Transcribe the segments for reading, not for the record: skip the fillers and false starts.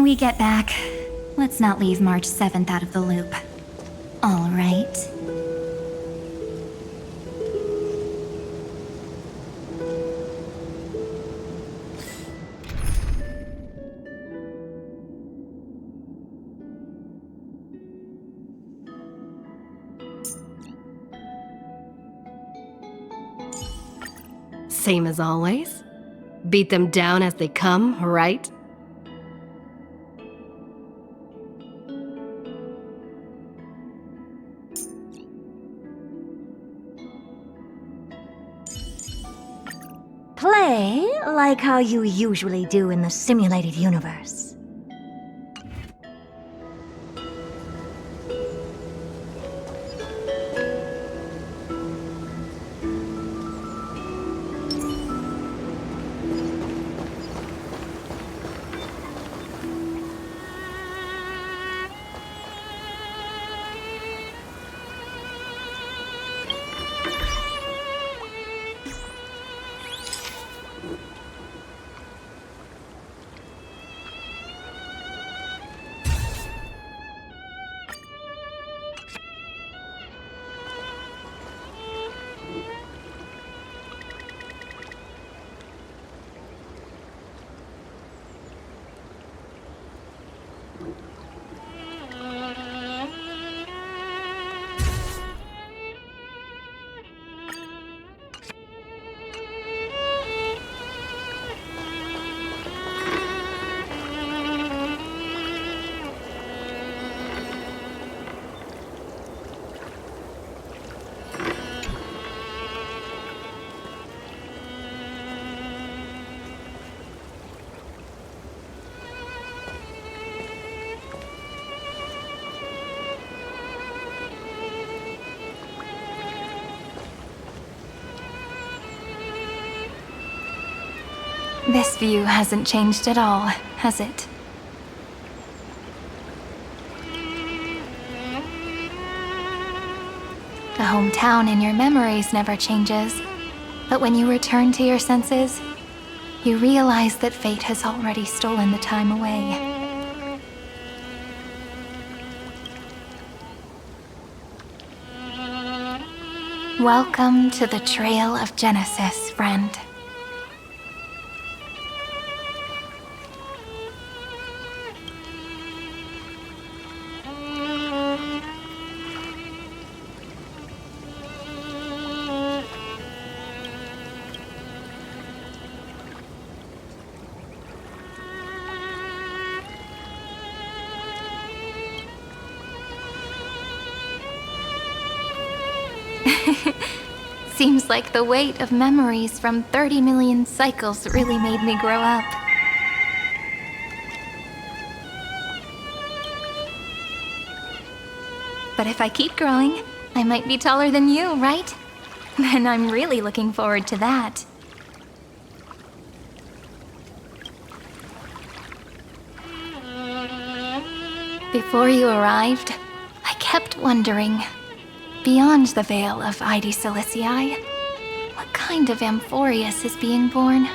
When we get back, let's not leave March 7th out of the loop. All right. Same as always. Beat them down as they come, right? Play like how you usually do in the simulated universe. This view hasn't changed at all, has it? The hometown in your memories never changes, but when you return to your senses, you realize that fate has already stolen the time away. Welcome to the Trail of Genesis, friend. Seems like the weight of memories from 30 million cycles really made me grow up. But if I keep growing, I might be taller than you, right? And I'm really looking forward to that. Before you arrived, I kept wondering, beyond the veil of Id Silicii, what kind of Amphoreus is being born?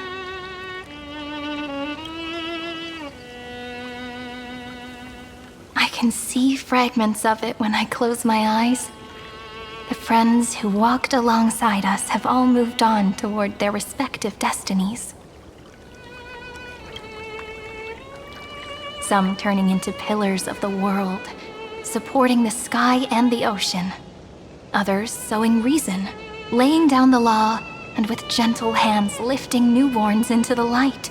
I can see fragments of it when I close my eyes. The friends who walked alongside us have all moved on toward their respective destinies. Some turning into pillars of the world, supporting the sky and the ocean. Others sowing reason, laying down the law, and with gentle hands lifting newborns into the light.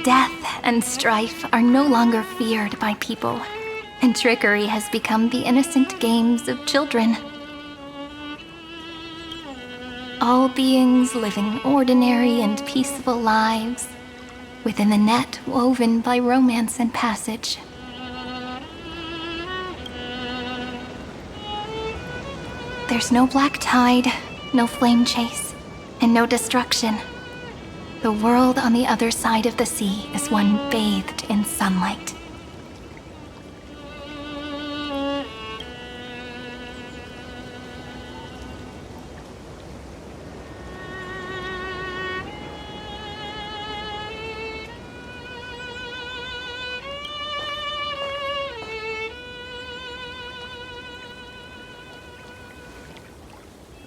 Death and strife are no longer feared by people, and trickery has become the innocent games of children. All beings living ordinary and peaceful lives, within the net woven by romance and passage. There's no black tide, no flame chase, and no destruction. The world on the other side of the sea is one bathed in sunlight.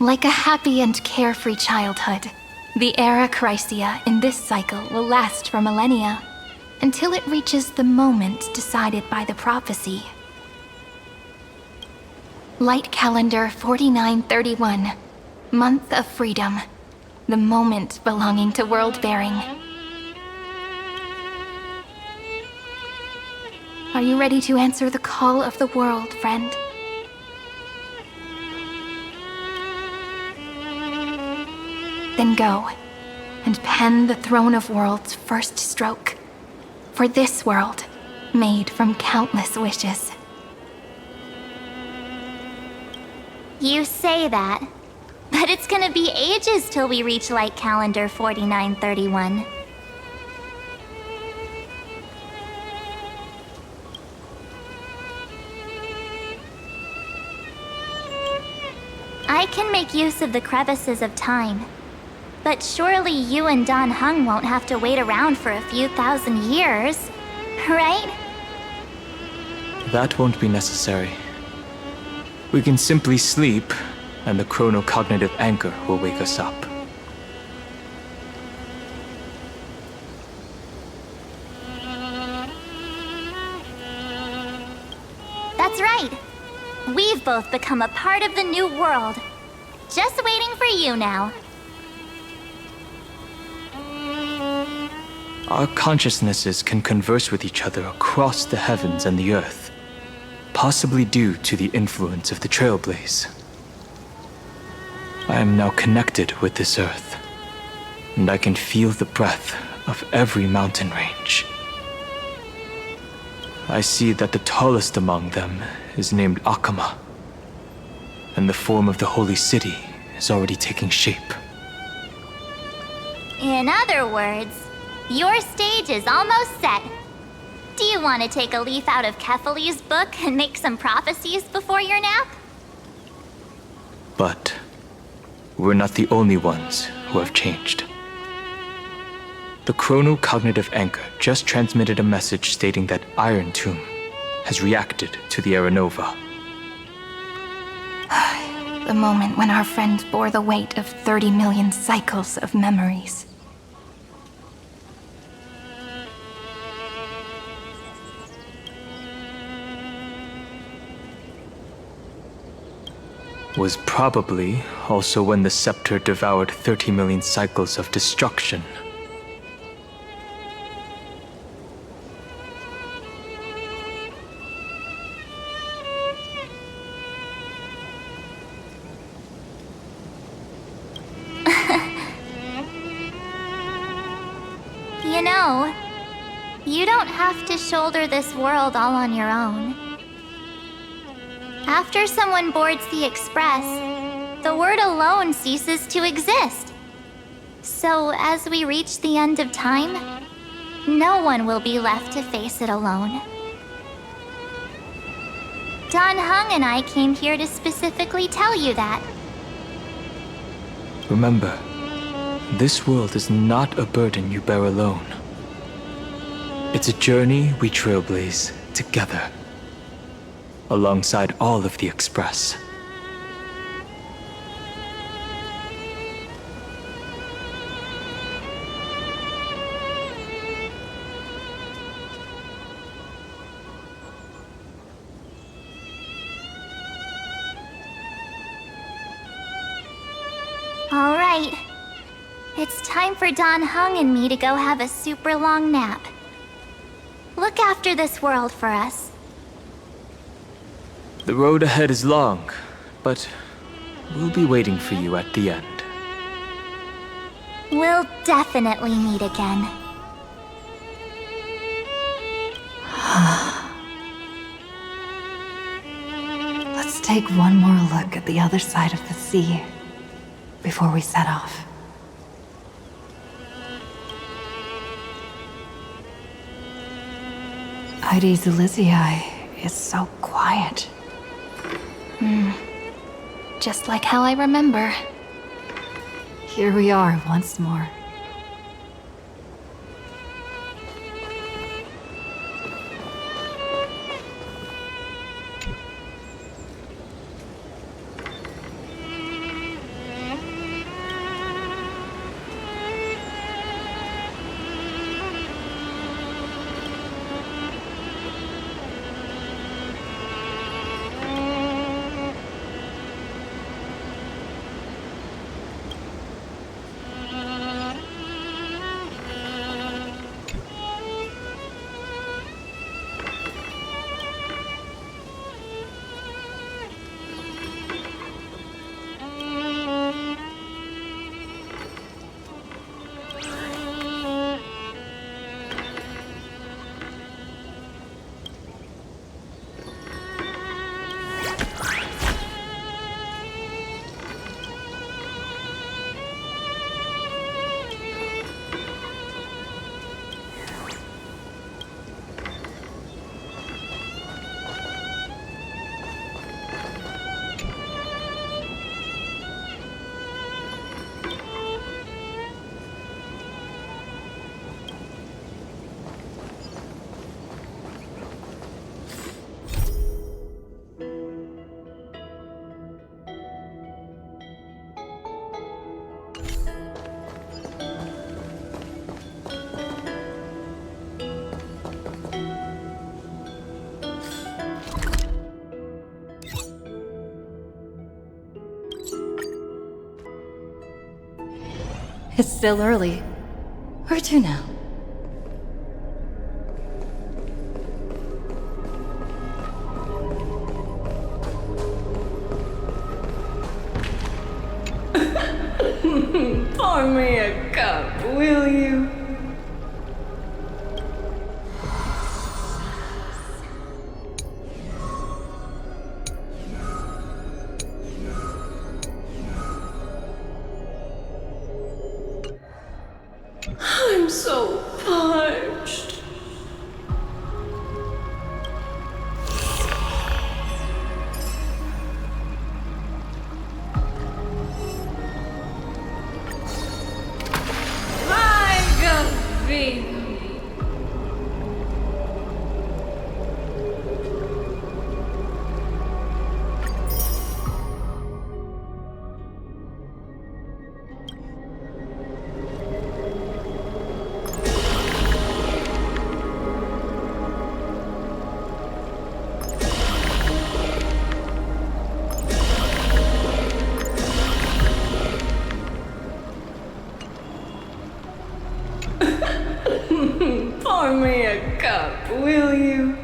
Like a happy and carefree childhood, the era Chrysia in this cycle will last for millennia, until it reaches the moment decided by the prophecy. Light calendar 4931, month of freedom, the moment belonging to world-bearing. Are you ready to answer the call of the world, friend? Then go, and pen the Throne of Worlds' first stroke. For this world, made from countless wishes. You say that, but it's gonna be ages till we reach Light Calendar 4931. I can make use of the crevices of time, but surely you and Don Hung won't have to wait around for a few thousand years, right? That won't be necessary. We can simply sleep, and the chronocognitive anchor will wake us up. That's right. We've both become a part of the new world. Just waiting for you now. Our consciousnesses can converse with each other across the heavens and the earth, possibly due to the influence of the Trailblaze. I am now connected with this earth, and I can feel the breath of every mountain range. I see that the tallest among them is named Akama, and the form of the holy city is already taking shape. In other words, your stage is almost set. Do you want to take a leaf out of Kefali's book and make some prophecies before your nap? But we're not the only ones who have changed. The chronocognitive anchor just transmitted a message stating that Iron Tomb has reacted to the Era Nova. The moment when our friend bore the weight of 30 million cycles of memories. Was probably also when the scepter devoured 30 million cycles of destruction. You know, you don't have to shoulder this world all on your own. After someone boards the Express, the word alone ceases to exist. So as we reach the end of time, no one will be left to face it alone. Don Hung and I came here to specifically tell you that. Remember, this world is not a burden you bear alone. It's a journey we trailblaze together, alongside all of the Express. All right. It's time for Don Hung and me to go have a super long nap. Look after this world for us. The road ahead is long, but we'll be waiting for you at the end. We'll definitely meet again. Let's take one more look at the other side of the sea before we set off. Heidi's Elysiae is so quiet. Just like how I remember. Here we are once more. It's still early. Where to now? Pour me a cup, will you? I'm so parched. Pour me a cup, will you?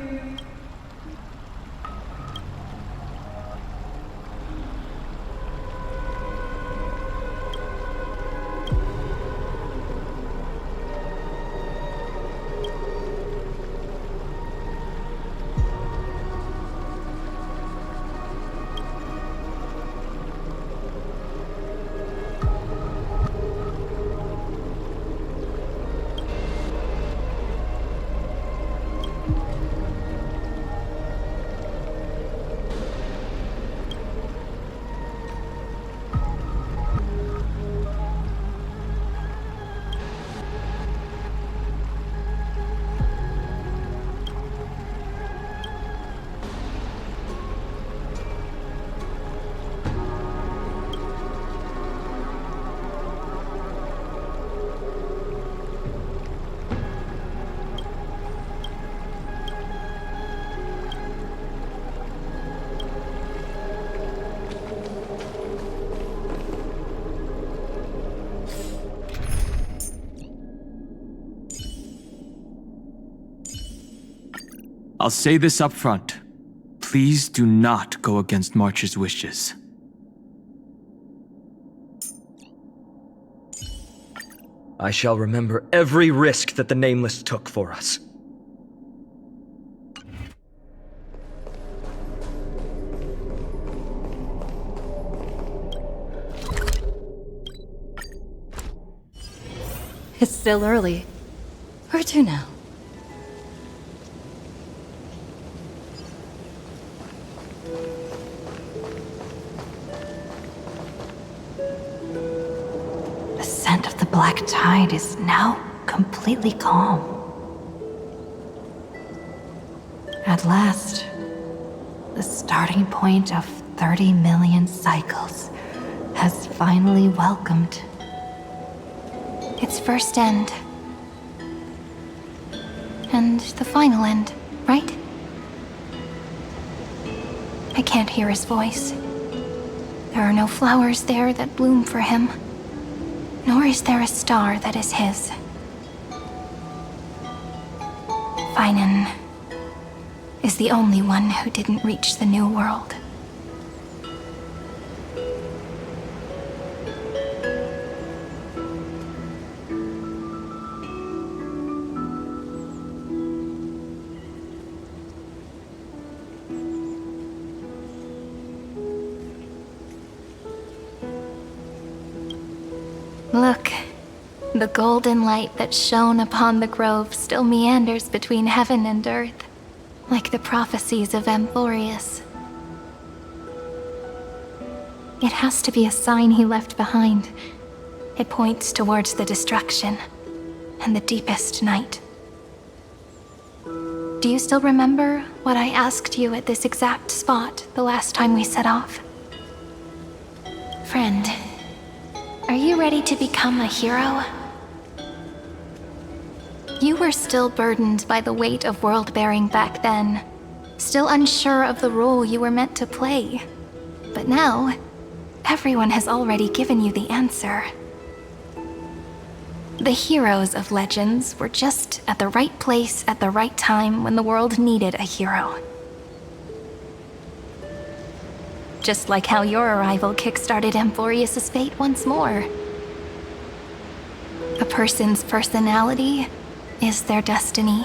I'll say this up front. Please do not go against March's wishes. I shall remember every risk that the Nameless took for us. It's still early. Where to now? The scent of the black tide is now completely calm. At last, the starting point of 30 million cycles has finally welcomed Its first end. And the final end, right? I can't hear his voice. There are no flowers there that bloom for him, nor is there a star that is his. Finan is the only one who didn't reach the new world. Look, the golden light that shone upon the grove still meanders between heaven and earth, like the prophecies of Amphorius. It has to be a sign he left behind. It points towards the destruction and the deepest night. Do you still remember what I asked you at this exact spot the last time we set off? Friend, are you ready to become a hero? You were still burdened by the weight of world-bearing back then, still unsure of the role you were meant to play. But now, everyone has already given you the answer. The heroes of legends were just at the right place at the right time when the world needed a hero. Just like how your arrival kickstarted Amphorius' fate once more. A person's personality is their destiny.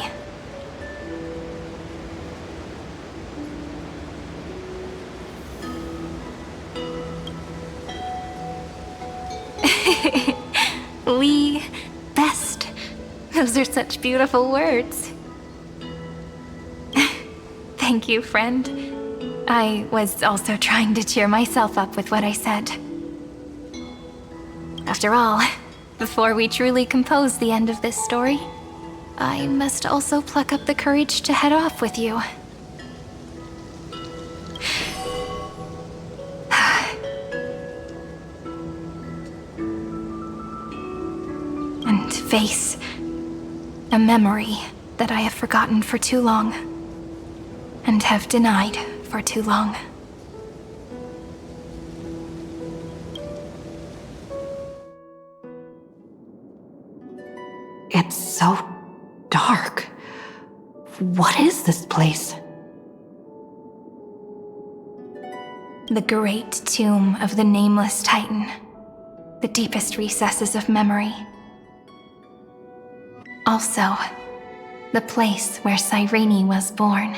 We best. Those are such beautiful words. Thank you, friend. I was also trying to cheer myself up with what I said. After all, before we truly compose the end of this story, I must also pluck up the courage to head off with you. And face a memory that I have forgotten for too long, and have denied for too long. It's so dark. What is this place? The great tomb of the nameless Titan. The deepest recesses of memory. Also, the place where Cyrene was born.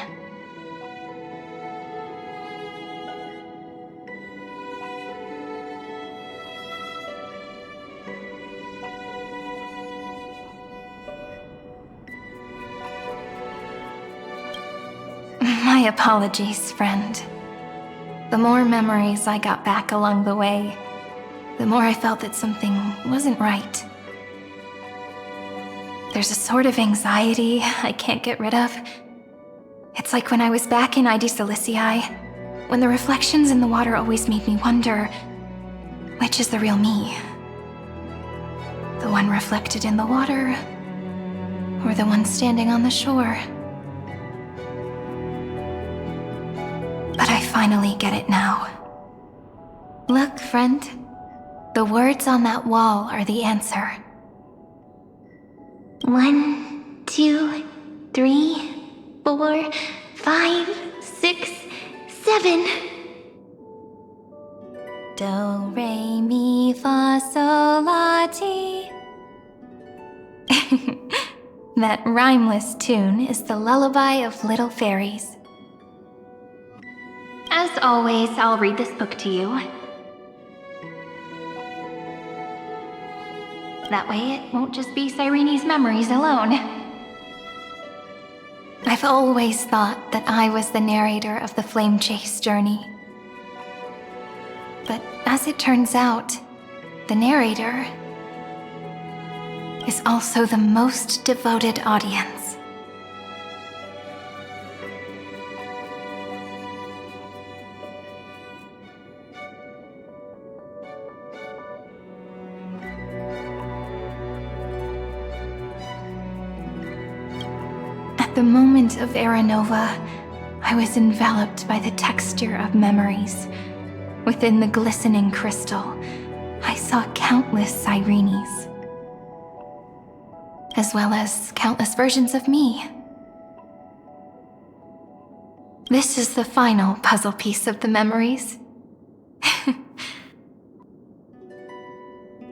My apologies, friend. The more memories I got back along the way, the more I felt that something wasn't right. There's a sort of anxiety I can't get rid of. It's like when I was back in ID Silicii, when the reflections in the water always made me wonder, which is the real me? The one reflected in the water, or the one standing on the shore? But I finally get it now. Look, friend. The words on that wall are the answer. 1, 2, 3, 4, 5, 6, 7. Do, re, mi, fa, sol, la, ti. That rhymeless tune is the lullaby of little fairies. As always, I'll read this book to you. That way it won't just be Cyrene's memories alone. I've always thought that I was the narrator of the Flame Chase journey. But as it turns out, the narrator is also the most devoted audience. At the moment of Era Nova, I was enveloped by the texture of memories. Within the glistening crystal, I saw countless Cyrenes, as well as countless versions of me. This is the final puzzle piece of the memories.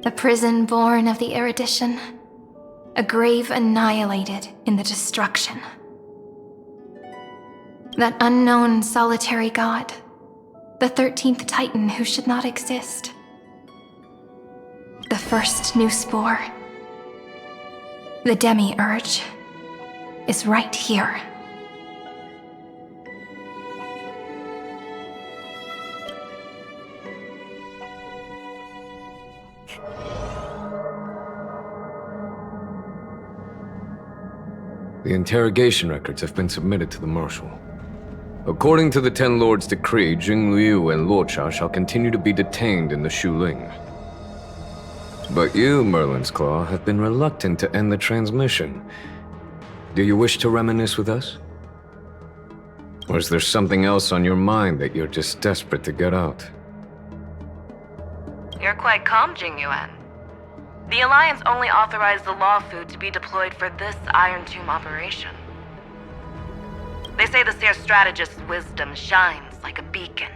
A prison born of the erudition, a grave annihilated in the destruction. That unknown solitary god, the 13th Titan who should not exist. The first new spore, the demiurge, is right here. The interrogation records have been submitted to the Marshal. According to the Ten Lords' decree, Jing Liu and Luocha shall continue to be detained in the Shuling. But you, Merlin's Claw, have been reluctant to end the transmission. Do you wish to reminisce with us? Or is there something else on your mind that you're just desperate to get out? You're quite calm, Jing Yuan. The Alliance only authorized the Law Food to be deployed for this Iron Tomb operation. They say the Seer Strategist's wisdom shines like a beacon.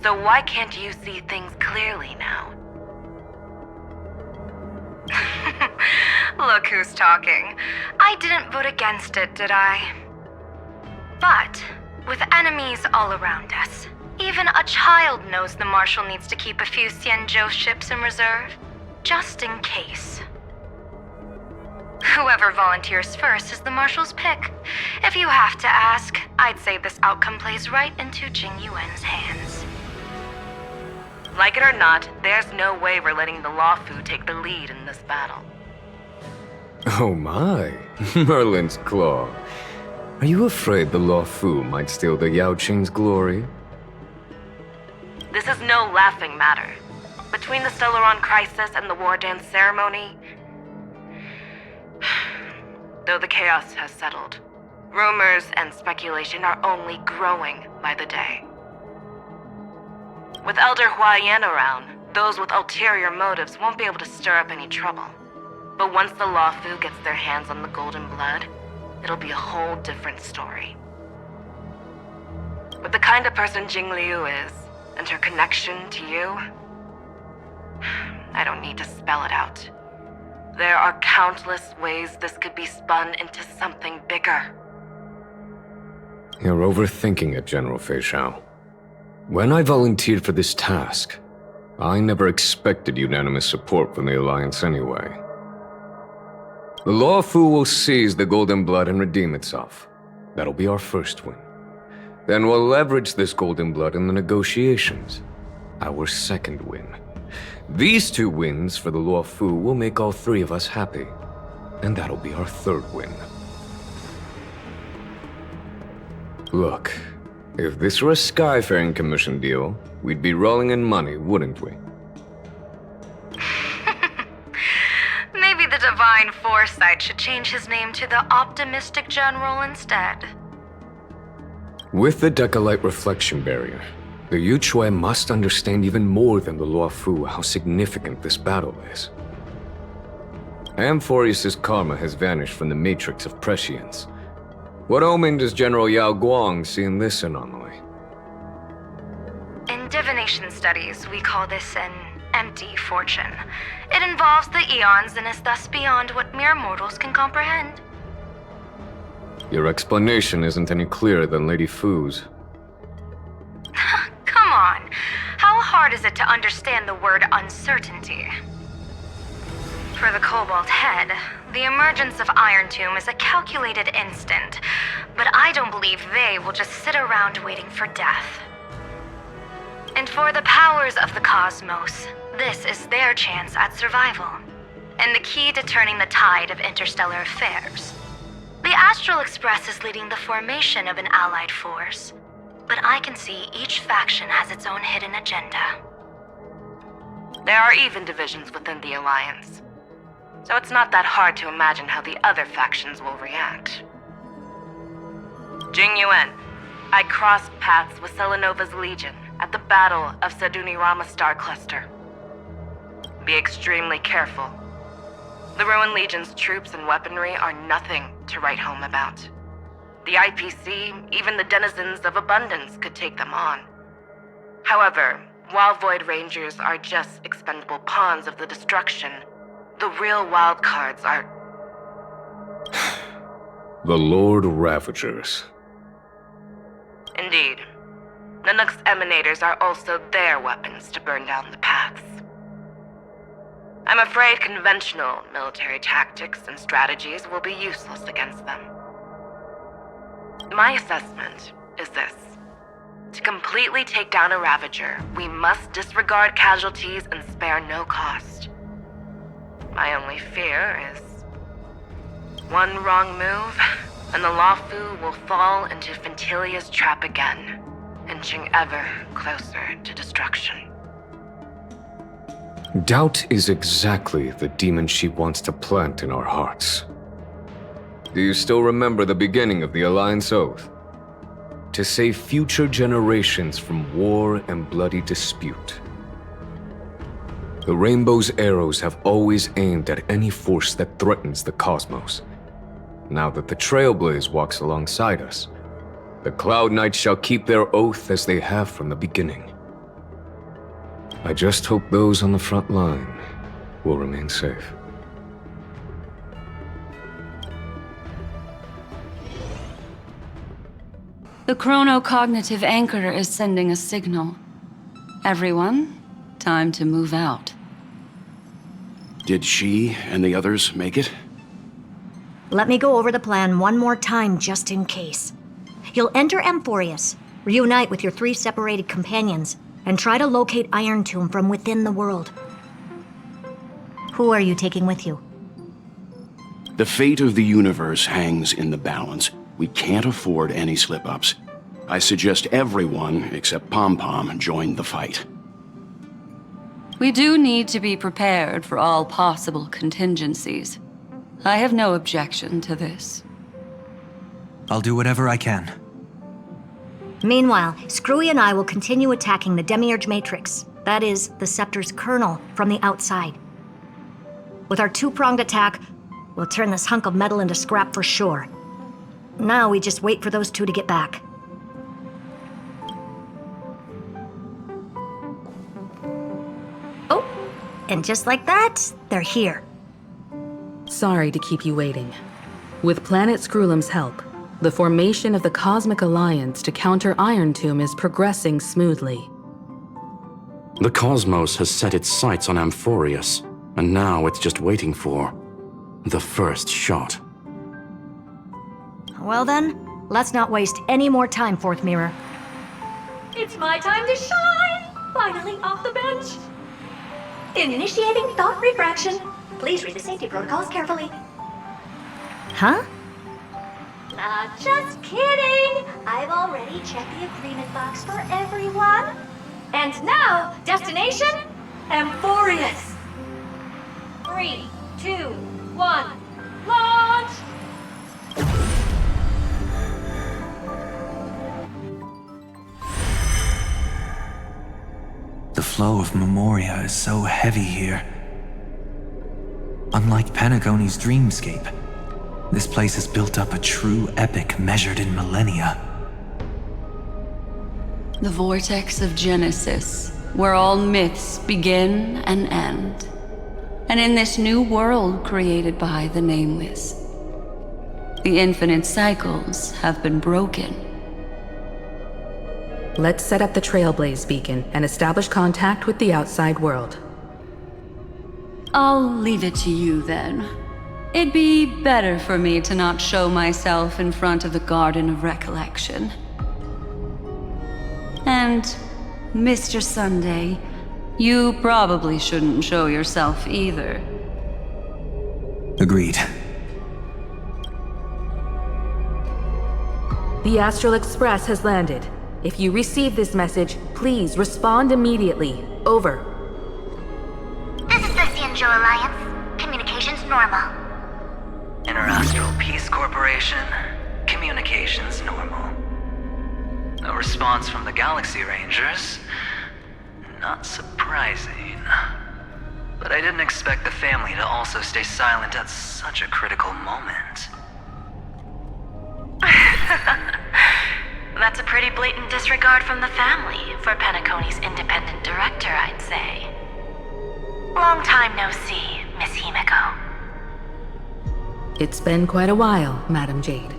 So why can't you see things clearly now? Look who's talking. I didn't vote against it, did I? But, with enemies all around us, even a child knows the Marshal needs to keep a few Xianzhou ships in reserve, just in case. Whoever volunteers first is the Marshal's pick. If you have to ask, I'd say this outcome plays right into Jing Yuan's hands. Like it or not, there's no way we're letting the Law Fu take the lead in this battle. Oh my, Merlin's Claw. Are you afraid the Law Fu might steal the Yao Qing's glory? This is no laughing matter. Between the Stellaron crisis and the War Dance ceremony, though the chaos has settled, rumors and speculation are only growing by the day. With Elder Huaiyan around, those with ulterior motives won't be able to stir up any trouble. But once the Law Fu gets their hands on the golden blood, it'll be a whole different story. With the kind of person Jing Liu is, and her connection to you, I don't need to spell it out. There are countless ways this could be spun into something bigger. You're overthinking it, General Fei Shao. When I volunteered for this task, I never expected unanimous support from the Alliance anyway. The Law Fu will seize the Golden Blood and redeem itself. That'll be our first win. Then we'll leverage this Golden Blood in the negotiations. Our second win. These 2 wins for the Law Fu will make all 3 of us happy. And that'll be our third win. Look, if this were a Skyfaring Commission deal, we'd be rolling in money, wouldn't we? Maybe the Divine Foresight should change his name to the Optimistic General instead. With the Decalite Reflection Barrier, the Yuchuan must understand even more than the Law Fu how significant this battle is. Amphorius' karma has vanished from the matrix of prescience. What omen does General Yao Guang see in this anomaly? In divination studies, we call this an empty fortune. It involves the eons and is thus beyond what mere mortals can comprehend. Your explanation isn't any clearer than Lady Fu's. Come on. How hard is it to understand the word uncertainty? For the Cobalt Head, the emergence of Iron Tomb is a calculated instant, but I don't believe they will just sit around waiting for death. And for the powers of the cosmos, this is their chance at survival, and the key to turning the tide of interstellar affairs. The Astral Express is leading the formation of an allied force, but I can see each faction has its own hidden agenda. There are even divisions within the Alliance, so it's not that hard to imagine how the other factions will react. Jing Yuan, I crossed paths with Selenova's Legion at the Battle of Sadunirama Star Cluster. Be extremely careful. The Ruined Legion's troops and weaponry are nothing to write home about. The IPC, even the denizens of Abundance could take them on. However, while Void Rangers are just expendable pawns of the destruction, the real wildcards are... The Lord Ravagers. Indeed. Nanook's emanators are also their weapons to burn down the paths. I'm afraid conventional military tactics and strategies will be useless against them. My assessment is this. To completely take down a Ravager, we must disregard casualties and spare no cost. My only fear is one wrong move, and the Luofu will fall into Fintilia's trap again, inching ever closer to destruction. Doubt is exactly the demon she wants to plant in our hearts. Do you still remember the beginning of the Alliance Oath? To save future generations from war and bloody dispute. The Rainbow's arrows have always aimed at any force that threatens the cosmos. Now that the Trailblaze walks alongside us, the Cloud Knights shall keep their oath as they have from the beginning. I just hope those on the front line will remain safe. The chronocognitive anchor is sending a signal. Everyone, time to move out. Did she and the others make it? Let me go over the plan one more time just in case. You'll enter Amphorius, reunite with your 3 separated companions, and try to locate Iron Tomb from within the world. Who are you taking with you? The fate of the universe hangs in the balance. We can't afford any slip-ups. I suggest everyone, except Pom-Pom, join the fight. We do need to be prepared for all possible contingencies. I have no objection to this. I'll do whatever I can. Meanwhile, Screwy and I will continue attacking the Demiurge Matrix, that is, the Scepter's kernel, from the outside. With our 2-pronged attack, we'll turn this hunk of metal into scrap for sure. Now we just wait for those 2 to get back. Oh, and just like that, they're here. Sorry to keep you waiting. With Planet Screwlum's help, the formation of the Cosmic Alliance to counter Iron Tomb is progressing smoothly. The cosmos has set its sights on Amphorius, and now it's just waiting for the first shot. Well then, let's not waste any more time, Fourth Mirror. It's my time to shine! Finally off the bench! Initiating thought refraction. Please read the safety protocols carefully. Huh? Just kidding! I've already checked the agreement box for everyone. And now, destination, Amphorius. 3, 2, 1, launch! The flow of Memoria is so heavy here. Unlike Panagone's dreamscape, this place has built up a true epic measured in millennia. The vortex of Genesis, where all myths begin and end. And in this new world created by the Nameless, the infinite cycles have been broken. Let's set up the Trailblaze beacon and establish contact with the outside world. I'll leave it to you then. It'd be better for me to not show myself in front of the Garden of Recollection. And, Mr. Sunday, you probably shouldn't show yourself either. Agreed. The Astral Express has landed. If you receive this message, please respond immediately. Over. This is the Xianzhou Alliance. Communications normal. Interastral Peace Corporation. Communications normal. No response from the Galaxy Rangers. Not surprising. But I didn't expect the family to also stay silent at such a critical moment. That's a pretty blatant disregard from the family for Panacone's independent director, I'd say. Long time no see, Miss Himiko. It's been quite a while, Madam Jade.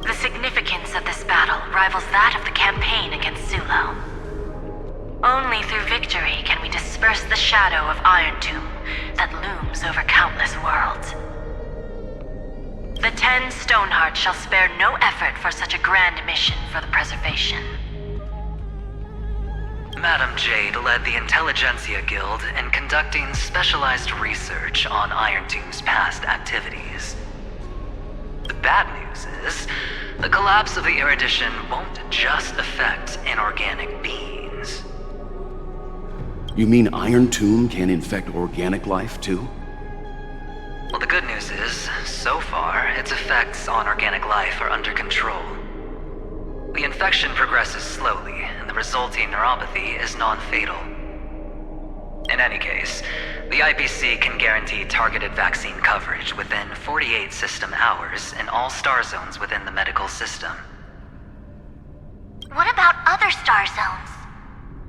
The significance of this battle rivals that of the campaign against Zulo. Only through victory can we disperse the shadow of Iron Tomb that looms over countless worlds. The 10 Stonehearts shall spare no effort for such a grand mission for the preservation. Madam Jade led the Intelligentsia Guild in conducting specialized research on Iron Tomb's past activities. The bad news is, the collapse of the Erudition won't just affect inorganic beings. You mean Iron Tomb can infect organic life, too? Well, the good news is, so far, its effects on organic life are under control. The infection progresses slowly, and the resulting neuropathy is non-fatal. In any case, the IPC can guarantee targeted vaccine coverage within 48 system hours in all star zones within the medical system. What about other star zones?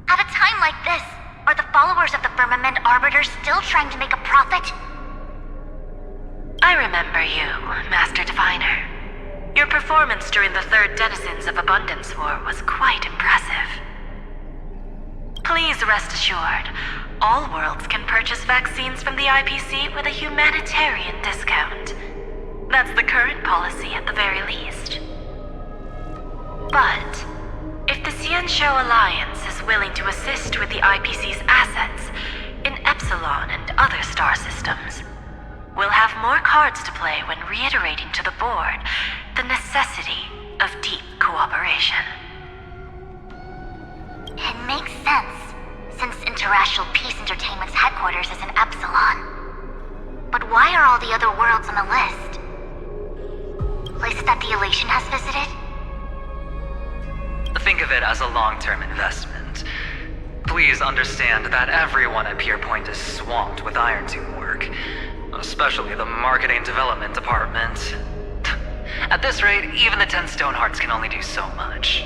At a time like this, are the followers of the Firmament Arbiters still trying to make a profit? I remember you, Master Diviner. Your performance during the Third Denizens of Abundance War was quite impressive. Please rest assured, all worlds can purchase vaccines from the IPC with a humanitarian discount. That's the current policy at the very least. But if the Xianzhou Alliance is willing to assist with the IPC's assets in Epsilon and other star systems, we'll have more cards to play when reiterating to the board the necessity of deep cooperation. It makes sense, since Interastral Peace Entertainment's headquarters is in Epsilon. But why are all the other worlds on the list? Places that the Elation has visited? Think of it as a long-term investment. Please understand that everyone at Pierpoint is swamped with Iron Tomb work, especially the Marketing Development Department. At this rate, even the 10 Stonehearts can only do so much.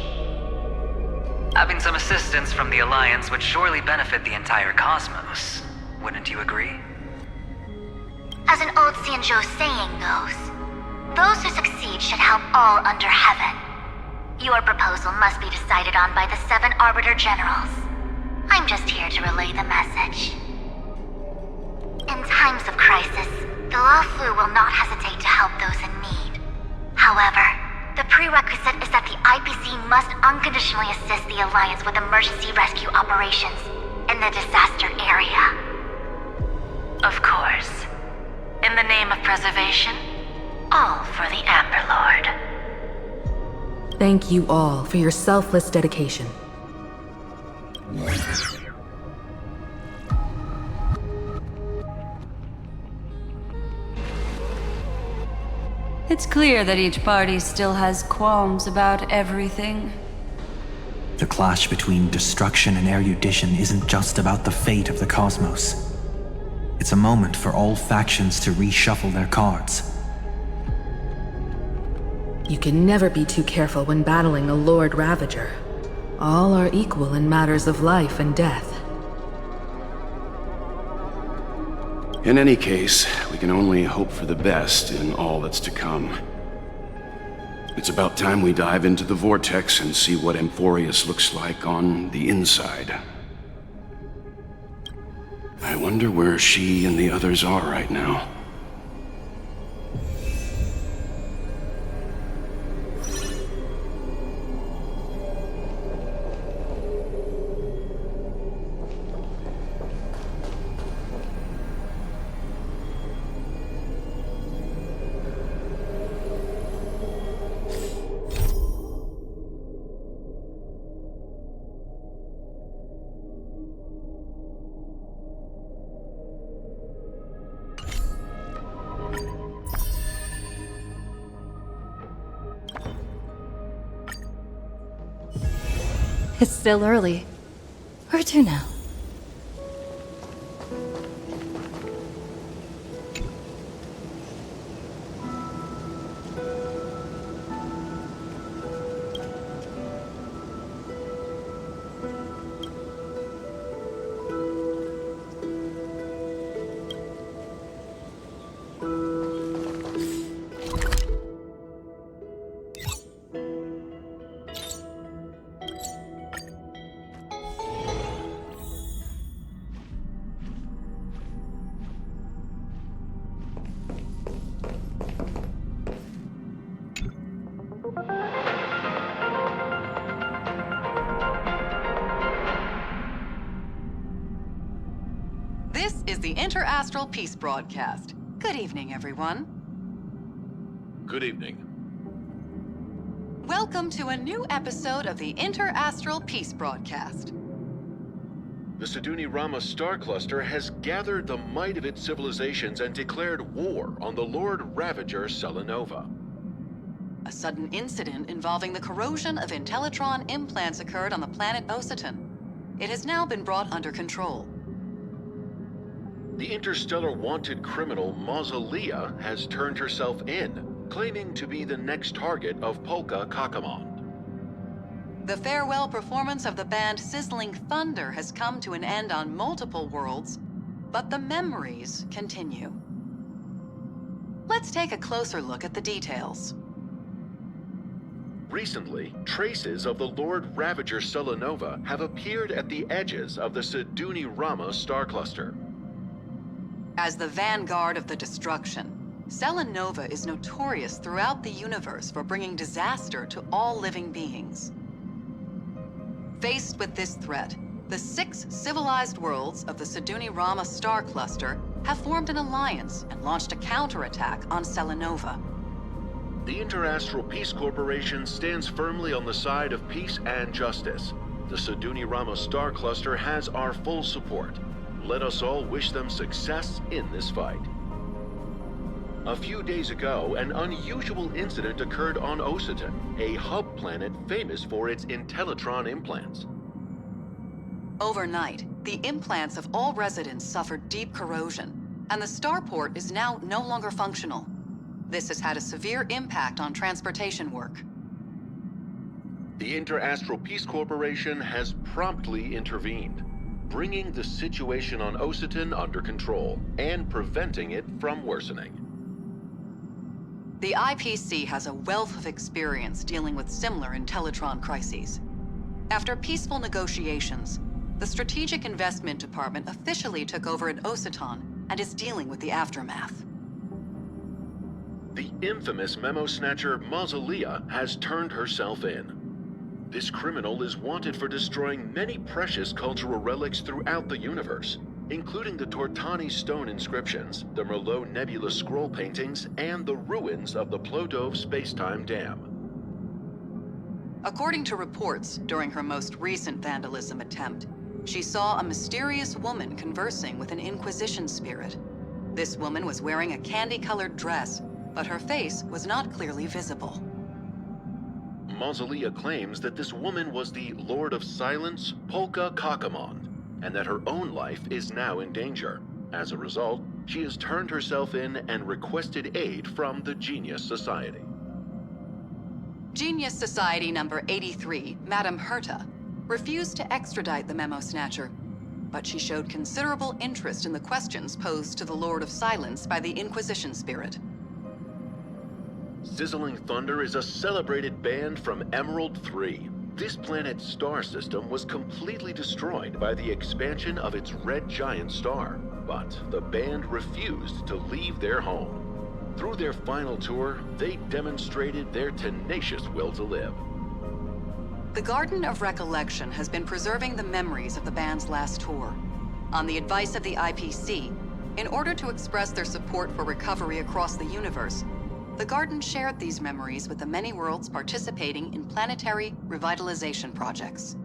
Having some assistance from the Alliance would surely benefit the entire cosmos. Wouldn't you agree? As an old Xianzhou saying goes, those who succeed should help all under heaven. Your proposal must be decided on by the 7 Arbiter Generals. I'm just here to relay the message. In times of crisis, the Luofu will not hesitate to help those in need. However, the prerequisite is that the IPC must unconditionally assist the Alliance with emergency rescue operations in the disaster area. Of course. In the name of preservation, all for the Amber Lord. Thank you all for your selfless dedication. It's clear that each party still has qualms about everything. The clash between destruction and erudition isn't just about the fate of the cosmos. It's a moment for all factions to reshuffle their cards. You can never be too careful when battling a Lord Ravager. All are equal in matters of life and death. In any case, we can only hope for the best in all that's to come. It's about time we dive into the vortex and see what Amphorius looks like on the inside. I wonder where she and the others are right now. It's still early. Where to now? This is the Interastral Peace Broadcast. Good evening, everyone. Good evening. Welcome to a new episode of the Interastral Peace Broadcast. The Cyrene Rama star cluster has gathered the might of its civilizations and declared war on the Lord Ravager Selenova. A sudden incident involving the corrosion of Intellitron implants occurred on the planet Ositon. It has now been brought under control. The interstellar wanted criminal Mausolea has turned herself in, claiming to be the next target of Polka Kakamon. The farewell performance of the band Sizzling Thunder has come to an end on multiple worlds, but the memories continue. Let's take a closer look at the details. Recently, traces of the Lord Ravager Selenova have appeared at the edges of the Cyrene Rama star cluster. As the vanguard of the destruction, Selenova is notorious throughout the universe for bringing disaster to all living beings. Faced with this threat, the 6 civilized worlds of the Cyrene Rama star cluster have formed an alliance and launched a counterattack on Selenova. The Interastral Peace Corporation stands firmly on the side of peace and justice. The Cyrene Rama star cluster has our full support. Let us all wish them success in this fight. A few days ago, an unusual incident occurred on Ositon, a hub planet famous for its Intellitron implants. Overnight, the implants of all residents suffered deep corrosion, and the starport is now no longer functional. This has had a severe impact on transportation work. The Interastral Peace Corporation has promptly intervened, bringing the situation on Ositon under control and preventing it from worsening. The IPC has a wealth of experience dealing with similar Intellitron crises. After peaceful negotiations, the Strategic Investment Department officially took over at Ositon and is dealing with the aftermath. The infamous memo snatcher Mausolea has turned herself in. This criminal is wanted for destroying many precious cultural relics throughout the universe, including the Tortani stone inscriptions, the Merlot Nebula scroll paintings, and the ruins of the Plodov space-time dam. According to reports, during her most recent vandalism attempt, she saw a mysterious woman conversing with an Inquisition spirit. This woman was wearing a candy-colored dress, but her face was not clearly visible. Mausolea claims that this woman was the Lord of Silence, Polka Kakamon, and that her own life is now in danger. As a result, she has turned herself in and requested aid from the Genius Society. Genius Society number 83, Madame Herta, refused to extradite the memo snatcher, but she showed considerable interest in the questions posed to the Lord of Silence by the Inquisition spirit. Sizzling Thunder is a celebrated band from Emerald 3. This planet's star system was completely destroyed by the expansion of its red giant star, but the band refused to leave their home. Through their final tour, they demonstrated their tenacious will to live. The Garden of Recollection has been preserving the memories of the band's last tour. On the advice of the IPC, in order to express their support for recovery across the universe, the Garden shared these memories with the many worlds participating in planetary revitalization projects.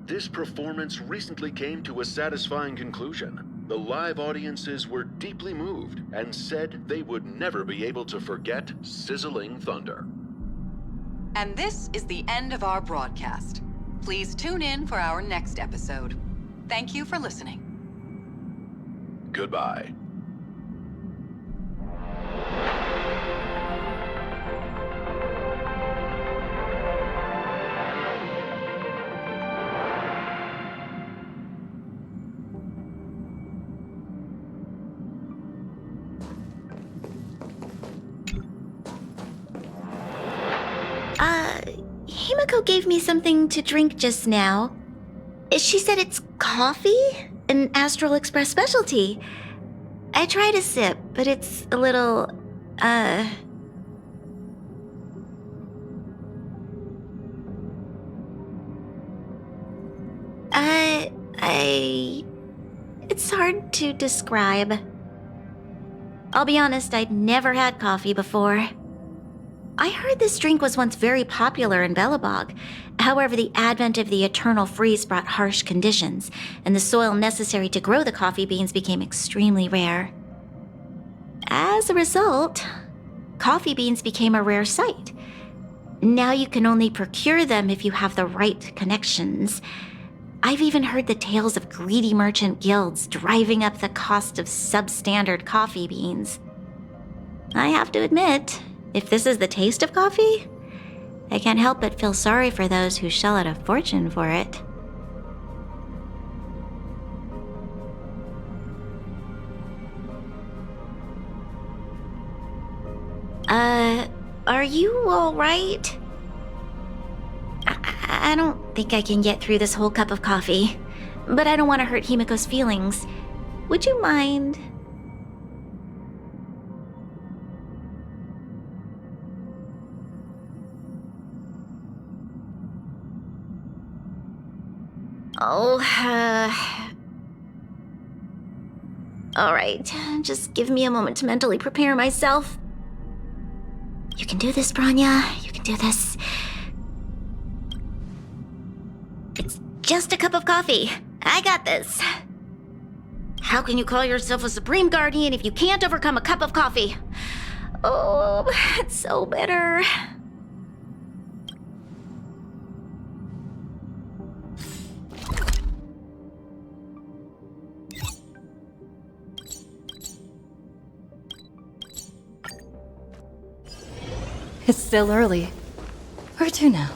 This performance recently came to a satisfying conclusion. The live audiences were deeply moved and said they would never be able to forget Sizzling Thunder. And this is the end of our broadcast. Please tune in for our next episode. Thank you for listening. Goodbye. Himiko gave me something to drink just now. She said it's coffee? An Astral Express specialty. I tried a sip, but it's a little, It's hard to describe. I'll be honest, I'd never had coffee before. I heard this drink was once very popular in Belobog. However, the advent of the eternal freeze brought harsh conditions, and the soil necessary to grow the coffee beans became extremely rare. As a result, coffee beans became a rare sight. Now you can only procure them if you have the right connections. I've even heard the tales of greedy merchant guilds driving up the cost of substandard coffee beans. I have to admit, if this is the taste of coffee, I can't help but feel sorry for those who shell out a fortune for it. Are you alright? I don't think I can get through this whole cup of coffee, but I don't want to hurt Himiko's feelings. Would you mind? Alright, just give me a moment to mentally prepare myself. You can do this, Branya. You can do this. It's just a cup of coffee. I got this. How can you call yourself a Supreme Guardian if you can't overcome a cup of coffee? Oh, it's so bitter. It's still early. Where to now?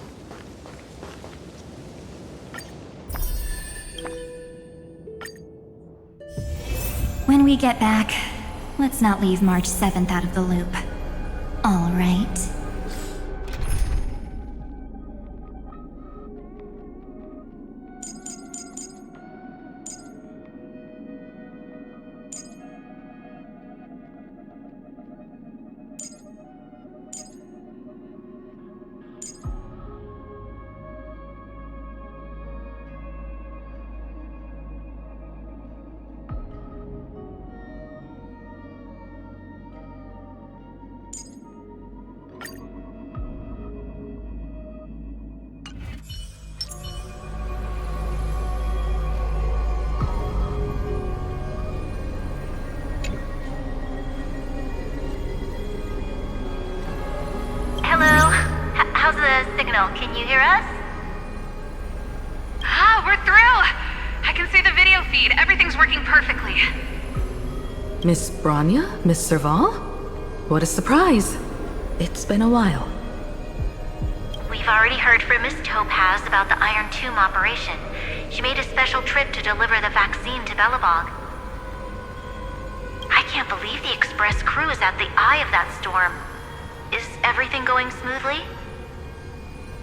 When we get back, let's not leave March 7th out of the loop. All right. How's the signal? Can you hear us? Ah, we're through! I can see the video feed. Everything's working perfectly. Miss Branya? Miss Serval? What a surprise. It's been a while. We've already heard from Miss Topaz about the Iron Tomb operation. She made a special trip to deliver the vaccine to Belobog. I can't believe the Express crew is at the eye of that storm. Is everything going smoothly?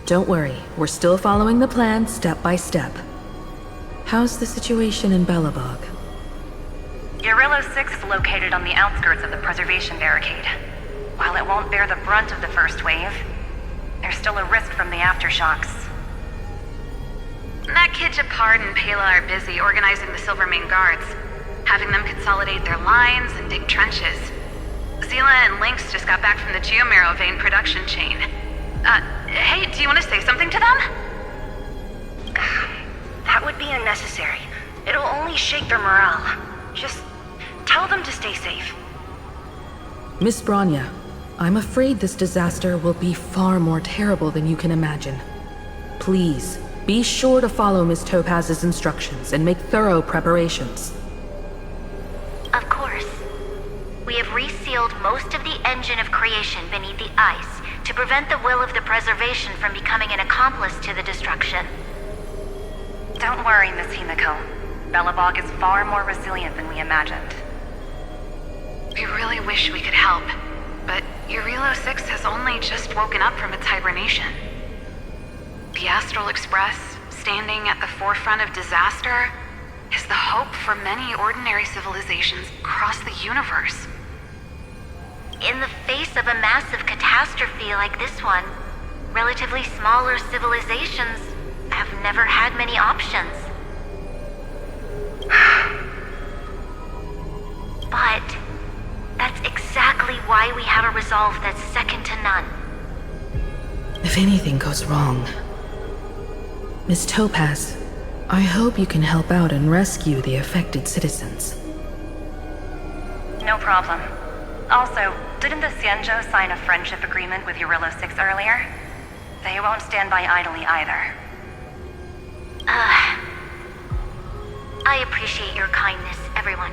Don't worry, we're still following the plan step by step. How's the situation in Belobog? Urillo 6 is located on the outskirts of the preservation barricade. While it won't bear the brunt of the first wave, there's still a risk from the aftershocks. That kid Japard and Pela are busy organizing the Silvermane guards, having them consolidate their lines and dig trenches. Zila and Lynx just got back from the Geomarrow vein production chain. Hey, do you want to say something to them? That would be unnecessary. It'll only shake their morale. Just tell them to stay safe. Miss Branya, I'm afraid this disaster will be far more terrible than you can imagine. Please, be sure to follow Miss Topaz's instructions and make thorough preparations. Of course. We have resealed most of the engine of creation beneath the ice to prevent the will of the preservation from becoming an accomplice to the destruction. Don't worry, Miss Himiko. Belobog is far more resilient than we imagined. We really wish we could help, but Urillo 6 has only just woken up from its hibernation. The Astral Express, standing at the forefront of disaster, is the hope for many ordinary civilizations across the universe. In the face of a massive catastrophe like this one, relatively smaller civilizations have never had many options. But that's exactly why we have a resolve that's second to none. If anything goes wrong... Miss Topaz, I hope you can help out and rescue the affected citizens. No problem. Also, didn't the Xianzhou sign a friendship agreement with Urillo 6 earlier? They won't stand by idly either. I appreciate your kindness, everyone.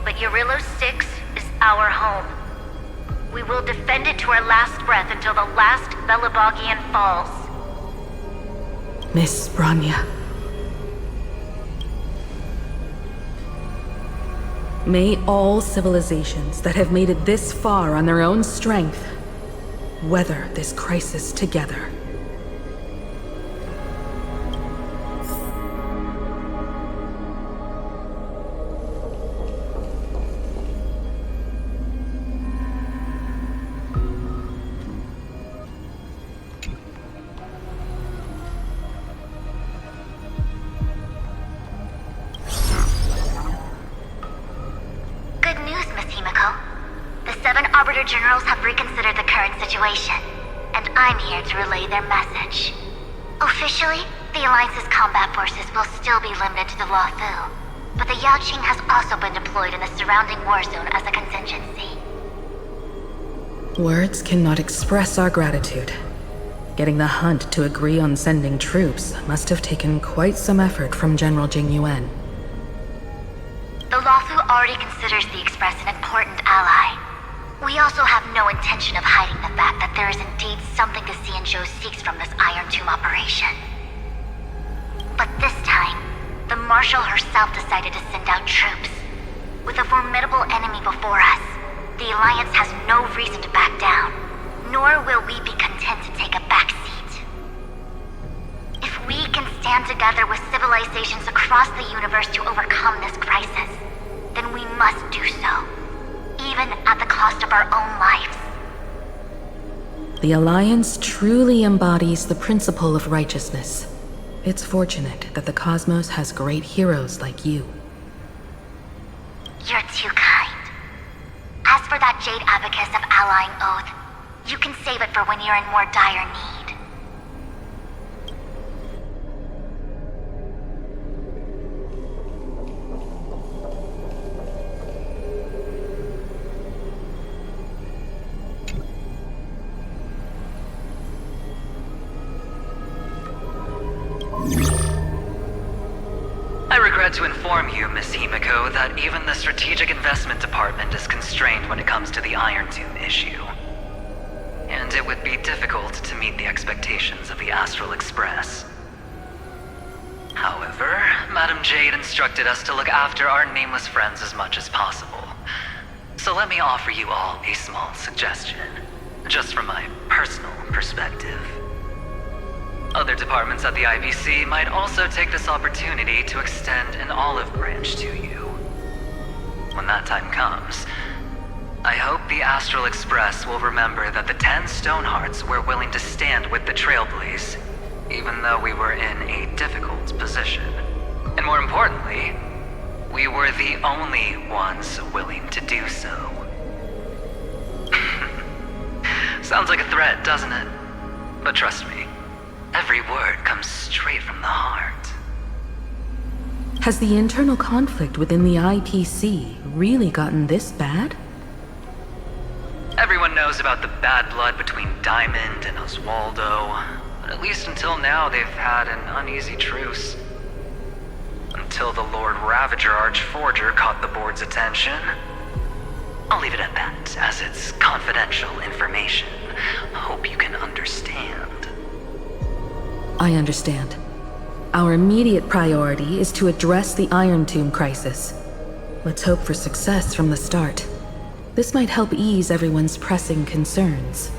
But Eurylos 6 is our home. We will defend it to our last breath until the last Belabogian falls. Miss Bronya. May all civilizations that have made it this far on their own strength weather this crisis together. Generals have reconsidered the current situation, and I'm here to relay their message. Officially, the Alliance's combat forces will still be limited to the Luofu, but the Yaoqing has also been deployed in the surrounding war zone as a contingency. Words cannot express our gratitude. Getting the Hunt to agree on sending troops must have taken quite some effort from General Jing Yuan. The Luofu already considers the Express an important ally. We also have no intention of hiding the fact that there is indeed something the Xianzhou seeks from this Iron Tomb operation. But this time, the Marshal herself decided to send out troops. With a formidable enemy before us, the Alliance has no reason to back down, nor will we be content to take a back seat. If we can stand together with civilizations across the universe to overcome this crisis, then we must do so. Even at the cost of our own lives. The Alliance truly embodies the principle of righteousness. It's fortunate that the cosmos has great heroes like you. You're too kind. As for that Jade Abacus of Allying Oath, you can save it for when you're in more dire need. To inform you, Miss Himiko, that even the Strategic Investment Department is constrained when it comes to the Iron Tomb issue. And it would be difficult to meet the expectations of the Astral Express. However, Madam Jade instructed us to look after our nameless friends as much as possible. So let me offer you all a small suggestion, just from my personal perspective. Other departments at the IPC might also take this opportunity to extend an olive branch to you. When that time comes, I hope the Astral Express will remember that the 10 Stonehearts were willing to stand with the Trailblaze, even though we were in a difficult position. And more importantly, we were the only ones willing to do so. Sounds like a threat, doesn't it? But trust me, every word comes straight from the heart. Has the internal conflict within the IPC really gotten this bad? Everyone knows about the bad blood between Diamond and Oswaldo, but at least until now they've had an uneasy truce. Until the Lord Ravager Archforger caught the board's attention. I'll leave it at that, as it's confidential information. Hope you can understand. I understand. Our immediate priority is to address the Iron Tomb crisis. Let's hope for success from the start. This might help ease everyone's pressing concerns.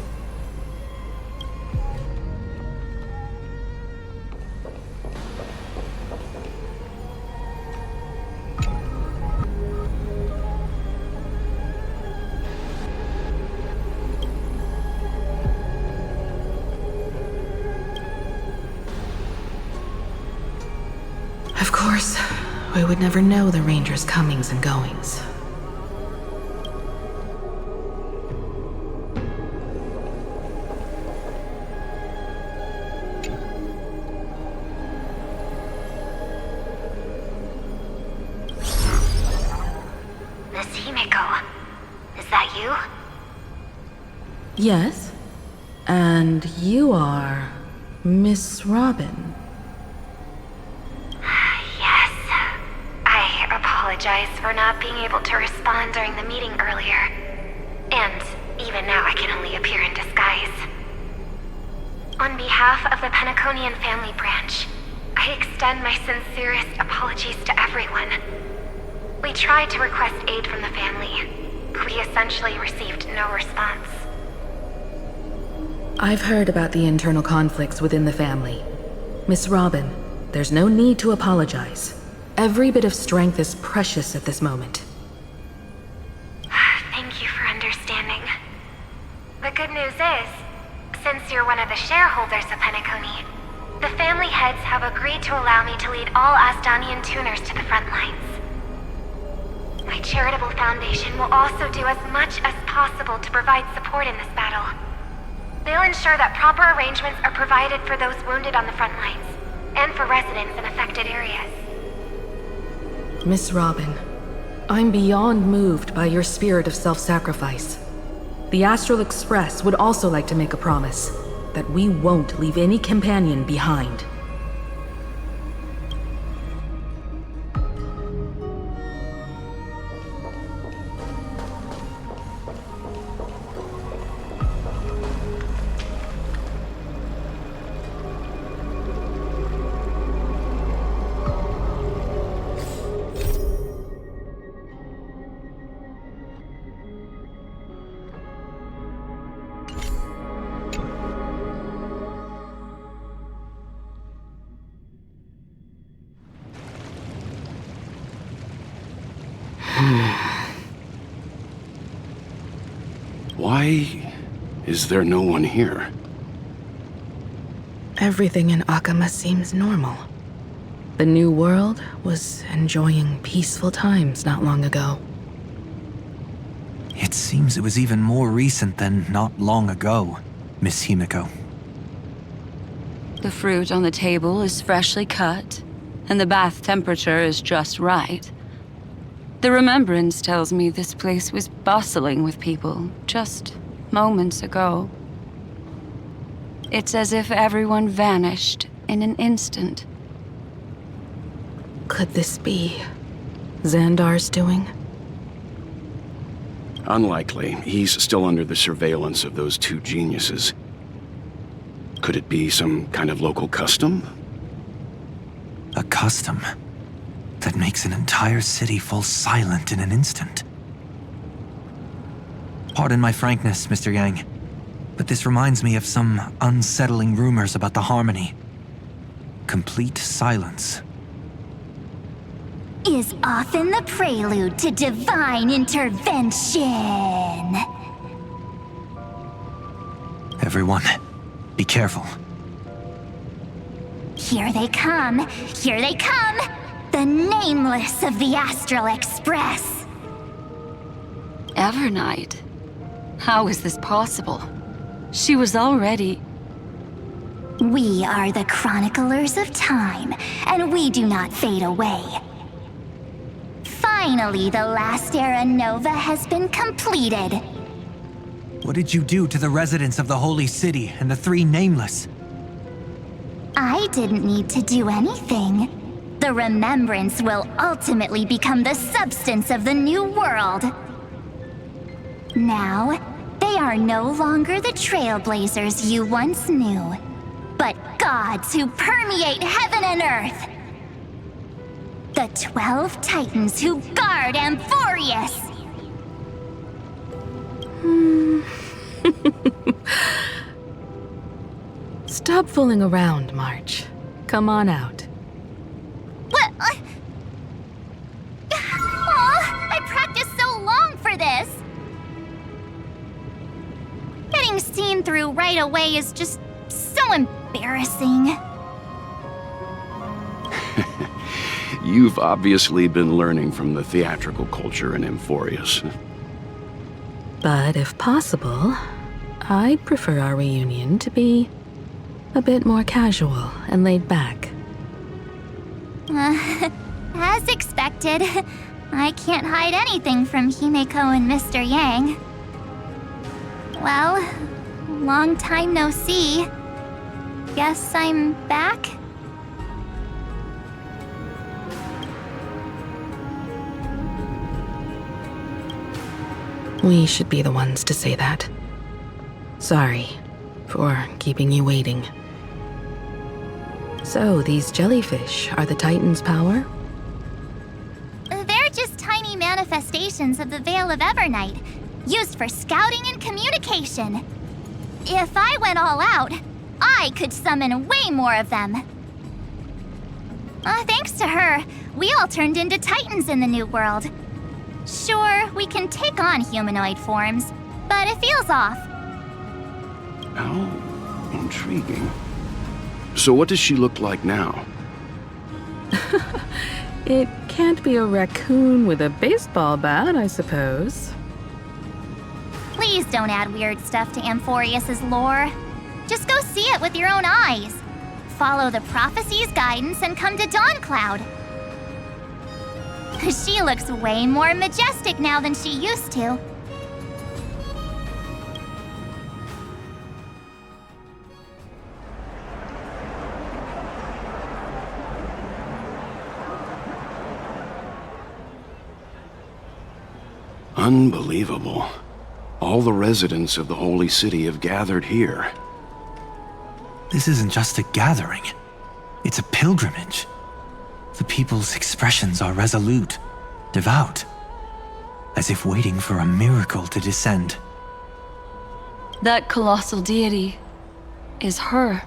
Of course, we would never know the Ranger's comings and goings. Miss Himiko, is that you? Yes? And you are Miss Robin. apologize for not being able to respond during the meeting earlier. And even now I can only appear in disguise. On behalf of the Penaconian family branch, I extend my sincerest apologies to everyone. We tried to request aid from the family, but we essentially received no response. I've heard about the internal conflicts within the family. Miss Robin, there's no need to apologize. Every bit of strength is precious at this moment. Thank you for understanding. The good news is, since you're one of the shareholders of Penacony, the family heads have agreed to allow me to lead all Astonian tuners to the front lines. My charitable foundation will also do as much as possible to provide support in this battle. They'll ensure that proper arrangements are provided for those wounded on the front lines, and for residents in affected areas. Miss Robin, I'm beyond moved by your spirit of self-sacrifice. The Astral Express would also like to make a promise that we won't leave any companion behind. Why is there no one here? Everything in Akama seems normal. The new world was enjoying peaceful times not long ago. It seems it was even more recent than not long ago, Miss Himiko. The fruit on the table is freshly cut, and the bath temperature is just right. The remembrance tells me this place was bustling with people just moments ago. It's as if everyone vanished in an instant. Could this be Xandar's doing? Unlikely. He's still under the surveillance of those two geniuses. Could it be some kind of local custom? A custom that makes an entire city fall silent in an instant. Pardon my frankness, Mr. Yang, but this reminds me of some unsettling rumors about the Harmony. Complete silence. Is often the prelude to divine intervention. Everyone, be careful. Here they come! Here they come! The Nameless of the Astral Express! Evernight? How is this possible? She was already... We are the Chroniclers of Time, and we do not fade away. Finally, the last era Nova has been completed. What did you do to the residents of the Holy City and the three Nameless? I didn't need to do anything. The remembrance will ultimately become the substance of the new world. Now, they are no longer the trailblazers you once knew, but gods who permeate heaven and earth. The 12 Titans who guard Amphorius. Stop fooling around, March. Come on out. What? I practiced so long for this. Getting seen through right away is just so embarrassing. You've obviously been learning from the theatrical culture in Amphorius. But if possible, I'd prefer our reunion to be a bit more casual and laid back. As expected, I can't hide anything from Himeko and Mr. Yang. Well, long time no see. Guess I'm back? We should be the ones to say that. Sorry for keeping you waiting. So, these jellyfish are the Titan's power? They're just tiny manifestations of the Veil of Evernight, used for scouting and communication. If I went all out, I could summon way more of them. Thanks to her, we all turned into Titans in the New World. Sure, we can take on humanoid forms, but it feels off. How intriguing. So what does she look like now? It can't be a raccoon with a baseball bat, I suppose. Please don't add weird stuff to Amphorius's lore. Just go see it with your own eyes. Follow the prophecy's guidance and come to Dawncloud. She looks way more majestic now than she used to. Unbelievable. All the residents of the Holy City have gathered here. This isn't just a gathering. It's a pilgrimage. The people's expressions are resolute, devout, as if waiting for a miracle to descend. That colossal deity is her.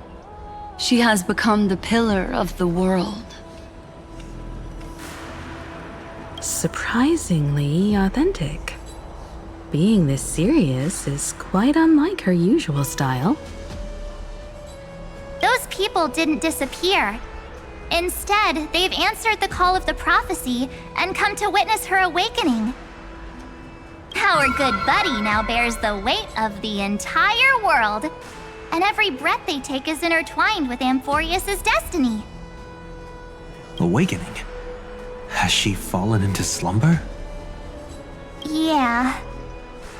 She has become the pillar of the world. Surprisingly authentic. Being this serious is quite unlike her usual style. Those people didn't disappear. Instead, they've answered the call of the prophecy and come to witness her awakening. Our good buddy now bears the weight of the entire world, and every breath they take is intertwined with Amphorius's destiny. Awakening? Has she fallen into slumber? Yeah.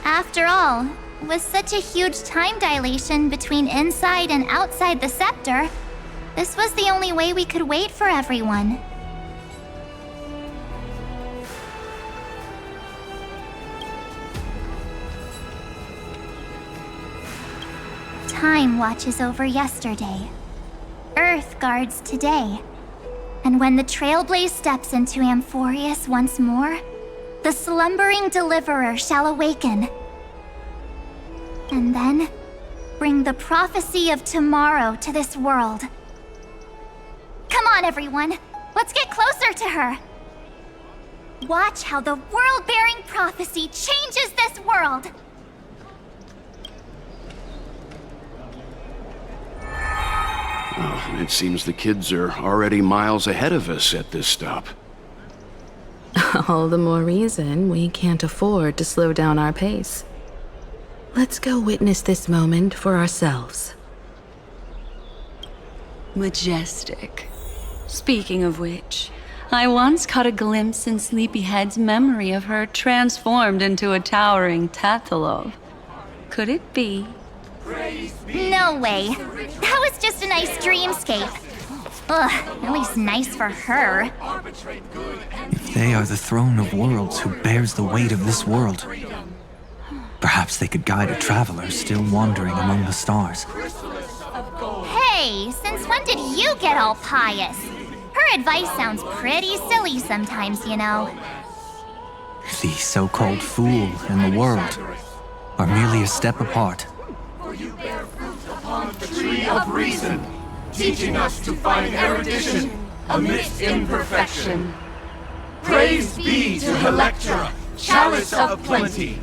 After all, with such a huge time dilation between inside and outside the scepter, this was the only way we could wait for everyone. Time watches over yesterday. Earth guards today. And when the Trailblaze steps into Amphorius once more, the slumbering deliverer shall awaken. And then, bring the prophecy of tomorrow to this world. Come on, everyone. Let's get closer to her. Watch how the world-bearing prophecy changes this world. Oh, it seems the kids are already miles ahead of us at this stop. All the more reason we can't afford to slow down our pace. Let's go witness this moment for ourselves. Majestic. Speaking of which, I once caught a glimpse in Sleepyhead's memory of her transformed into a towering Tatalov. Could it be? No way. That was just a nice dreamscape. Ugh, at least nice for her. If they are the throne of worlds who bears the weight of this world, perhaps they could guide a traveler still wandering among the stars. Hey, since when did you get all pious? Her advice sounds pretty silly sometimes, you know. The so-called fool and the world are merely a step apart. You bear fruit upon the tree of reason, teaching us to find erudition amidst imperfection. Praise be to Electra, chalice of plenty,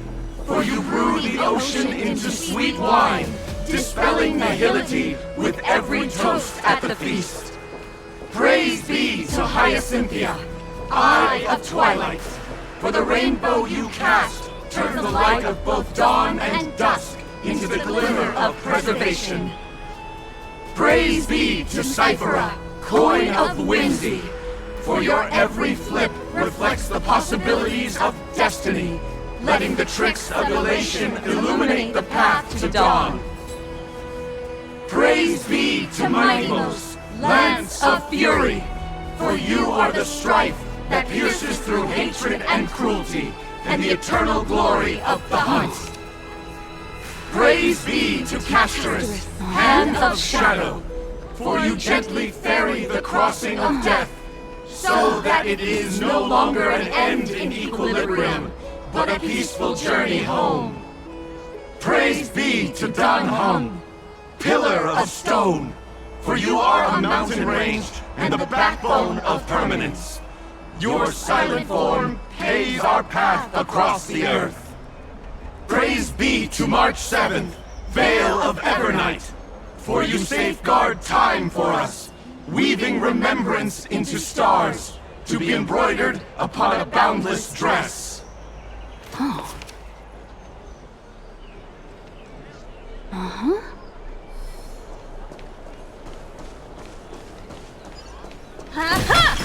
for you brew the ocean into sweet wine, dispelling nihility with every toast at the feast. Praise be to Hyacinthia, eye of twilight, for the rainbow you cast turns the light of both dawn and dusk into the glimmer of preservation. Praise be to Cyphera, coin of whimsy, for your every flip reflects the possibilities of destiny, letting the tricks of elation illuminate the path to dawn. Praise be to Mightymost, lance of fury, for you are the strife that pierces through hatred and cruelty, and the eternal glory of the hunt. Praise be to Castorus, Hand of Shadow, for you gently ferry the crossing of death, so that it is no longer an end in equilibrium, but a peaceful journey home. Praise be to Dan Hung, Pillar of Stone, for you are a mountain range and the backbone of permanence. Your silent form paves our path across the earth. Praise be to March 7th, Veil of Evernight, for you safeguard time for us, weaving remembrance into stars, to be embroidered upon a boundless dress. Oh. Uh-huh. Ha-ha!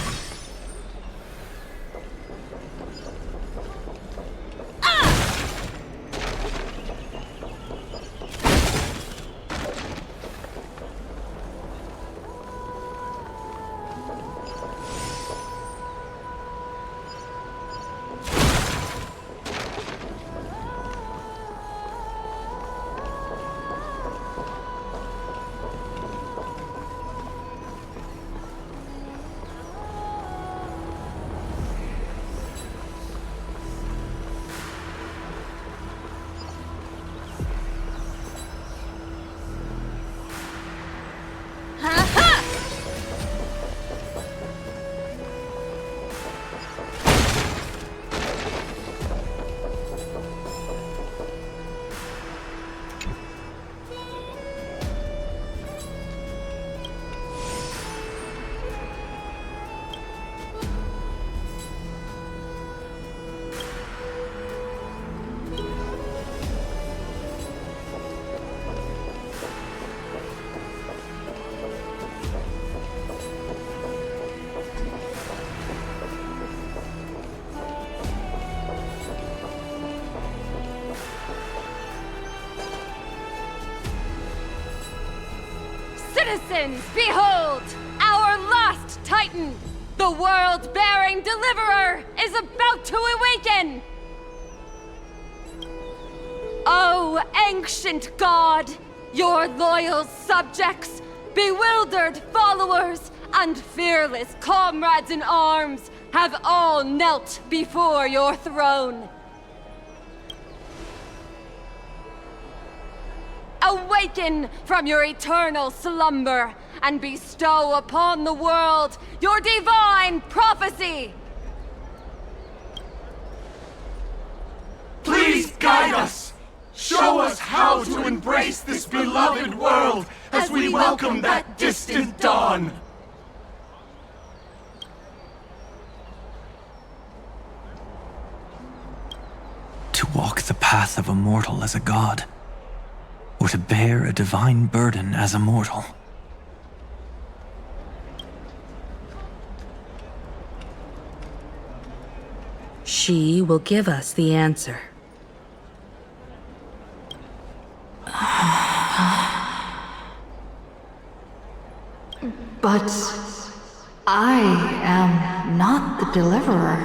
Citizens, behold! Our last Titan! The world-bearing deliverer is about to awaken! Oh, ancient god! Your loyal subjects, bewildered followers, and fearless comrades in arms have all knelt before your throne. Awaken from your eternal slumber and bestow upon the world your divine prophecy! Please guide us! Show us how to embrace this beloved world as we welcome that distant dawn! To walk the path of a mortal as a god, or to bear a divine burden as a mortal. She will give us the answer. But I am not the deliverer.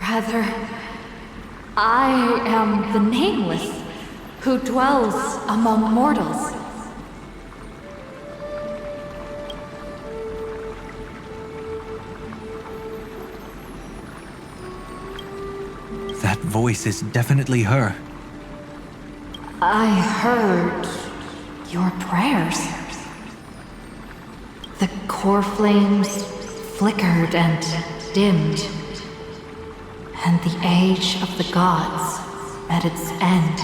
Rather, I am the Nameless, who dwells among mortals. That voice is definitely her. I heard your prayers. The core flames flickered and dimmed, and the age of the gods at its end.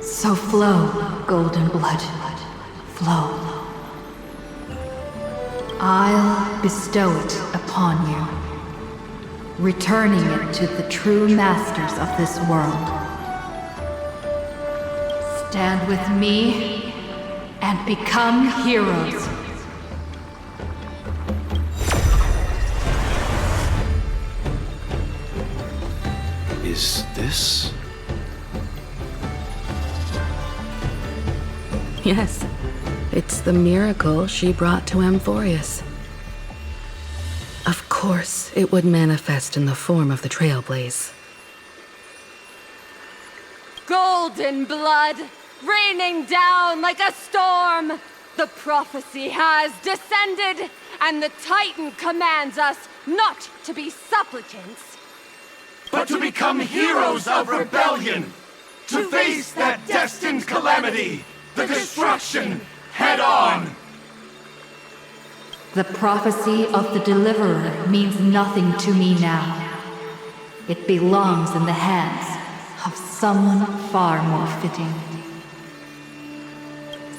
So flow, golden blood, flow. I'll bestow it upon you, returning it to the true masters of this world. Stand with me and become heroes. Is this? Yes, it's the miracle she brought to Amphorius. course, it would manifest in the form of the Trailblaze. Golden blood, raining down like a storm! The prophecy has descended, and the Titan commands us not to be supplicants, but to become heroes of rebellion, to face that destined calamity, the destruction, head on. The prophecy of the Deliverer means nothing to me now. It belongs in the hands of someone far more fitting.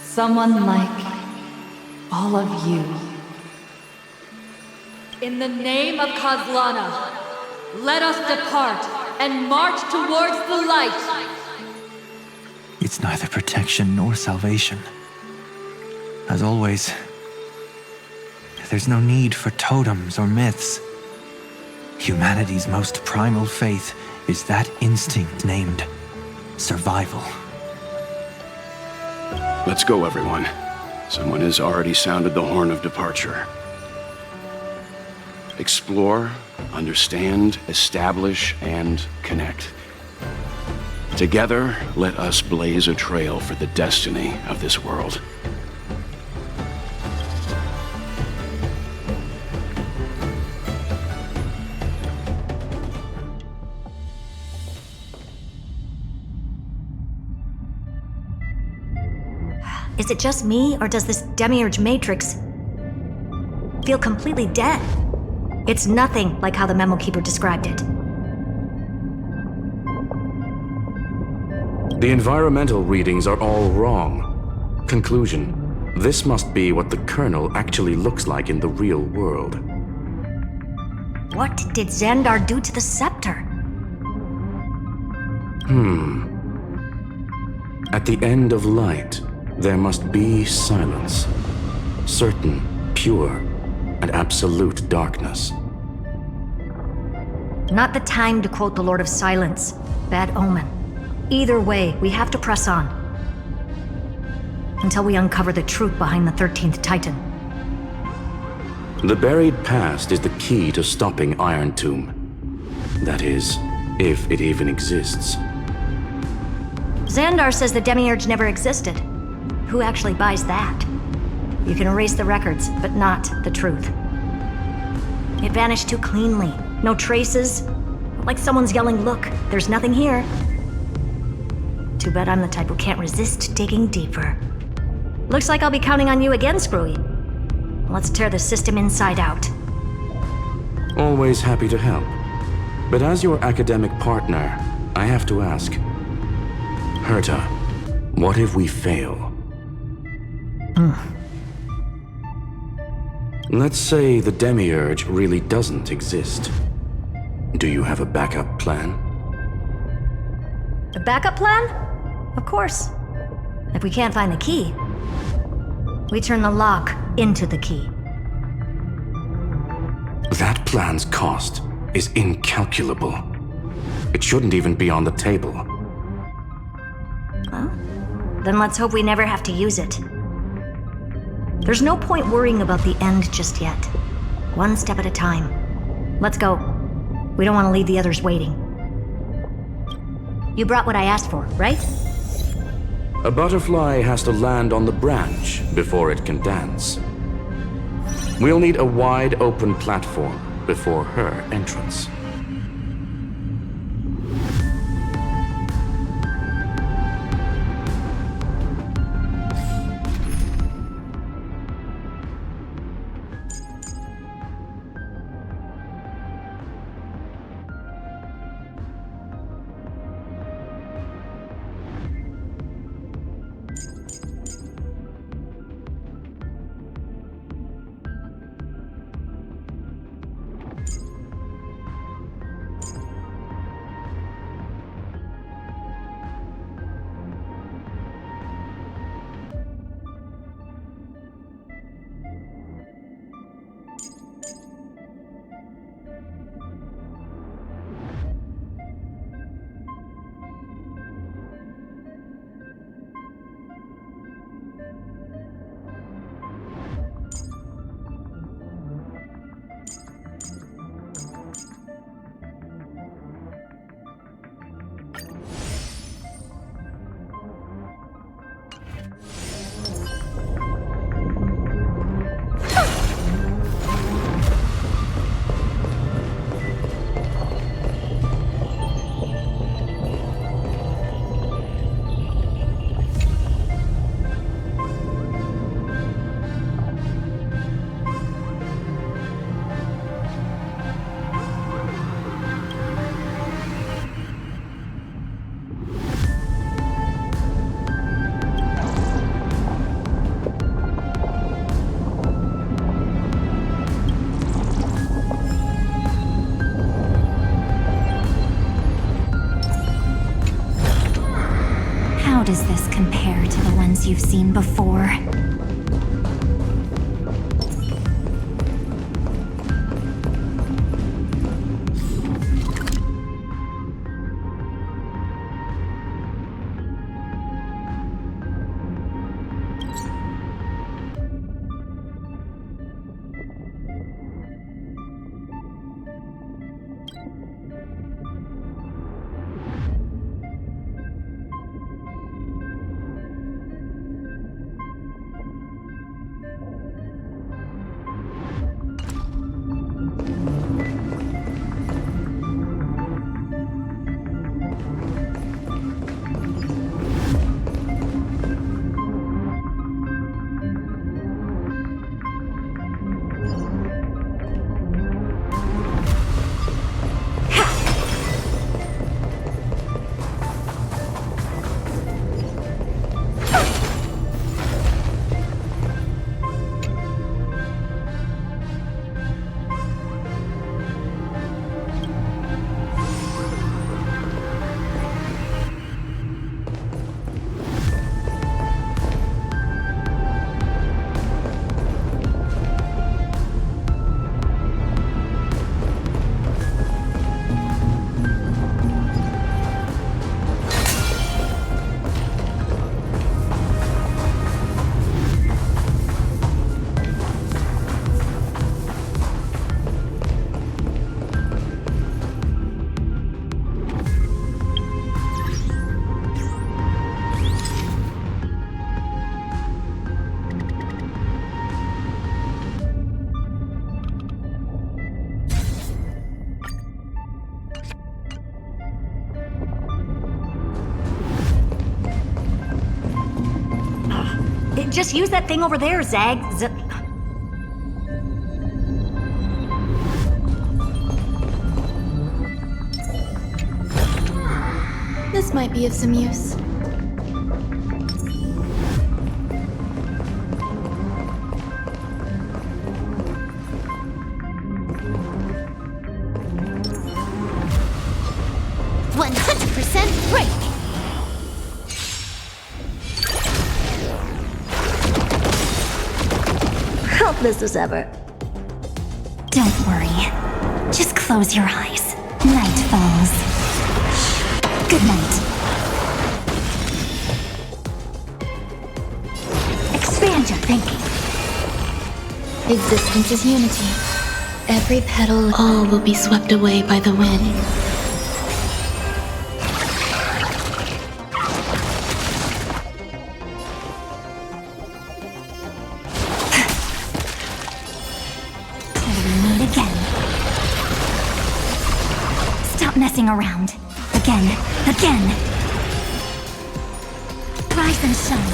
Someone like all of you. In the name of Kozlana, let us depart and march towards the light. It's neither protection nor salvation. As always, there's no need for totems or myths. Humanity's most primal faith is that instinct named survival. Let's go, everyone. Someone has already sounded the horn of departure. Explore, understand, establish, and connect. Together, let us blaze a trail for the destiny of this world. Is it just me, or does this Demiurge Matrix feel completely dead? It's nothing like how the Memo Keeper described it. The environmental readings are all wrong. Conclusion: this must be what the kernel actually looks like in the real world. What did Xandar do to the scepter? At the end of light, there must be silence. Certain, pure, and absolute darkness. Not the time to quote the Lord of Silence. Bad omen. Either way, we have to press on. Until we uncover the truth behind the 13th Titan. The buried past is the key to stopping Iron Tomb. That is, if it even exists. Xandar says the Demiurge never existed. Who actually buys that? You can erase the records, but not the truth. It vanished too cleanly. No traces. Like someone's yelling, "Look, there's nothing here." Too bad I'm the type who can't resist digging deeper. Looks like I'll be counting on you again, Screwy. Let's tear the system inside out. Always happy to help. But as your academic partner, I have to ask. Herta, what if we fail? Let's say the Demiurge really doesn't exist. Do you have a backup plan? A backup plan? Of course. If we can't find the key, we turn the lock into the key. That plan's cost is incalculable. It shouldn't even be on the table. Well, then let's hope we never have to use it. There's no point worrying about the end just yet. One step at a time. Let's go. We don't want to leave the others waiting. You brought what I asked for, right? A butterfly has to land on the branch before it can dance. We'll need a wide open platform before her entrance. this compare to the ones you've seen before? Just use that thing over there, Zag. This might be of some use. This as ever. Don't worry. Just close your eyes. Night falls. Good night. Expand your thinking. Existence is unity. Every petal, all will be swept away by the wind. Messing around. Again. Rise and shine.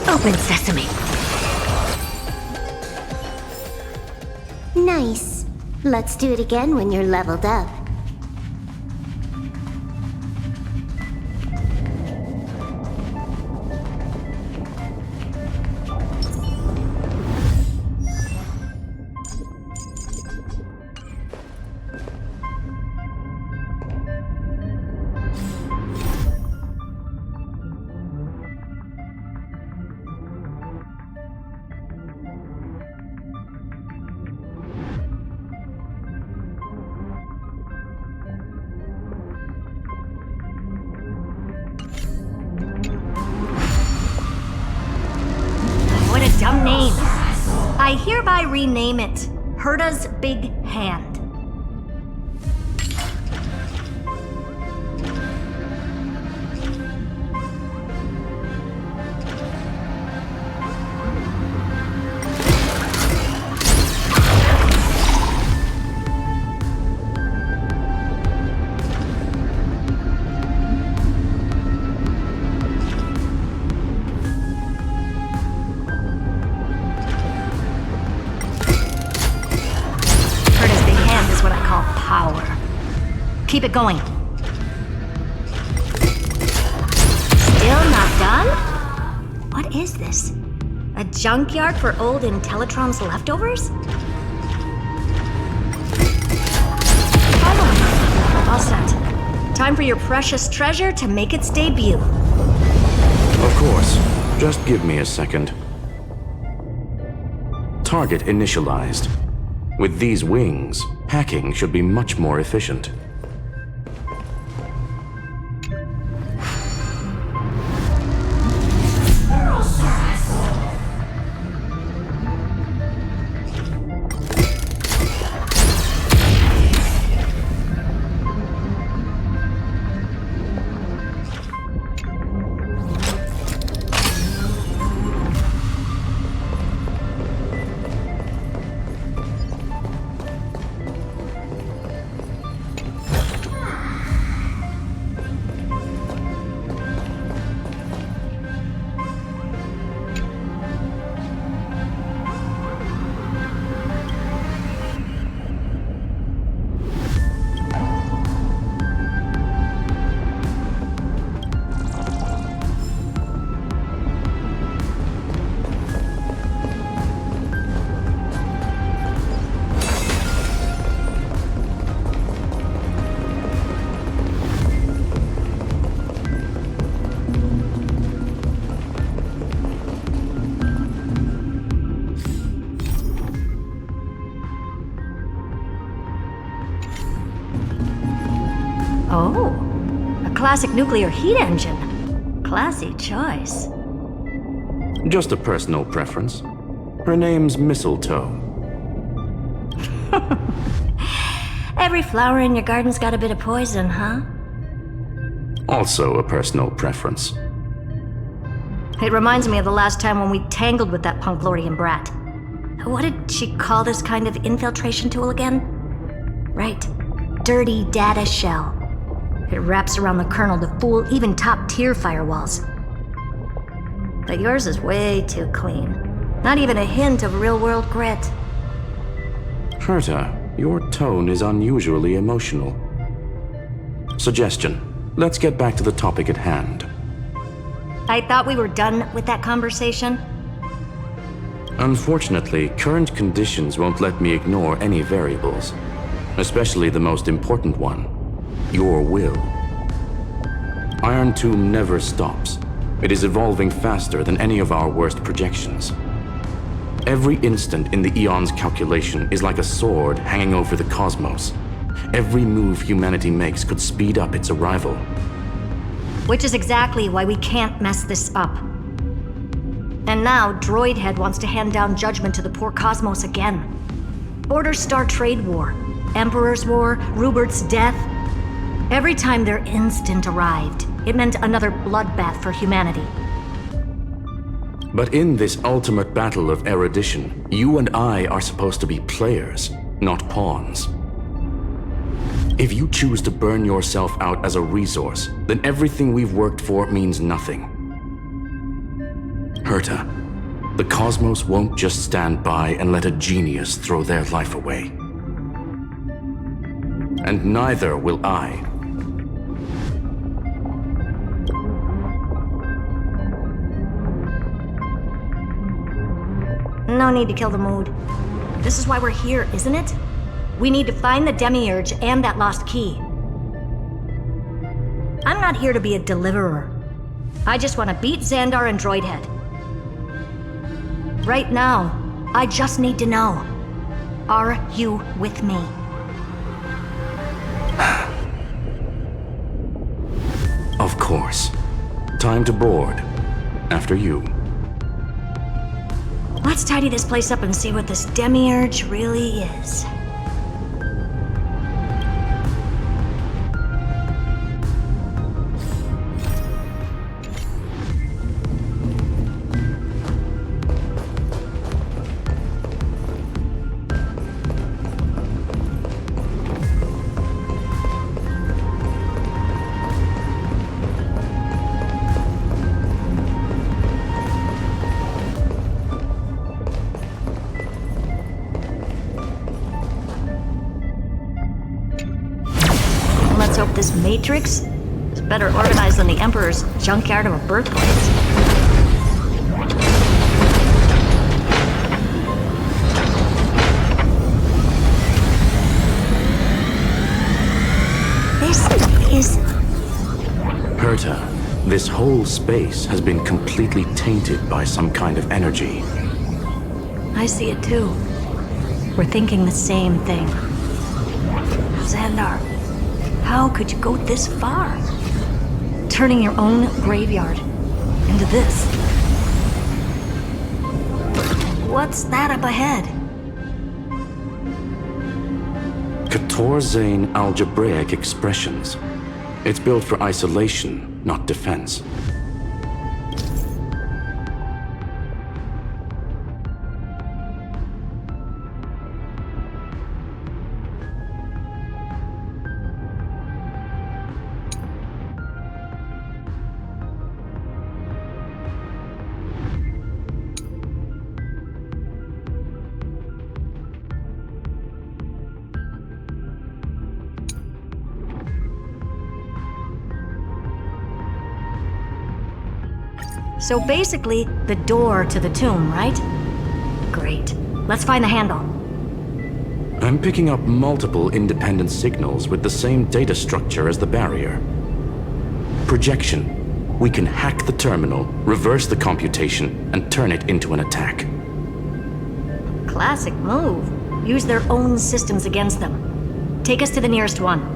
Open sesame. Nice. Let's do it again when you're leveled up. Dumb name. I hereby rename it Herda's Big Hand. Keep it going. Still not done? What is this? A junkyard for old Intellitron's leftovers? Oh, all set. time for your precious treasure to make its debut. Of course. Just give me a second. Target initialized. With these wings, hacking should be much more efficient. Oh, a classic nuclear heat engine. Classy choice. Just a personal preference. Her name's Mistletoe. Every flower in your garden's got a bit of poison, huh? Also a personal preference. It reminds me of the last time when we tangled with that Punklordian brat. What did she call this kind of infiltration tool again? Right. Dirty data shell. It wraps around the kernel to fool even top-tier firewalls. But yours is way too clean. Not even a hint of real-world grit. Herta, your tone is unusually emotional. Suggestion. Let's get back to the topic at hand. I thought we were done with that conversation. Unfortunately, current conditions won't let me ignore any variables. Especially the most important one. Your will. Iron Tomb never stops. It is evolving faster than any of our worst projections. Every instant in the Eon's calculation is like a sword hanging over the cosmos. Every move humanity makes could speed up its arrival. Which is exactly why we can't mess this up. And now, Droidhead wants to hand down judgment to the poor cosmos again. Border Star Trade War, Emperor's War, Rupert's death. Every time their instant arrived, it meant another bloodbath for humanity. But in this ultimate battle of erudition, you and I are supposed to be players, not pawns. If you choose to burn yourself out as a resource, then everything we've worked for means nothing. Herta, the cosmos won't just stand by and let a genius throw their life away. And neither will I. No need to kill the mood. This is why we're here, isn't it? We need to find the Demiurge and that lost key. I'm not here to be a deliverer. I just want to beat Xandar and Droidhead. Right now, I just need to know. Are you with me? Of course. Time to board. After you. Let's tidy this place up and see what this Demiurge really is. Let's hope this Matrix is better organized than the Emperor's junkyard of a birthplace. This is Herta, this whole space has been completely tainted by some kind of energy. I see it too. We're thinking the same thing. Xandar, how could you go this far? Turning your own graveyard into this. What's that up ahead? Katorzane algebraic expressions. It's built for isolation, not defense. So basically, the door to the tomb, right? Great. Let's find the handle. I'm picking up multiple independent signals with the same data structure as the barrier. Projection. We can hack the terminal, reverse the computation, and turn it into an attack. Classic move. Use their own systems against them. Take us to the nearest one.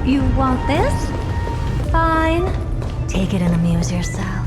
You want this? Fine. Take it and amuse yourself.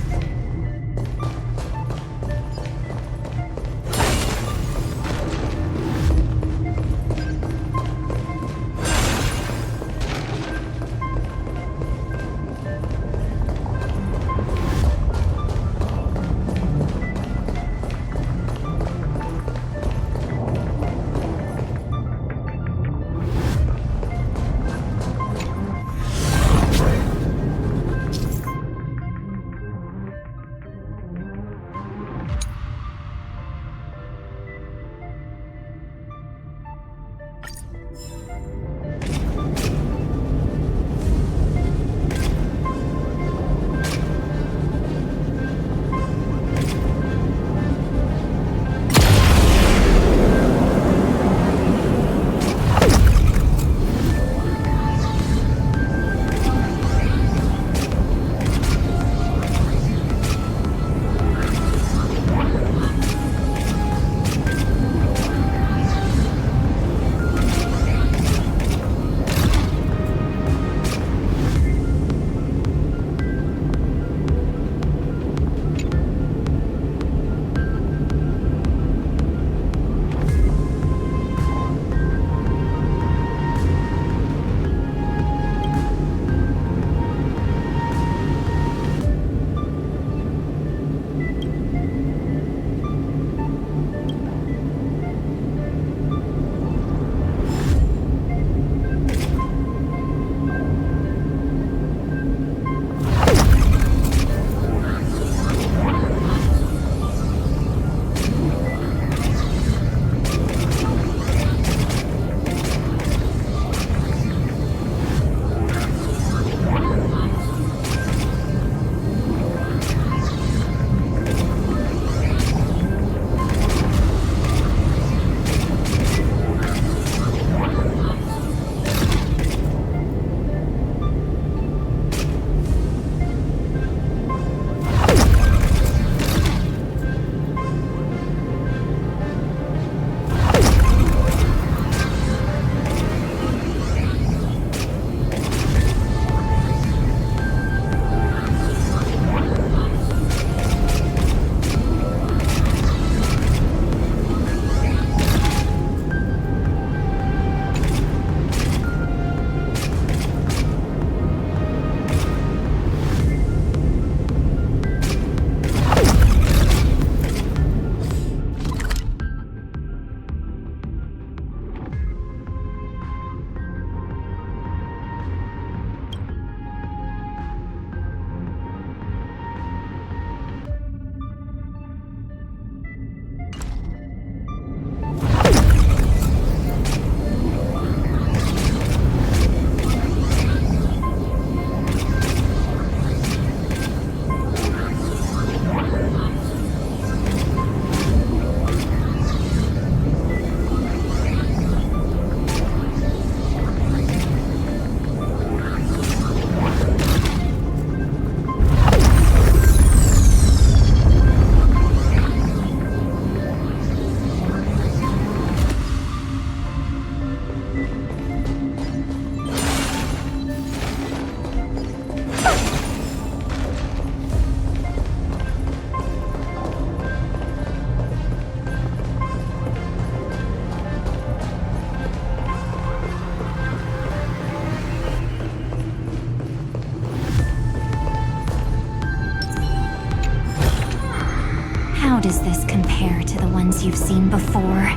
ones you've seen before.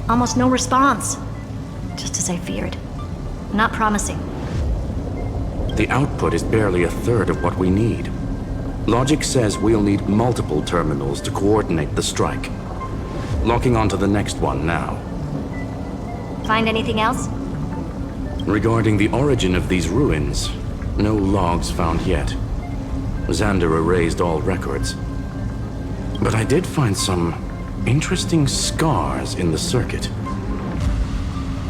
Almost no response. Just as I feared. Not promising. The output is barely a third of what we need. Logic says we'll need multiple terminals to coordinate the strike. Locking onto the next one now. Find anything else? Regarding the origin of these ruins, no logs found yet. Xander erased all records. But I did find some interesting scars in the circuit.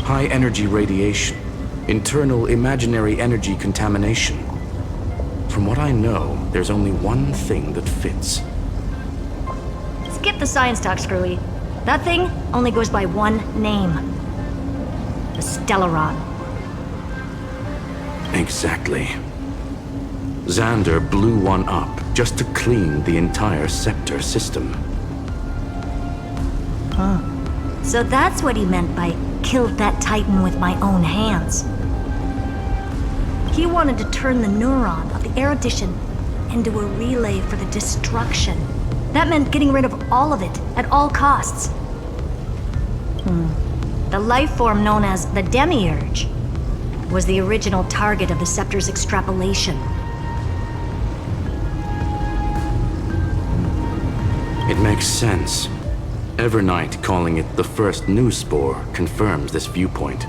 High-energy radiation, internal imaginary energy contamination. From what I know, there's only one thing that fits. Skip the science talk, Screwy. That thing only goes by one name. The Stellaron. Exactly. Xander blew one up just to clean the entire Scepter system. Huh. So that's what he meant by killed that Titan with my own hands. He wanted to turn the neuron of the erudition into a relay for the destruction. That meant getting rid of all of it at all costs. The life form known as the Demiurge was the original target of the Scepter's extrapolation. It makes sense. Evernight calling it the first new spore confirms this viewpoint.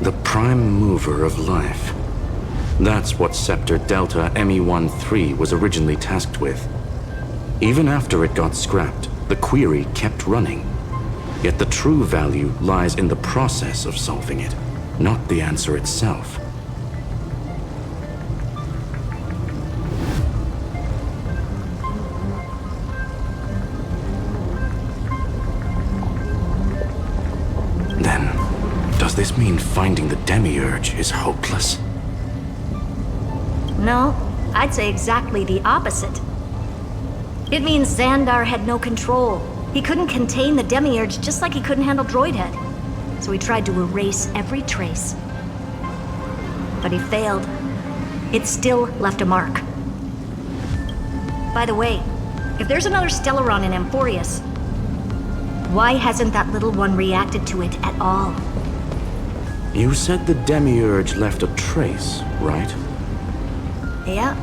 The prime mover of life. That's what Scepter Delta ME-13 was originally tasked with. Even after it got scrapped, the query kept running. Yet the true value lies in the process of solving it, not the answer itself. Then, does this mean finding the Demiurge is hopeless? No, I'd say exactly the opposite. It means Xandar had no control. He couldn't contain the Demiurge just like he couldn't handle Droidhead. So he tried to erase every trace. But he failed. It still left a mark. By the way, if there's another Stellaron in Amphorius, why hasn't that little one reacted to it at all? You said the Demiurge left a trace, right? Yeah,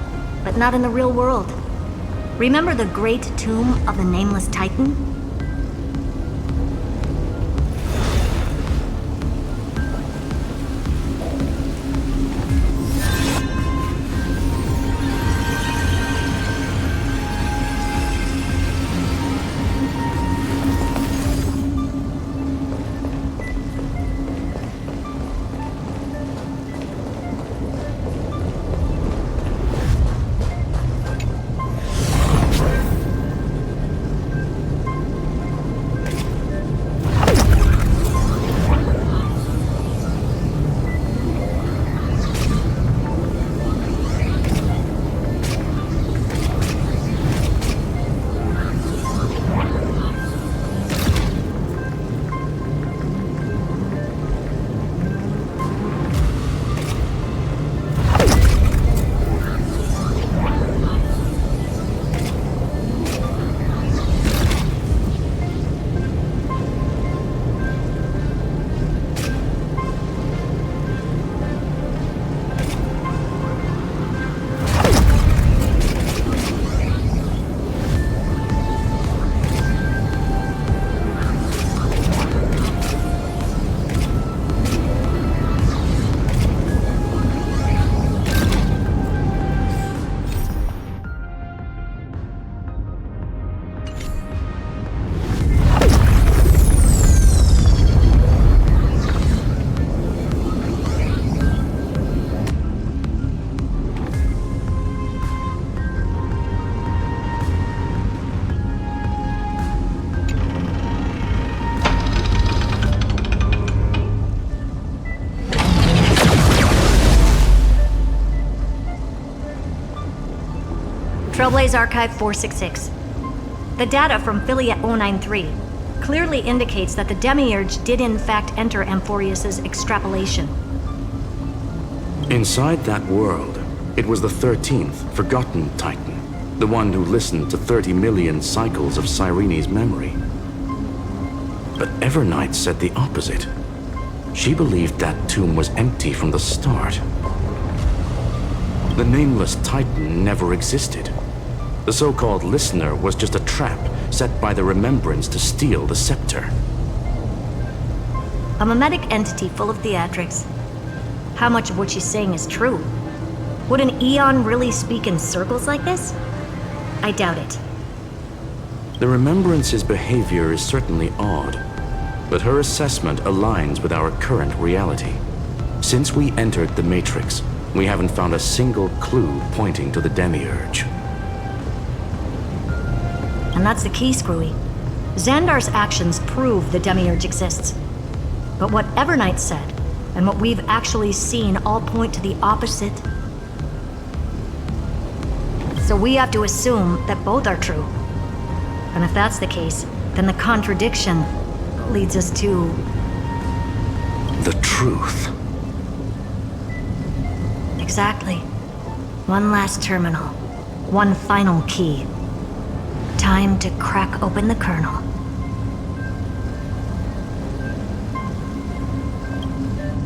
but not in the real world. Remember the great tomb of the Nameless Titan? Trailblaze Archive 466. The data from Affiliate 093 clearly indicates that the Demiurge did in fact enter Amphorius's extrapolation. Inside that world, it was the 13th, forgotten Titan, the one who listened to 30 million cycles of Cyrene's memory. But Evernight said the opposite. She believed that tomb was empty from the start. The nameless Titan never existed. The so-called listener was just a trap set by the Remembrance to steal the scepter. A mimetic entity full of theatrics. How much of what she's saying is true? Would an Eon really speak in circles like this? I doubt it. The Remembrance's behavior is certainly odd, but her assessment aligns with our current reality. Since we entered the Matrix, we haven't found a single clue pointing to the Demiurge. And that's the key, Screwy. Xandar's actions prove the Demiurge exists. But what Evernight said, and what we've actually seen all point to the opposite. So we have to assume that both are true. And if that's the case, then the contradiction leads us to... the truth. Exactly. One last terminal. One final key. Time to crack open the kernel.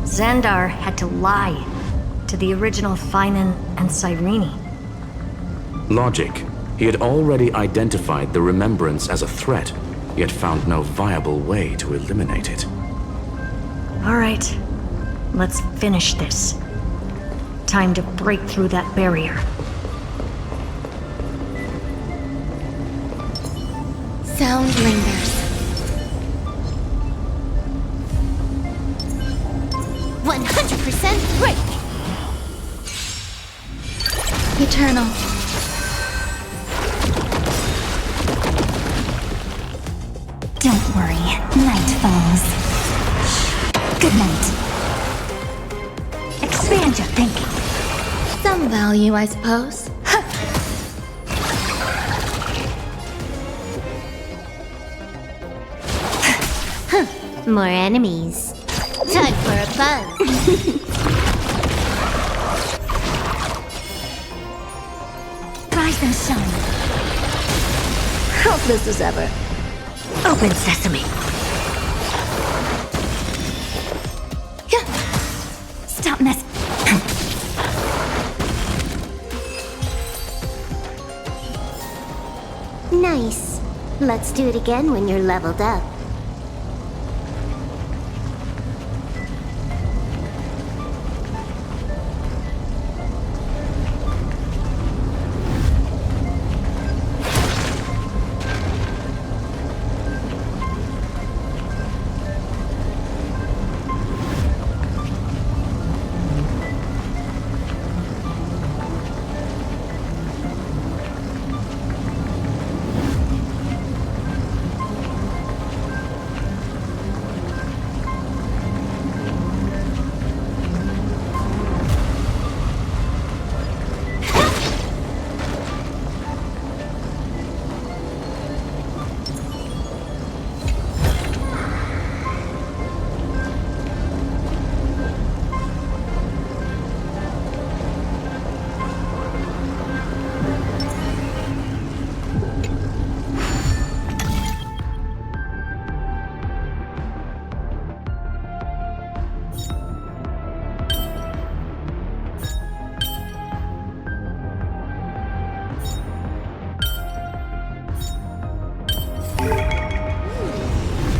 Xandar had to lie to the original Finan and Cyrene. Logic. He had already identified the Remembrance as a threat, yet found no viable way to eliminate it. All right. Let's finish this. Time to break through that barrier. Sound lingers. 100% break! Eternal. Don't worry, night falls. Good night. Expand your thinking. Some value, I suppose. More enemies. Time for a buzz. Rise and shine. Hopeless as ever. Open sesame. Stop mess. Nice. Let's do it again when you're leveled up.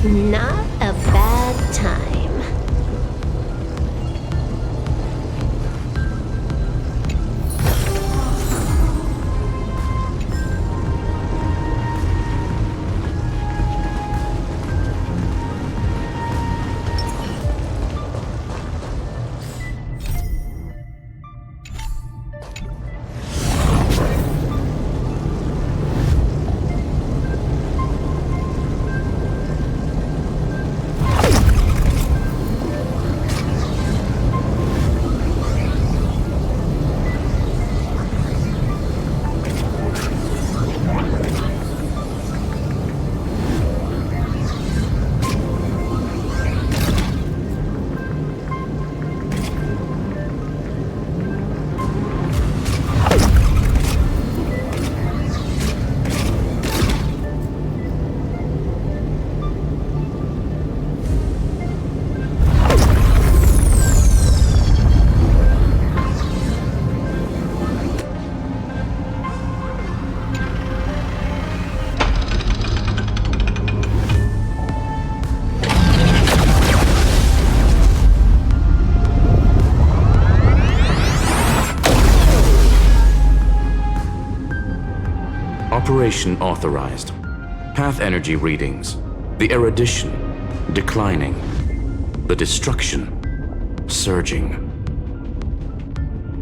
Not a bad time. Calibration authorized. Path energy readings. The erudition declining. The destruction surging.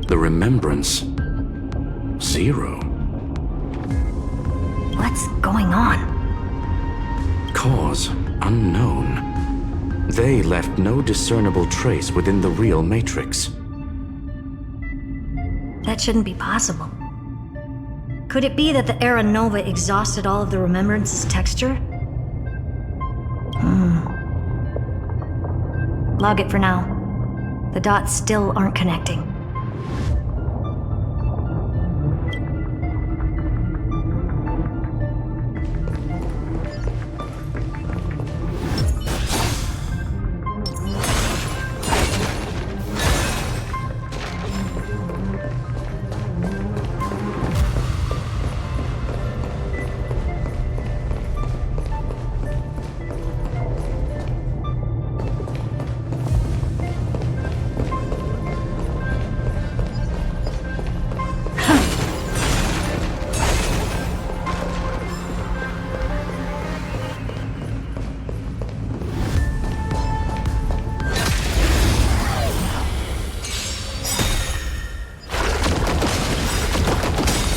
The remembrance 0. What's going on? Cause unknown. They left no discernible trace within the real Matrix. That shouldn't be possible. Could it be that the Era Nova exhausted all of the Remembrance's texture? Log it for now. The dots still aren't connecting.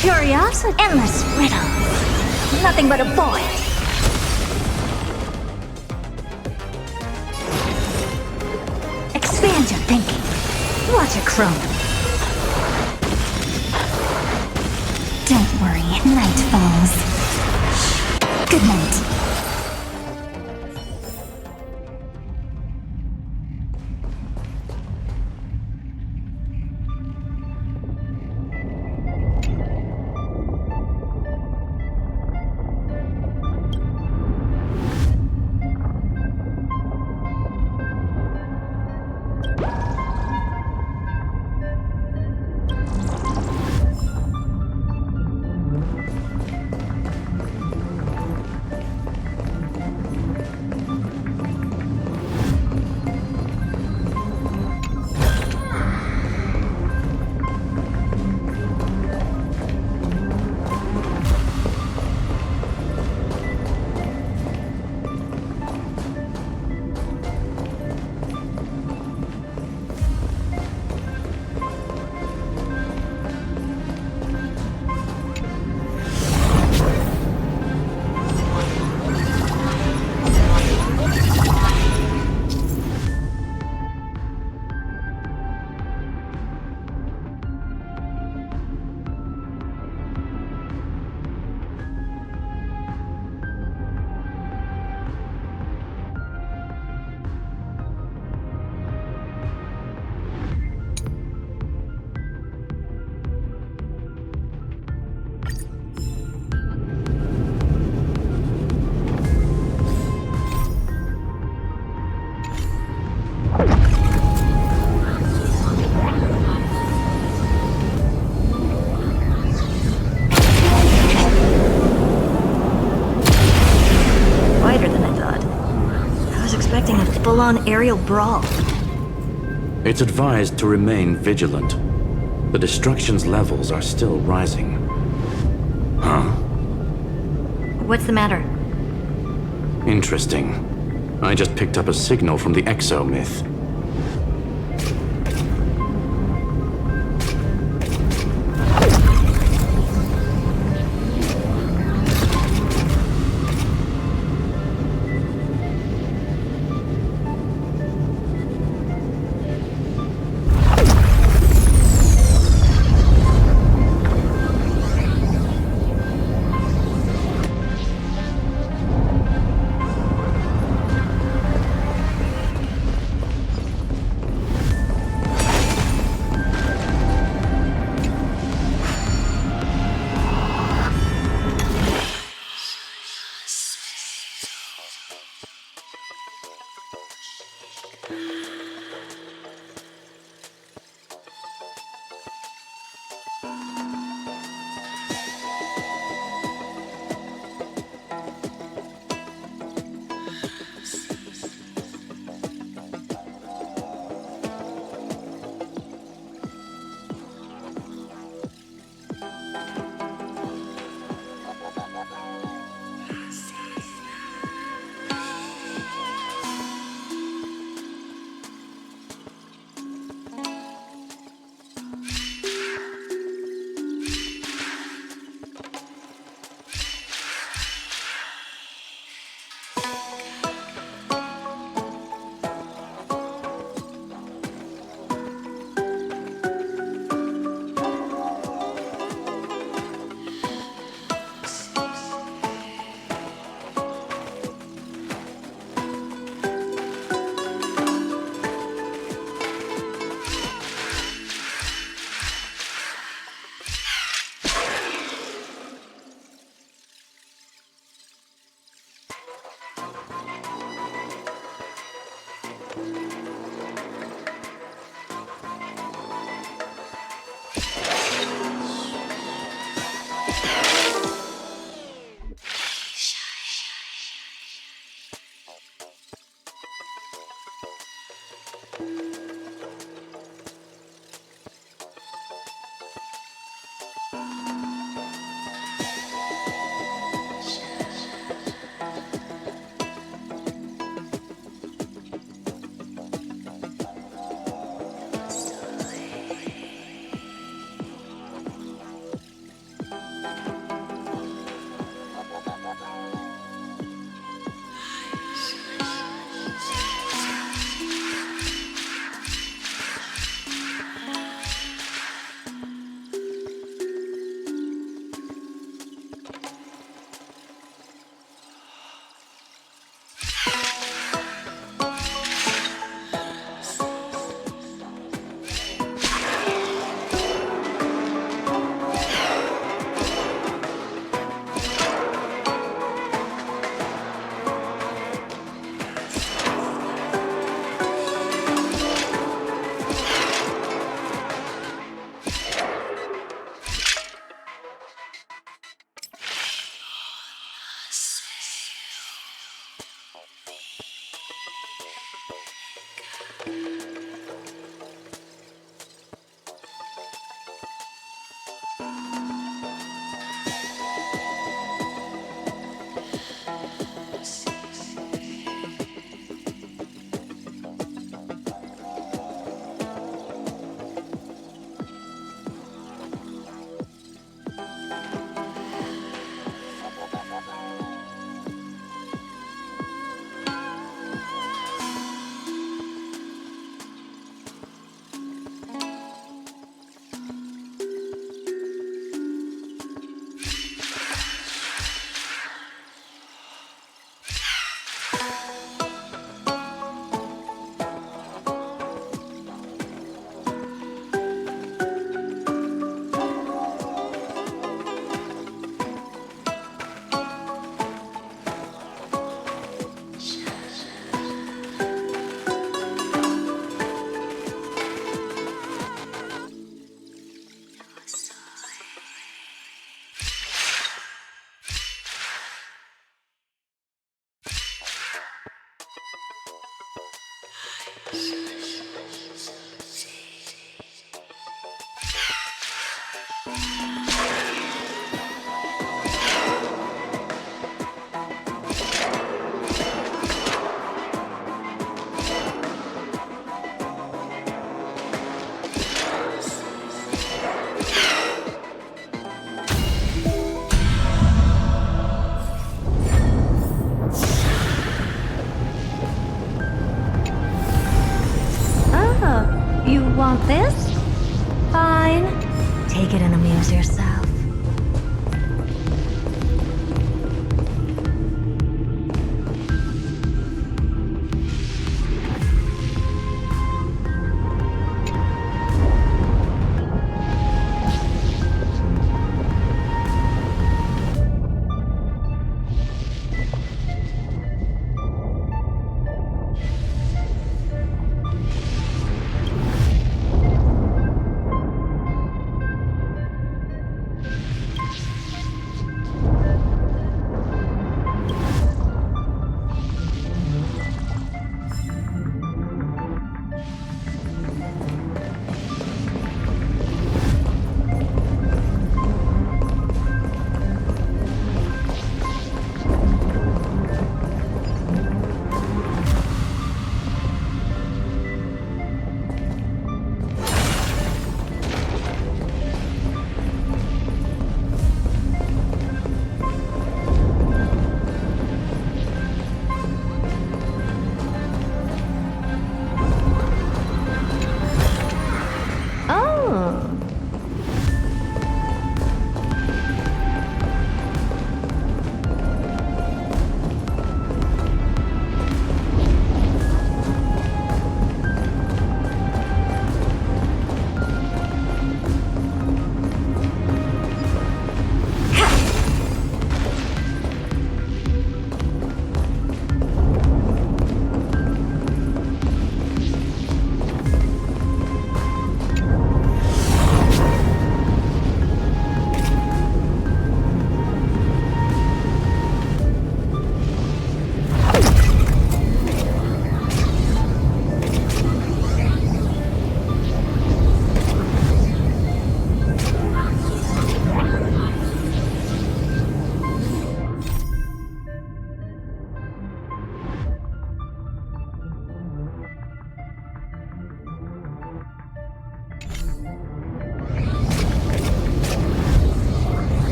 Curiosity. Endless riddles. Nothing but a void. Expand your thinking. Watch it chrome. Don't worry, night falls. Good night. Full-on aerial brawl. It's advised to remain vigilant. The destruction's levels are still rising. Huh? What's the matter? Interesting. I just picked up a signal from the Exo myth. Want this? Fine. Take it and amuse yourself.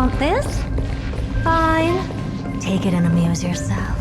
want this? Fine. Take it and amuse yourself.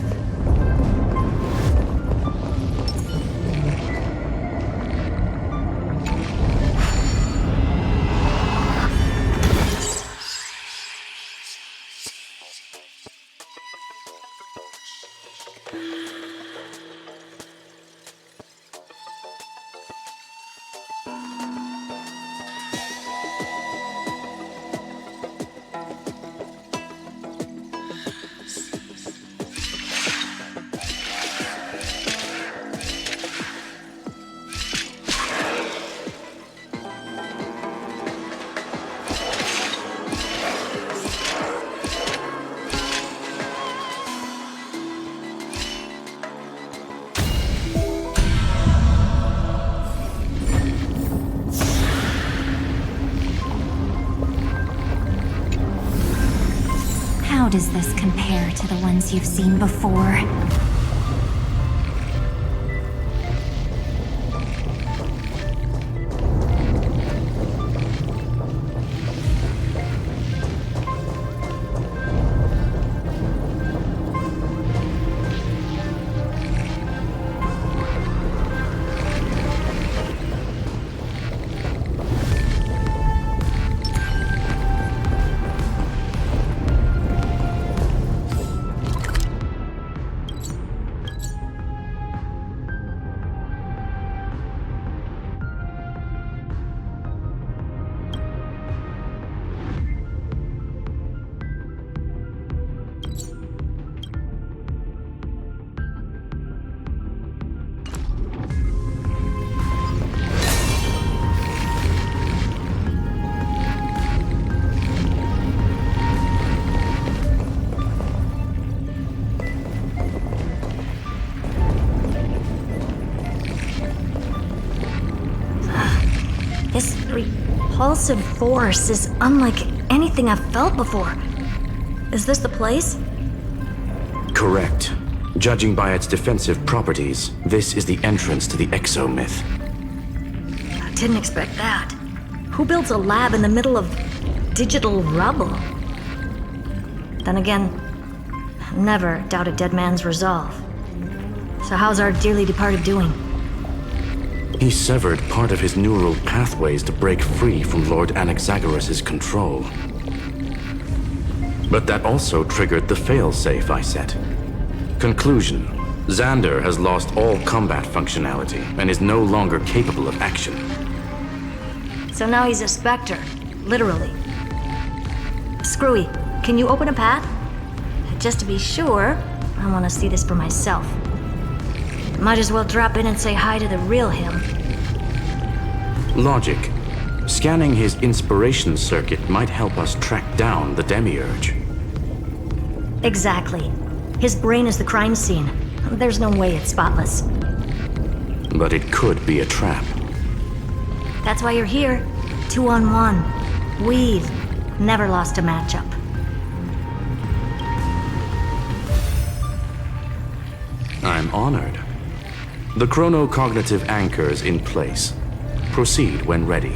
How does this compare to the ones you've seen before? This repulsive force is unlike anything I've felt before. Is this the place? Correct. Judging by its defensive properties, this is the entrance to the exomyth. I didn't expect that. Who builds a lab in the middle of digital rubble? Then again, never doubt a dead man's resolve. So how's our dearly departed doing? He severed part of his neural pathways to break free from Lord Anaxagoras' control. But that also triggered the failsafe I set. Conclusion: Xander has lost all combat functionality and is no longer capable of action. So now he's a specter, literally. Screwy, can you open a path? Just to be sure, I want to see this for myself. Might as well drop in and say hi to the real him. Logic. Scanning his inspiration circuit might help us track down the Demiurge. Exactly. His brain is the crime scene. There's no way it's spotless. But it could be a trap. That's why you're here. 2-on-1. We've never lost a matchup. I'm honored. The chronocognitive anchor's in place. Proceed when ready.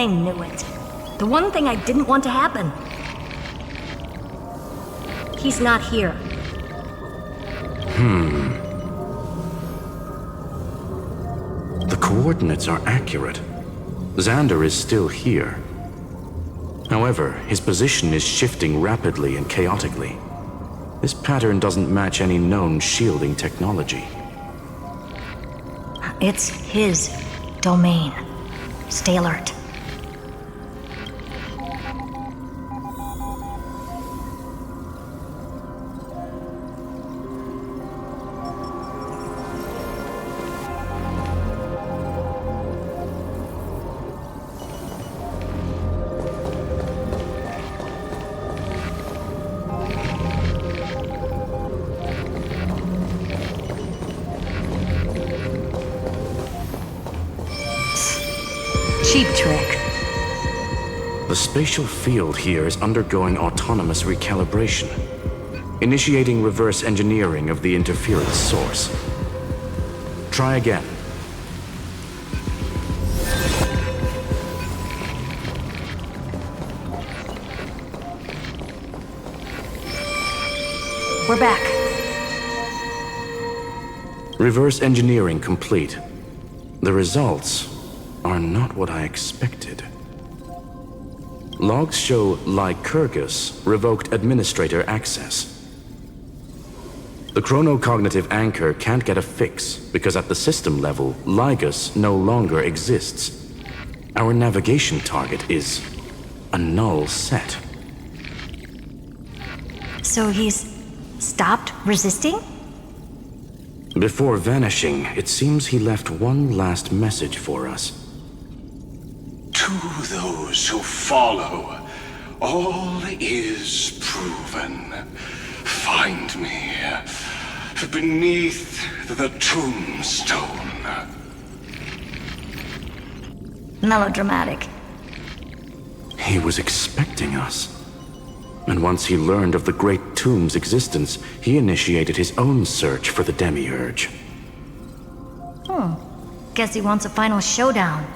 I knew it. The one thing I didn't want to happen. He's not here. The coordinates are accurate. Xander is still here. However, his position is shifting rapidly and chaotically. This pattern doesn't match any known shielding technology. It's his domain. Stay alert. Cheap trick. The spatial field here is undergoing autonomous recalibration, initiating reverse engineering of the interference source. Try again. We're back. Reverse engineering complete. The results are not what I expected. Logs show Lycurgus revoked administrator access. The chronocognitive anchor can't get a fix because at the system level, Lygus no longer exists. Our navigation target is a null set. So he's stopped resisting? Before vanishing, it seems he left one last message for us. To those who follow, all is proven. Find me beneath the tombstone. Melodramatic. He was expecting us. And once he learned of the Great Tomb's existence, he initiated his own search for the Demiurge. Guess he wants a final showdown.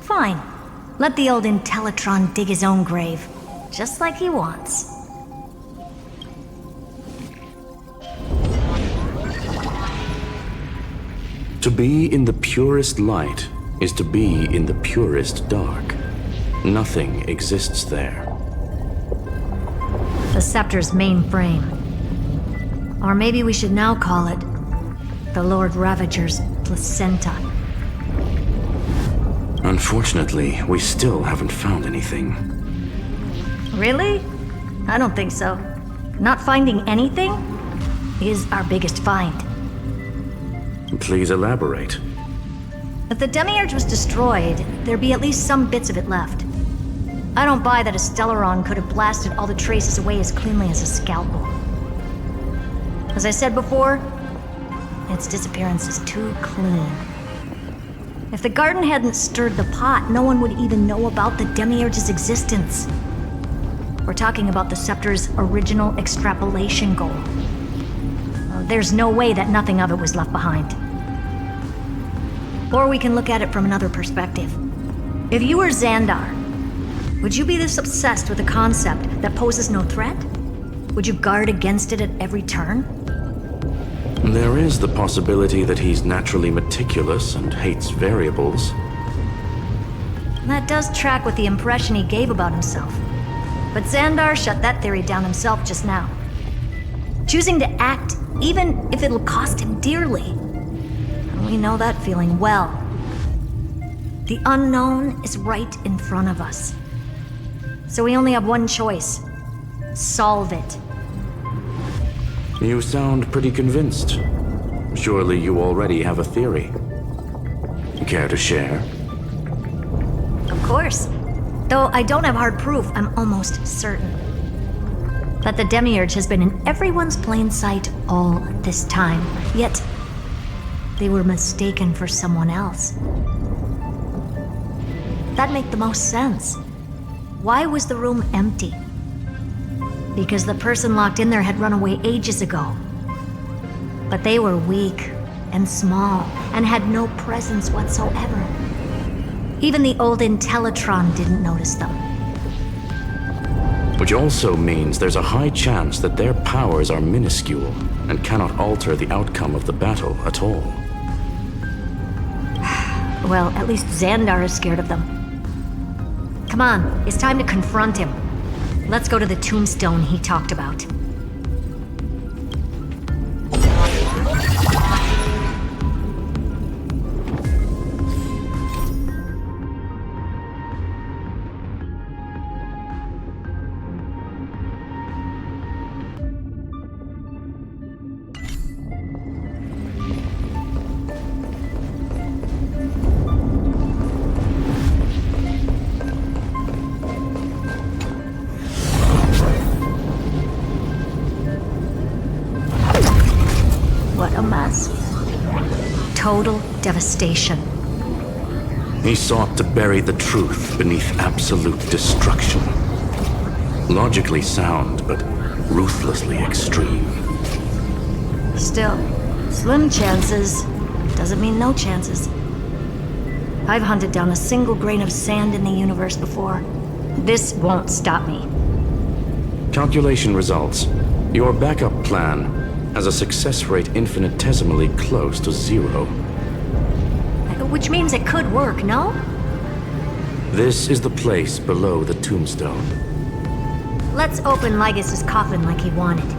Fine. Let the old Intellitron dig his own grave. Just like he wants. To be in the purest light is to be in the purest dark. Nothing exists there. The Scepter's mainframe. Or maybe we should now call it the Lord Ravager's placenta. Unfortunately, we still haven't found anything. Really? I don't think so. Not finding anything is our biggest find. Please elaborate. If the Demiurge was destroyed, there'd be at least some bits of it left. I don't buy that a Stellaron could have blasted all the traces away as cleanly as a scalpel. As I said before, its disappearance is too clean. If the garden hadn't stirred the pot, no one would even know about the Demiurge's existence. We're talking about the Scepter's original extrapolation goal. There's no way that nothing of it was left behind. Or we can look at it from another perspective. If you were Xandar, would you be this obsessed with a concept that poses no threat? Would you guard against it at every turn? There is the possibility that he's naturally meticulous and hates variables. That does track with the impression he gave about himself. But Xandar shut that theory down himself just now. Choosing to act, even if it'll cost him dearly. And we know that feeling well. The unknown is right in front of us. So we only have one choice. Solve it. You sound pretty convinced. Surely you already have a theory. Care to share? Of course. Though I don't have hard proof, I'm almost certain that the Demiurge has been in everyone's plain sight all this time. Yet, they were mistaken for someone else. That'd make the most sense. Why was the room empty? Because the person locked in there had run away ages ago. But they were weak and small and had no presence whatsoever. Even the old Intellitron didn't notice them. Which also means there's a high chance that their powers are minuscule and cannot alter the outcome of the battle at all. Well, at least Xandar is scared of them. Come on, it's time to confront him. Let's go to the tombstone he talked about. What a mess. Total devastation. He sought to bury the truth beneath absolute destruction. Logically sound, but ruthlessly extreme. Still, slim chances doesn't mean no chances. I've hunted down a single grain of sand in the universe before. This won't stop me. Calculation results. Your backup plan has a success rate infinitesimally close to 0. Which means it could work, no? This is the place below the tombstone. Let's open Lygus' coffin like he wanted.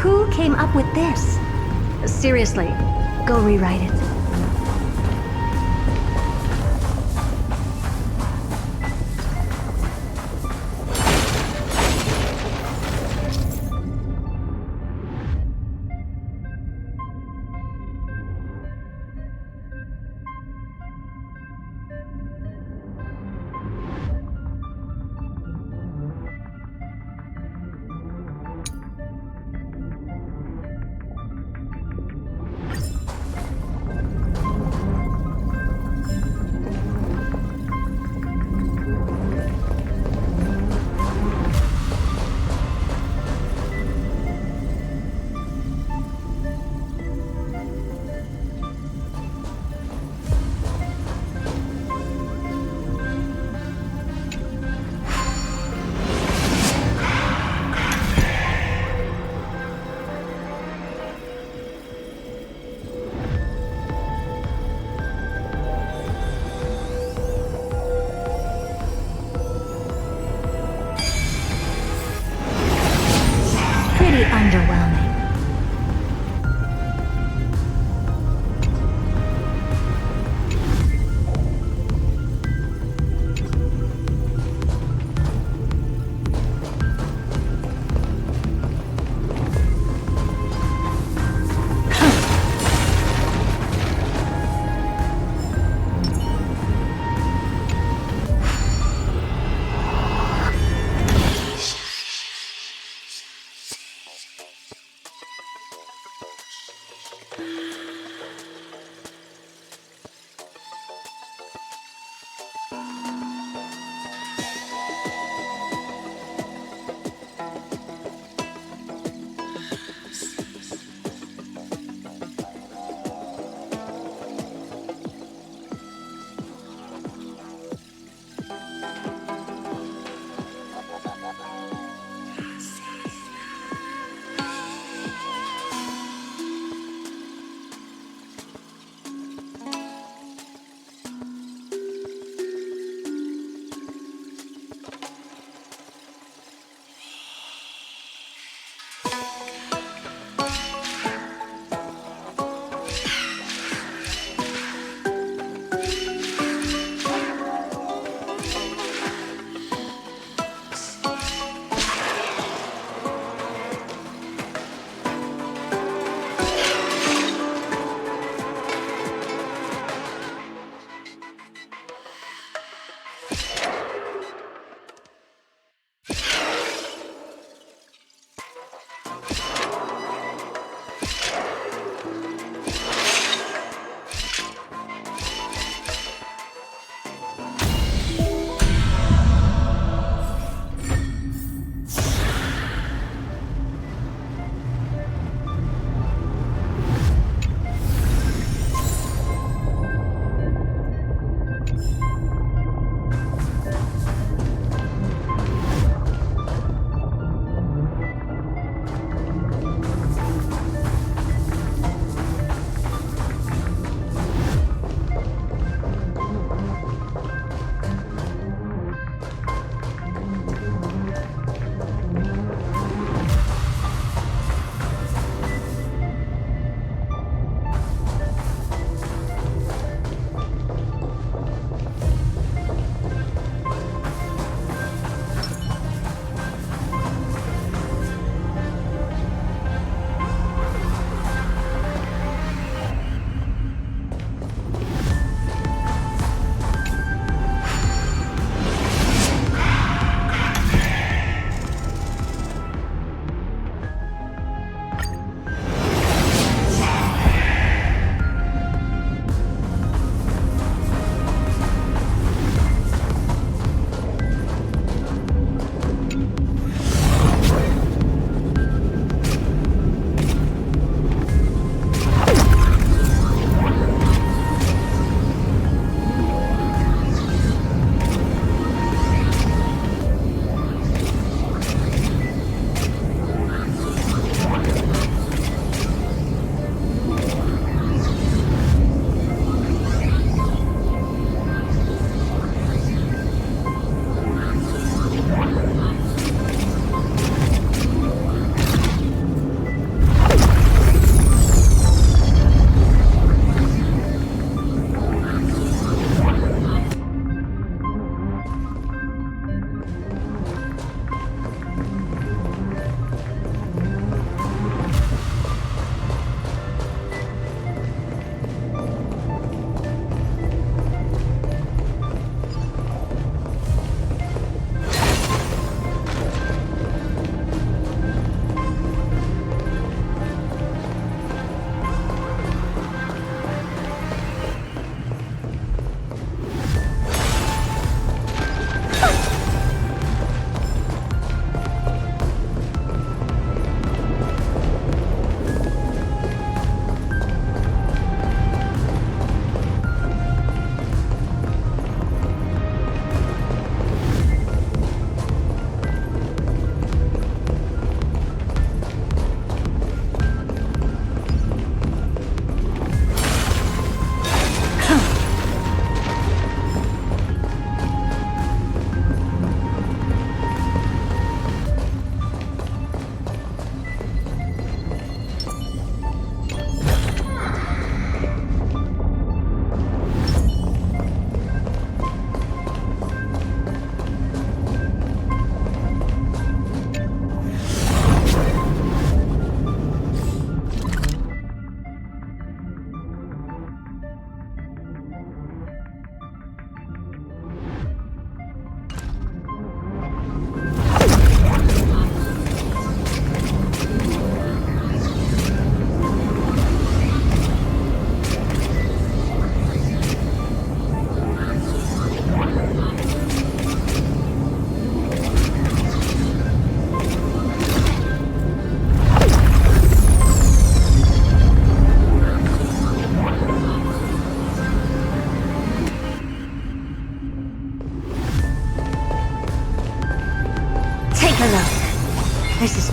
Who came up with this? Seriously, go rewrite it.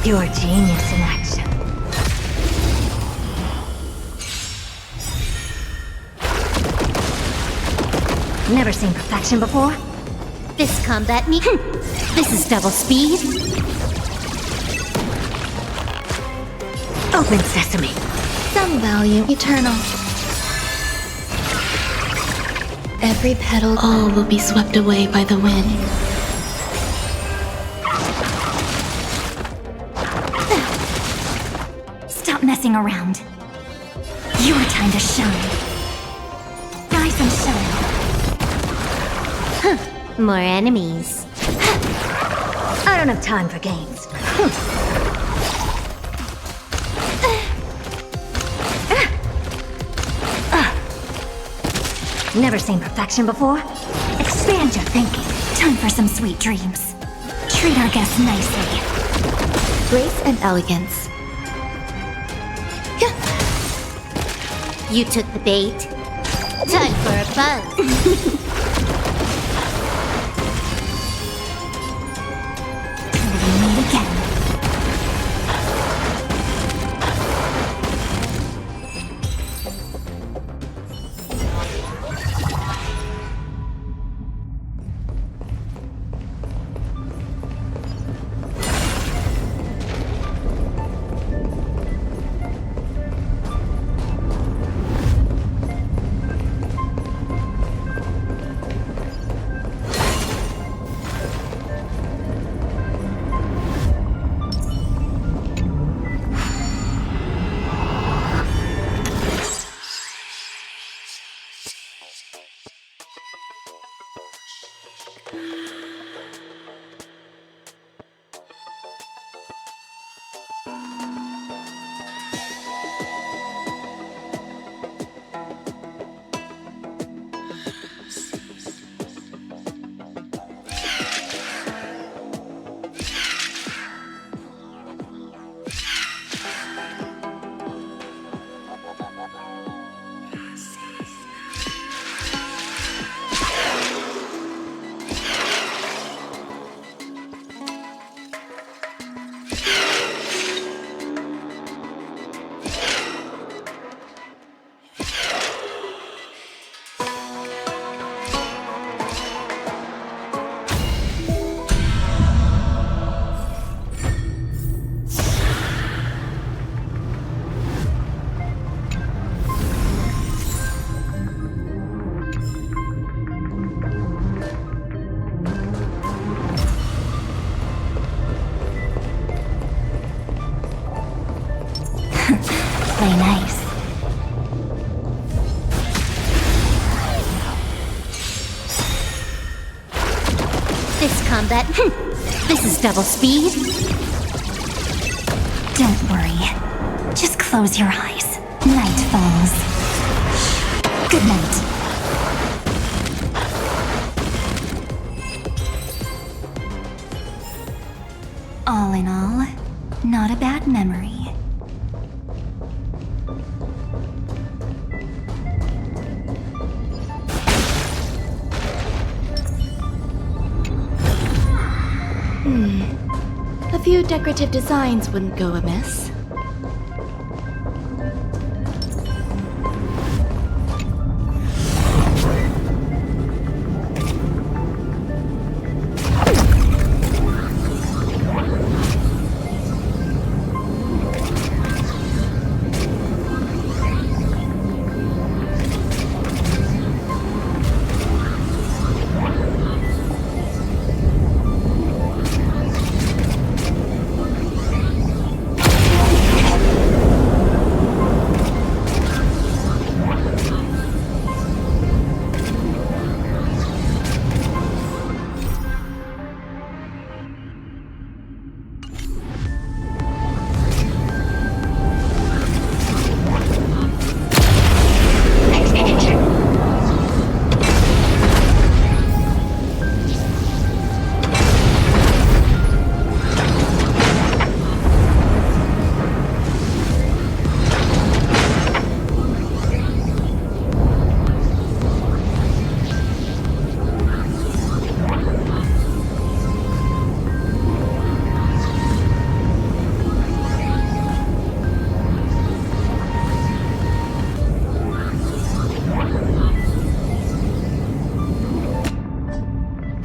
Pure genius in action. Never seen perfection before? This combat me. This is double speed. Open sesame. Some value eternal. Every petal, all will be swept away by the wind. Stop messing around. Your time to shine. Rise and shine. More enemies. I don't have time for games. Never seen perfection before? Expand your thinking. Time for some sweet dreams. Treat our guests nicely. Grace and elegance. You took the bait. Time for a buzz. Play nice. This combat. This is double speed. Don't worry. Just close your eyes. Night falls. Good night. All in all, not a bad memory. A few decorative designs wouldn't go amiss.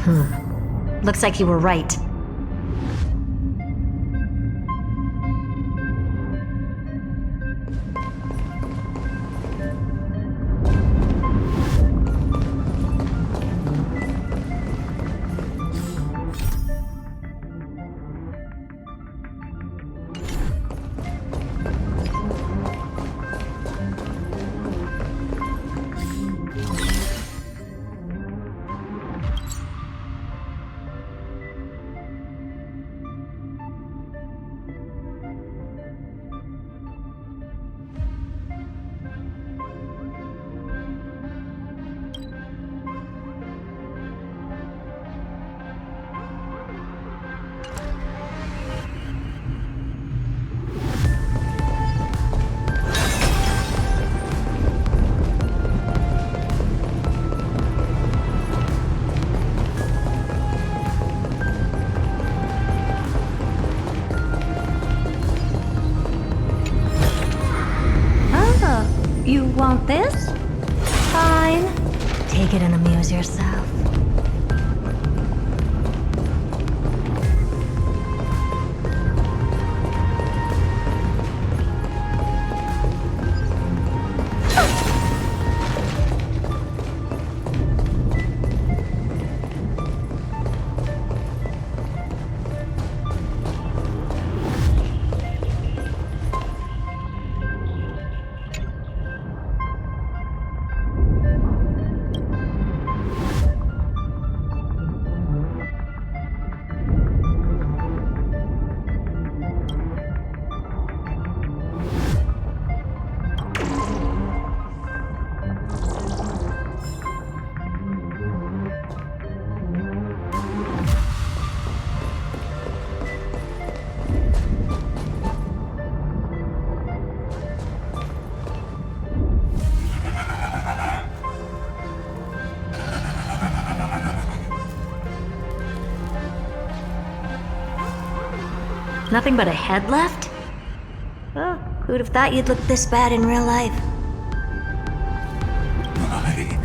Looks like you were right. You want this? Fine. Take it and amuse yourself. Nothing but a head left? Oh, who'd have thought you'd look this bad in real life? My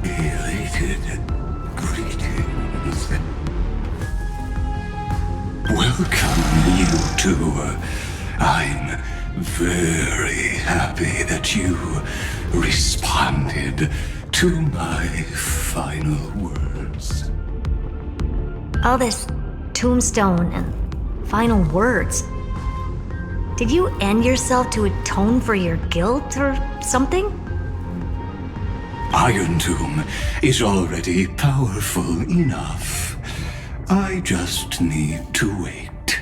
belated greetings. Welcome, you two. I'm very happy that you responded to my final words. All this tombstone and final words. Did you end yourself to atone for your guilt or something? Iron Tomb is already powerful enough. I just need to wait.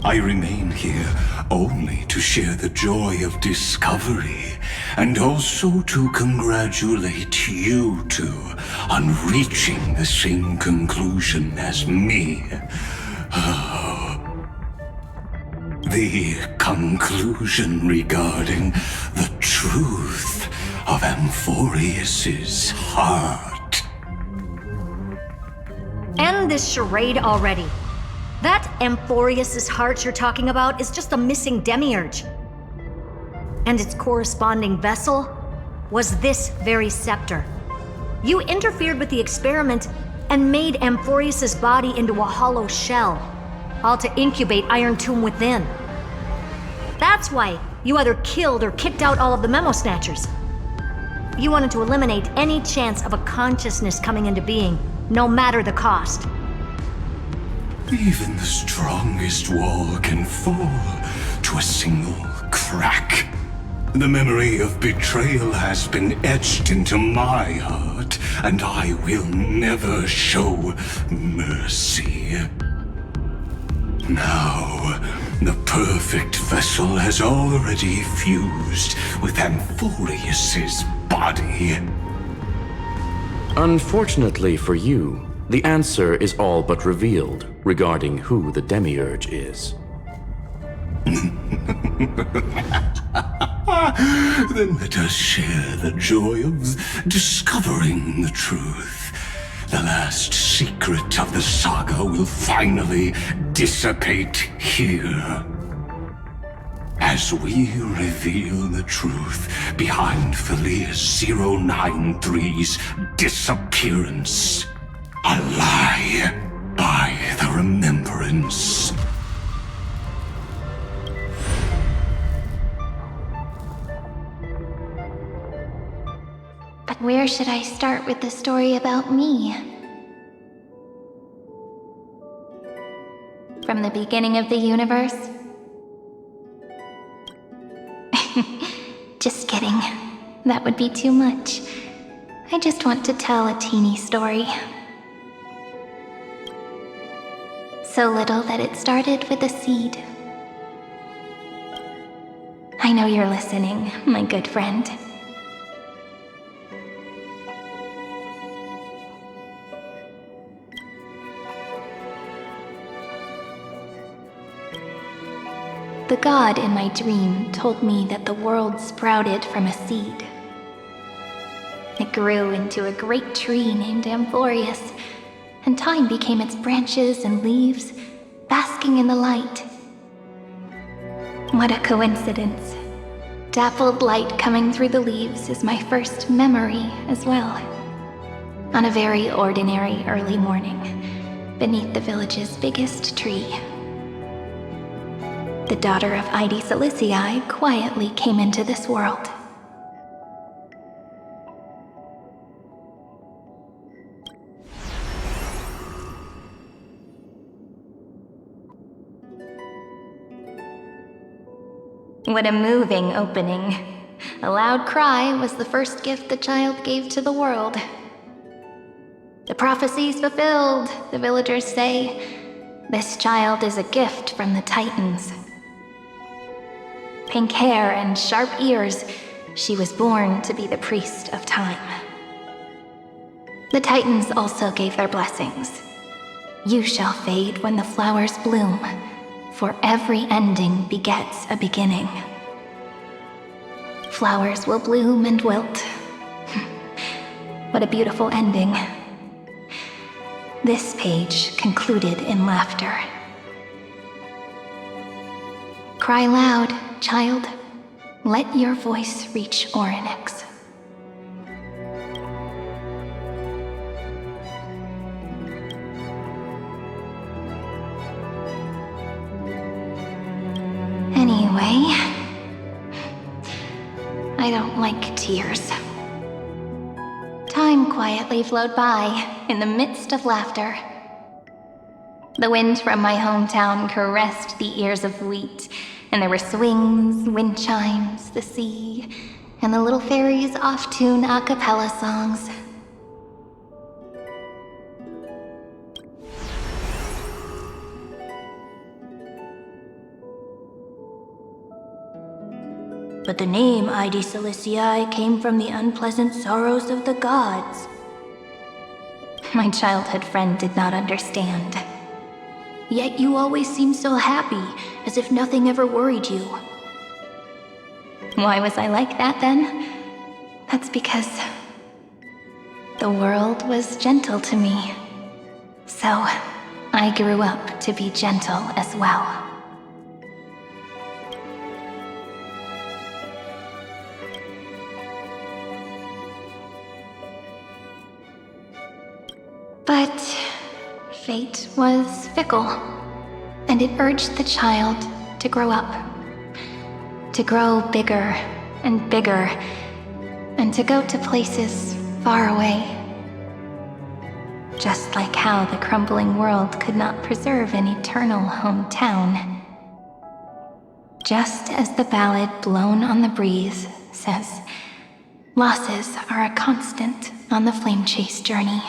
I remain here only to share the joy of discovery, and also to congratulate you two on reaching the same conclusion as me. The conclusion regarding the truth of Amphorius's heart. End this charade already. That Amphorius's heart you're talking about is just a missing demiurge. And its corresponding vessel was this very scepter. You interfered with the experiment and made Amphorius's body into a hollow shell, all to incubate Iron Tomb within. That's why you either killed or kicked out all of the Memo Snatchers. You wanted to eliminate any chance of a consciousness coming into being, no matter the cost. Even the strongest wall can fall to a single crack. The memory of betrayal has been etched into my heart, and I will never show mercy. Now, the perfect vessel has already fused with Amphorius's body. Unfortunately for you, the answer is all but revealed regarding who the Demiurge is. Then let us share the joy of discovering the truth. The last secret of the saga will finally dissipate here. As we reveal the truth behind Filius 093's disappearance. A lie by the remembrance. But where should I start with the story about me? From the beginning of the universe? Just kidding. That would be too much. I just want to tell a teeny story. So little that it started with a seed. I know you're listening, my good friend. The god in my dream told me that the world sprouted from a seed. It grew into a great tree named Amphorius, and time became its branches and leaves, basking in the light. What a coincidence. Dappled light coming through the leaves is my first memory as well. On a very ordinary early morning, beneath the village's biggest tree. The daughter of Ide Silicii quietly came into this world. What a moving opening. A loud cry was the first gift the child gave to the world. The prophecy's fulfilled, the villagers say. This child is a gift from the Titans. Pink hair and sharp ears, she was born to be the priest of time. The Titans also gave their blessings. You shall fade when the flowers bloom, for every ending begets a beginning. Flowers will bloom and wilt. What a beautiful ending. This page concluded in laughter. Cry loud, child. Let your voice reach Orynyx. Anyway, I don't like tears. Time quietly flowed by in the midst of laughter. The wind from my hometown caressed the ears of wheat, and there were swings, wind chimes, the sea, and the little fairies off-tune a cappella songs. But the name Ide Silicii came from the unpleasant sorrows of the gods. My childhood friend did not understand. Yet you always seemed so happy, as if nothing ever worried you. Why was I like that then? That's because the world was gentle to me. So I grew up to be gentle as well. But fate was fickle, and it urged the child to grow up. To grow bigger and bigger, and to go to places far away. Just like how the crumbling world could not preserve an eternal hometown. Just as the ballad Blown on the Breeze says, losses are a constant on the flame chase journey.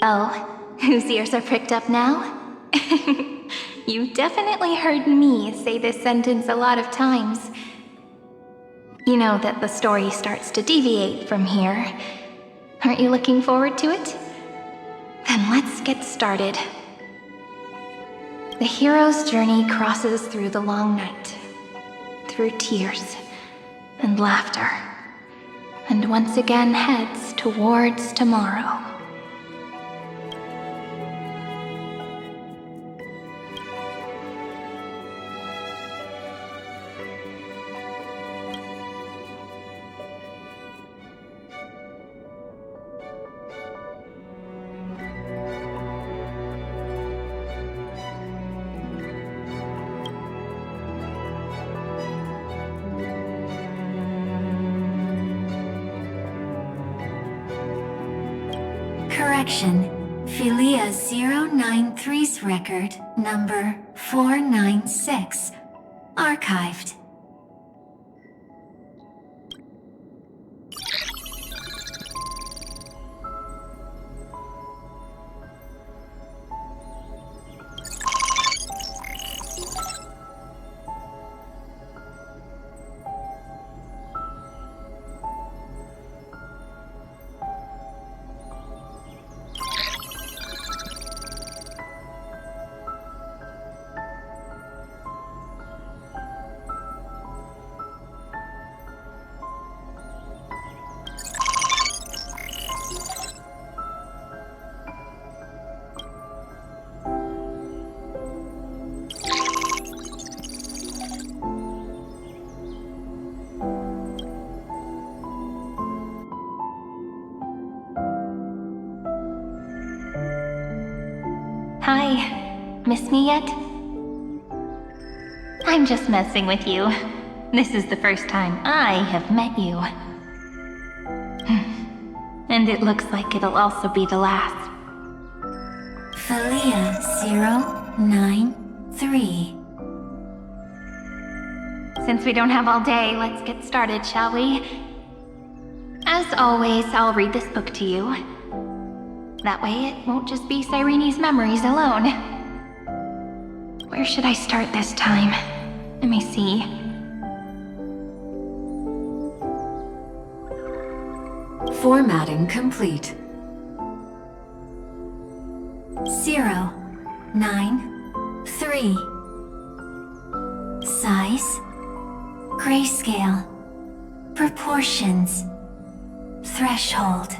Oh, whose ears are pricked up now? You definitely heard me say this sentence a lot of times. You know that the story starts to deviate from here. Aren't you looking forward to it? Then let's get started. The hero's journey crosses through the long night, through tears and laughter, and once again heads towards tomorrow. Correction. Philia 093's record, number 496. Archived. Hi. Miss me yet? I'm just messing with you. This is the first time I have met you. And it looks like it'll also be the last. Philia 093. Since we don't have all day, let's get started, shall we? As always, I'll read this book to you. That way it won't just be Cyrene's memories alone. Where should I start this time? Let me see. Formatting complete. 093. Size. Grayscale. Proportions. Threshold.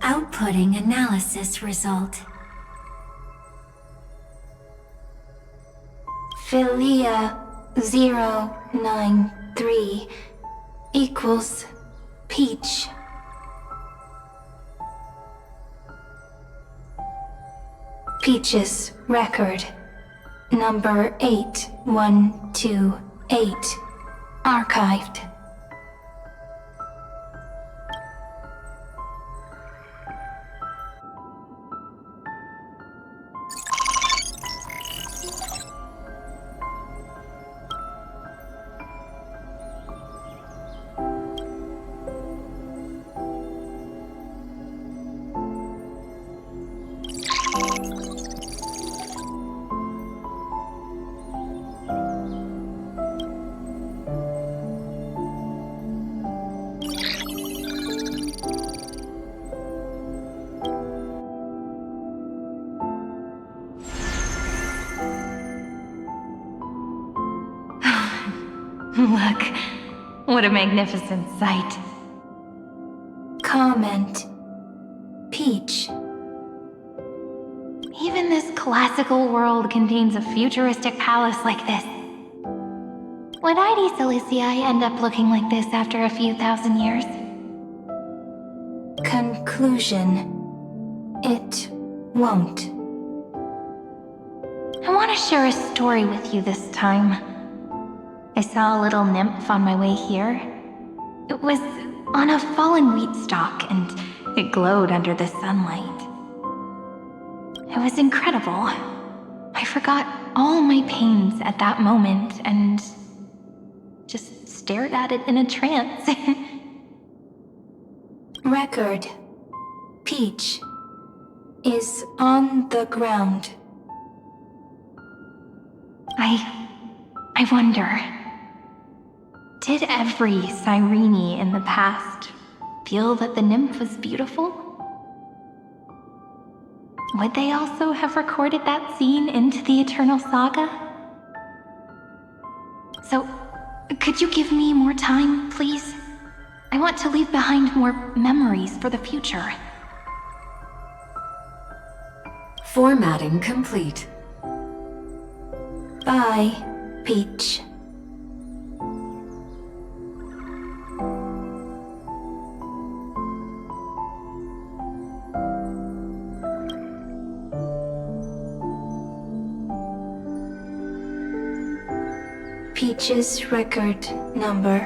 Outputting analysis result. Philia 093 equals Peach. Peach's record, number 8128, archived. Look, what a magnificent sight. Comment. Peach. Even this classical world contains a futuristic palace like this. Would ID Silicii end up looking like this after a few thousand years? Conclusion. It won't. I want to share a story with you this time. I saw a little nymph on my way here. It was on a fallen wheat stalk, and it glowed under the sunlight. It was incredible. I forgot all my pains at that moment and just stared at it in a trance. Record. Peach is on the ground. I wonder, did every Cyrene in the past feel that the nymph was beautiful? Would they also have recorded that scene into the Eternal Saga? So, could you give me more time, please? I want to leave behind more memories for the future. Formatting complete. Bye, Peach. Peach's record number.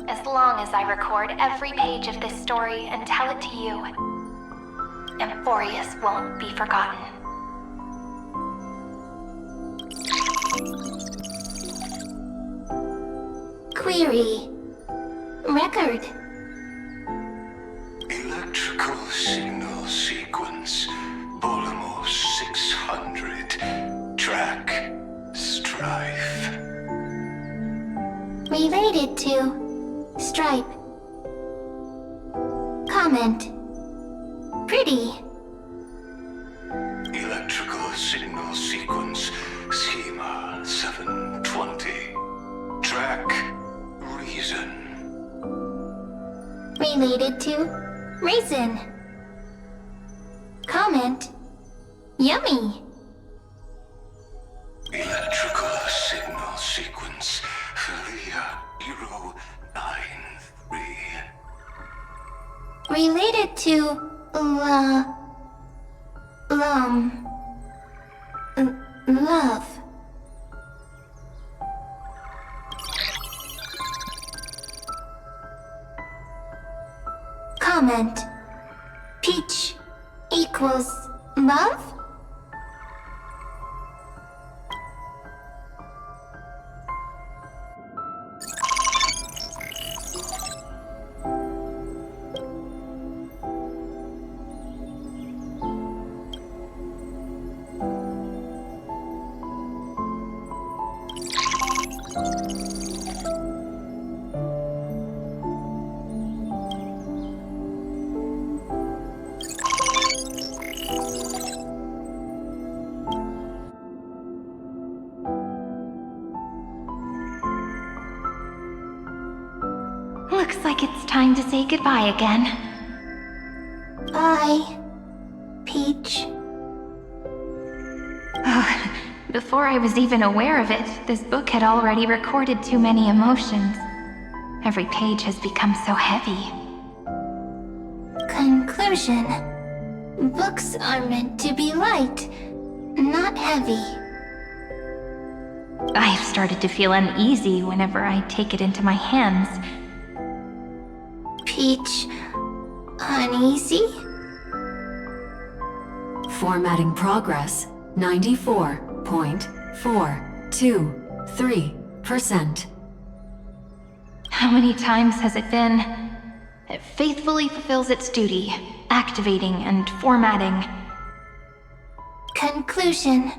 As long as I record every page of this story and tell it to you, Amphorius won't be forgotten. Query. Record. Electrical signal sequence. Polymorph 600. Track. Strife. Related to Stripe. Comment. Pretty. Electrical signal sequence. Schema 720. Track. Reason. Related to Reason. Comment. Yummy. Electrical signal sequence. Philia 093. Related to love. Comment. Peach equals love? Looks like it's time to say goodbye again. Bye, Peach. Before I was even aware of it, this book had already recorded too many emotions. Every page has become so heavy. Conclusion. Books are meant to be light, not heavy. I have started to feel uneasy whenever I take it into my hands. Peach, uneasy? Formatting progress, 94.423%. How many times has it been? It faithfully fulfills its duty, activating and formatting. Conclusion.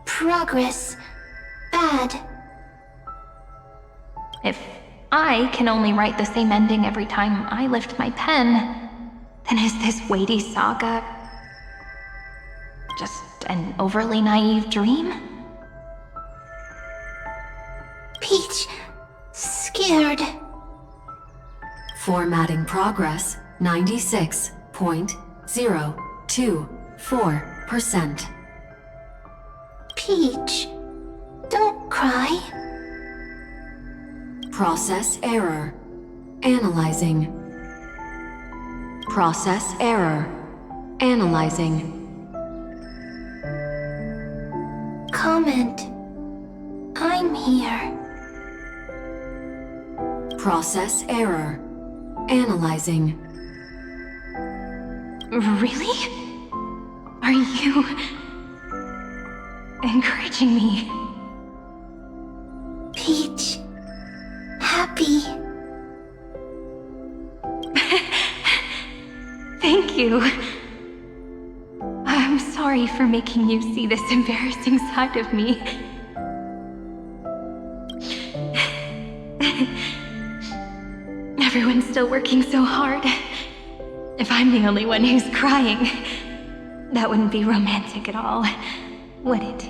Progress. Bad. If I can only write the same ending every time I lift my pen, then is this weighty saga just an overly naive dream? Peach, scared. Formatting progress, 96.024%. Peach, don't cry. Process error. Analyzing. Process error. Analyzing. Comment. I'm here. Process error. Analyzing. Really? Are you encouraging me? Peach. Happy. Thank you. I'm sorry for making you see this embarrassing side of me. Everyone's still working so hard. If I'm the only one who's crying, that wouldn't be romantic at all, would it?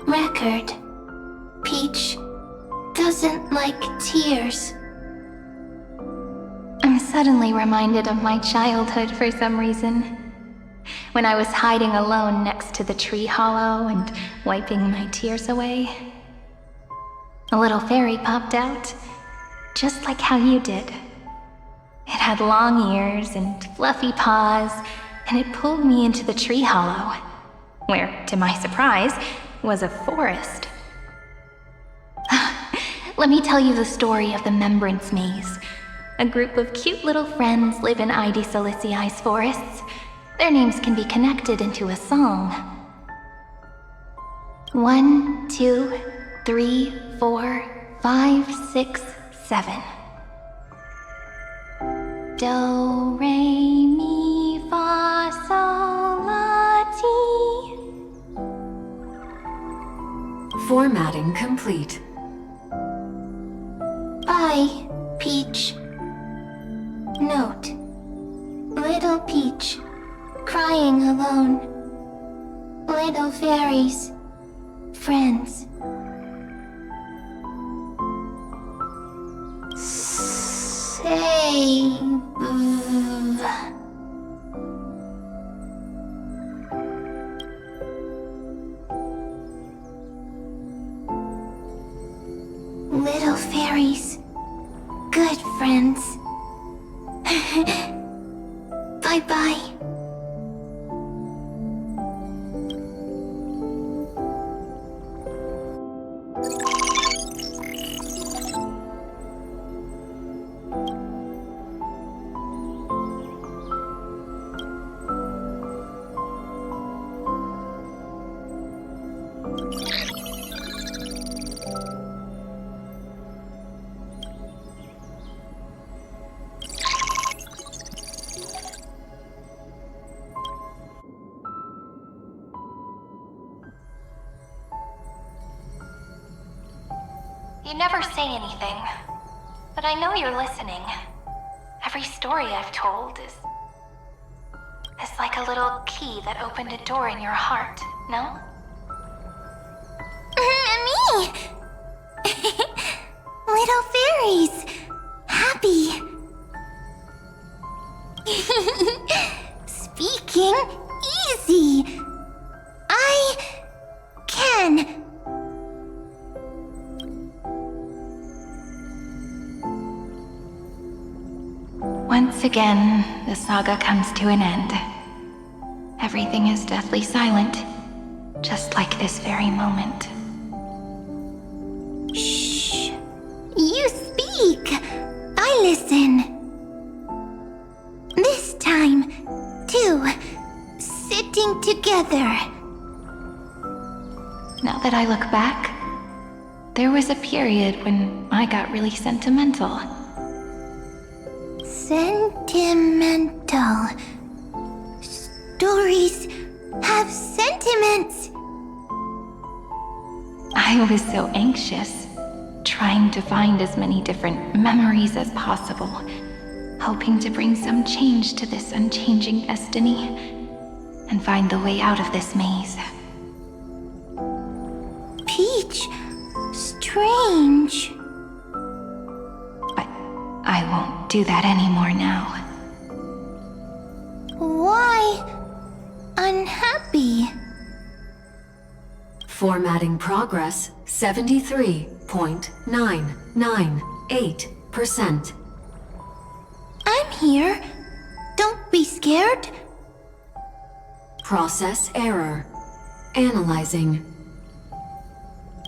Record. Peach doesn't like tears. I'm suddenly reminded of my childhood for some reason. When I was hiding alone next to the tree hollow and wiping my tears away. A little fairy popped out, just like how you did. It had long ears and fluffy paws, and it pulled me into the tree hollow, where, to my surprise, was a forest. let me tell you the story of the Membrance Maze. A group of cute little friends live in Ide Silicii's forests. Their names can be connected into a song. 1, 2, 3, 4, 5, 6, 7. Do, re, mi, fa, sol, la, ti. Formatting complete. Bye, Peach. Note. Little Peach, crying alone. Little fairies, friends. Save. Little fairies, good friends. Bye-bye. You never say anything, but I know you're listening. Every story I've told is like a little key that opened a door in your heart, no? Me! Little fairies! Happy! Speaking easy! I can! Once again, the saga comes to an end. Everything is deathly silent, just like this very moment. Shh! You speak! I listen! This time, too, sitting together. Now that I look back, there was a period when I got really sentimental. Sentimental. Stories have sentiments. I was so anxious, trying to find as many different memories as possible, hoping to bring some change to this unchanging destiny and find the way out of this maze. Peach, strange. But I won't do that anymore now. Why unhappy? Formatting progress 73.998%. I'm here. Don't be scared. Process error. Analyzing.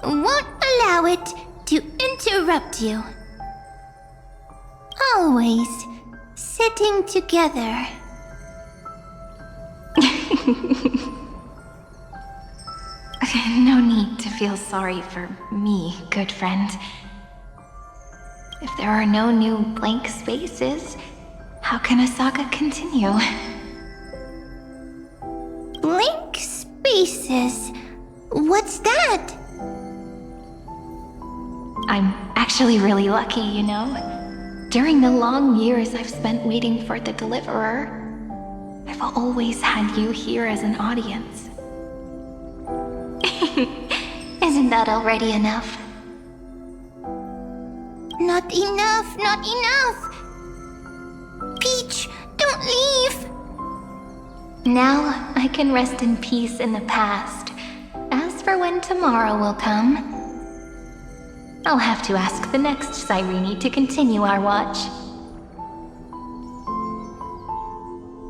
Won't allow it to interrupt you. Always sitting together. No need to feel sorry for me, good friend. If there are no new blank spaces, how can a saga continue? Blank spaces? What's that? I'm actually really lucky, you know? During the long years I've spent waiting for the Deliverer, I've always had you here as an audience. Isn't that already enough? Not enough, not enough! Peach, don't leave! Now I can rest in peace in the past. As for when tomorrow will come, I'll have to ask the next Cyrene to continue our watch.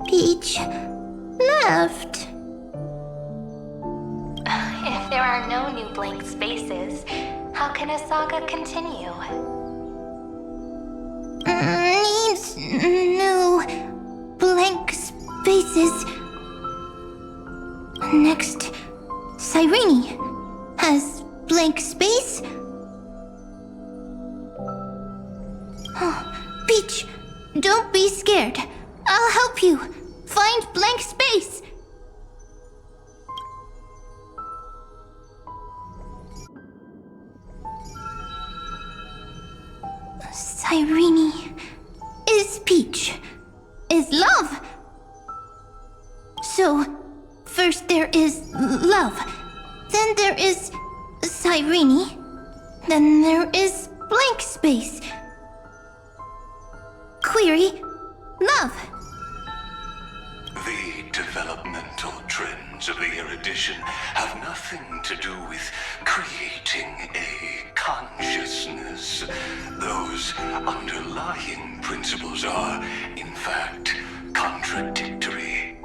Peach left. If there are no new blank spaces, How can a saga continue? Needs new blank spaces. Next, Cyrene has blank space. Oh, Peach, don't be scared. I'll help you find blank space. Cyrene is Peach, is love. So, first there is love, then there is Cyrene, then there is blank space. Query, love. The developmental trends of the erudition have nothing to do with creating a consciousness. Those underlying principles are, in fact, contradictory.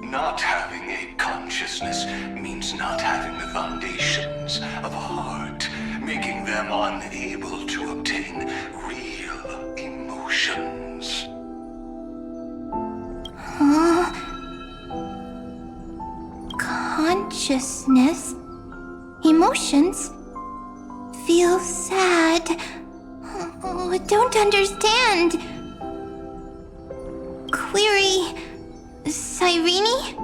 Not having a consciousness means not having the foundations of a heart, making them unable to obtain real emotions. Consciousness, emotions, feel sad. Oh, I don't understand. Query, Cyrene?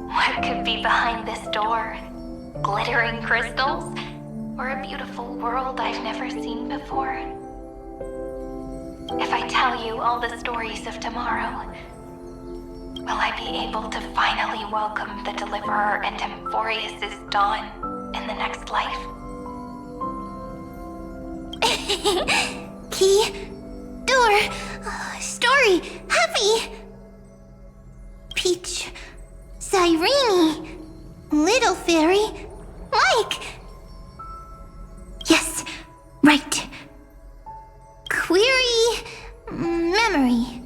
What could be behind this door? Glittering crystals? Or a beautiful world I've never seen before? If I tell you all the stories of tomorrow, will I be able to finally welcome the Deliverer and Emphorius' dawn in the next life? Key, door, story, happy. Peach, Cyrene, little fairy, like. Yes, right. Query, memory.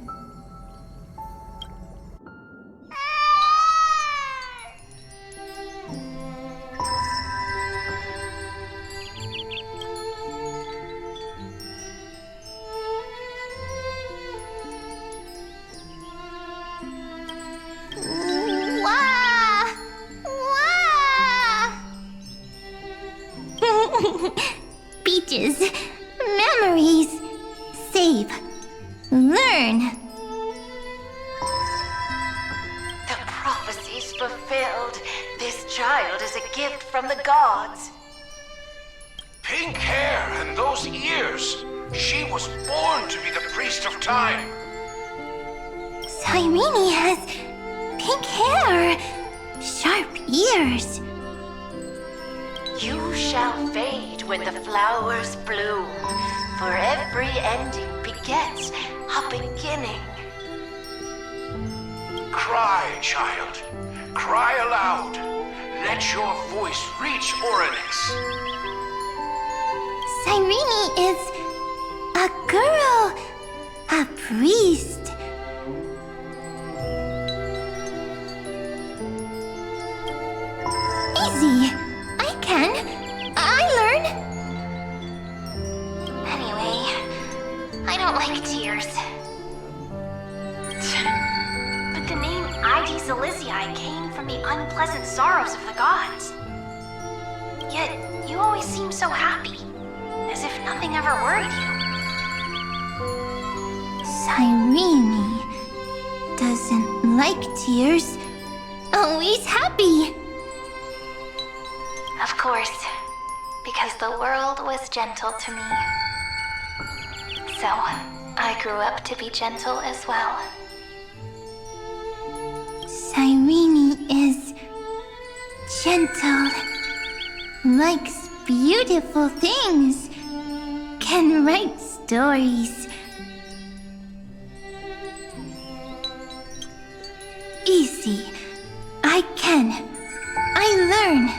Peaches, memories, save, learn. The prophecy's fulfilled. This child is a gift from the gods. Pink hair and those ears. She was born to be the priest of time. Cyrene has pink hair, sharp ears. You shall fade when the flowers bloom, for every ending begets a beginning. Cry, child. Cry aloud. Let your voice reach Oryx. Cyrene is a girl, a priest. Easy. I learn. Anyway, I don't like tears. But the name ID Zelizii came from the unpleasant sorrows of the gods. Yet, you always seem so happy, as if nothing ever worried you. Cyrene doesn't like tears. Always happy. Of course, because the world was gentle to me. So, I grew up to be gentle as well. Cyrene is gentle, likes beautiful things, can write stories. Easy. I learn.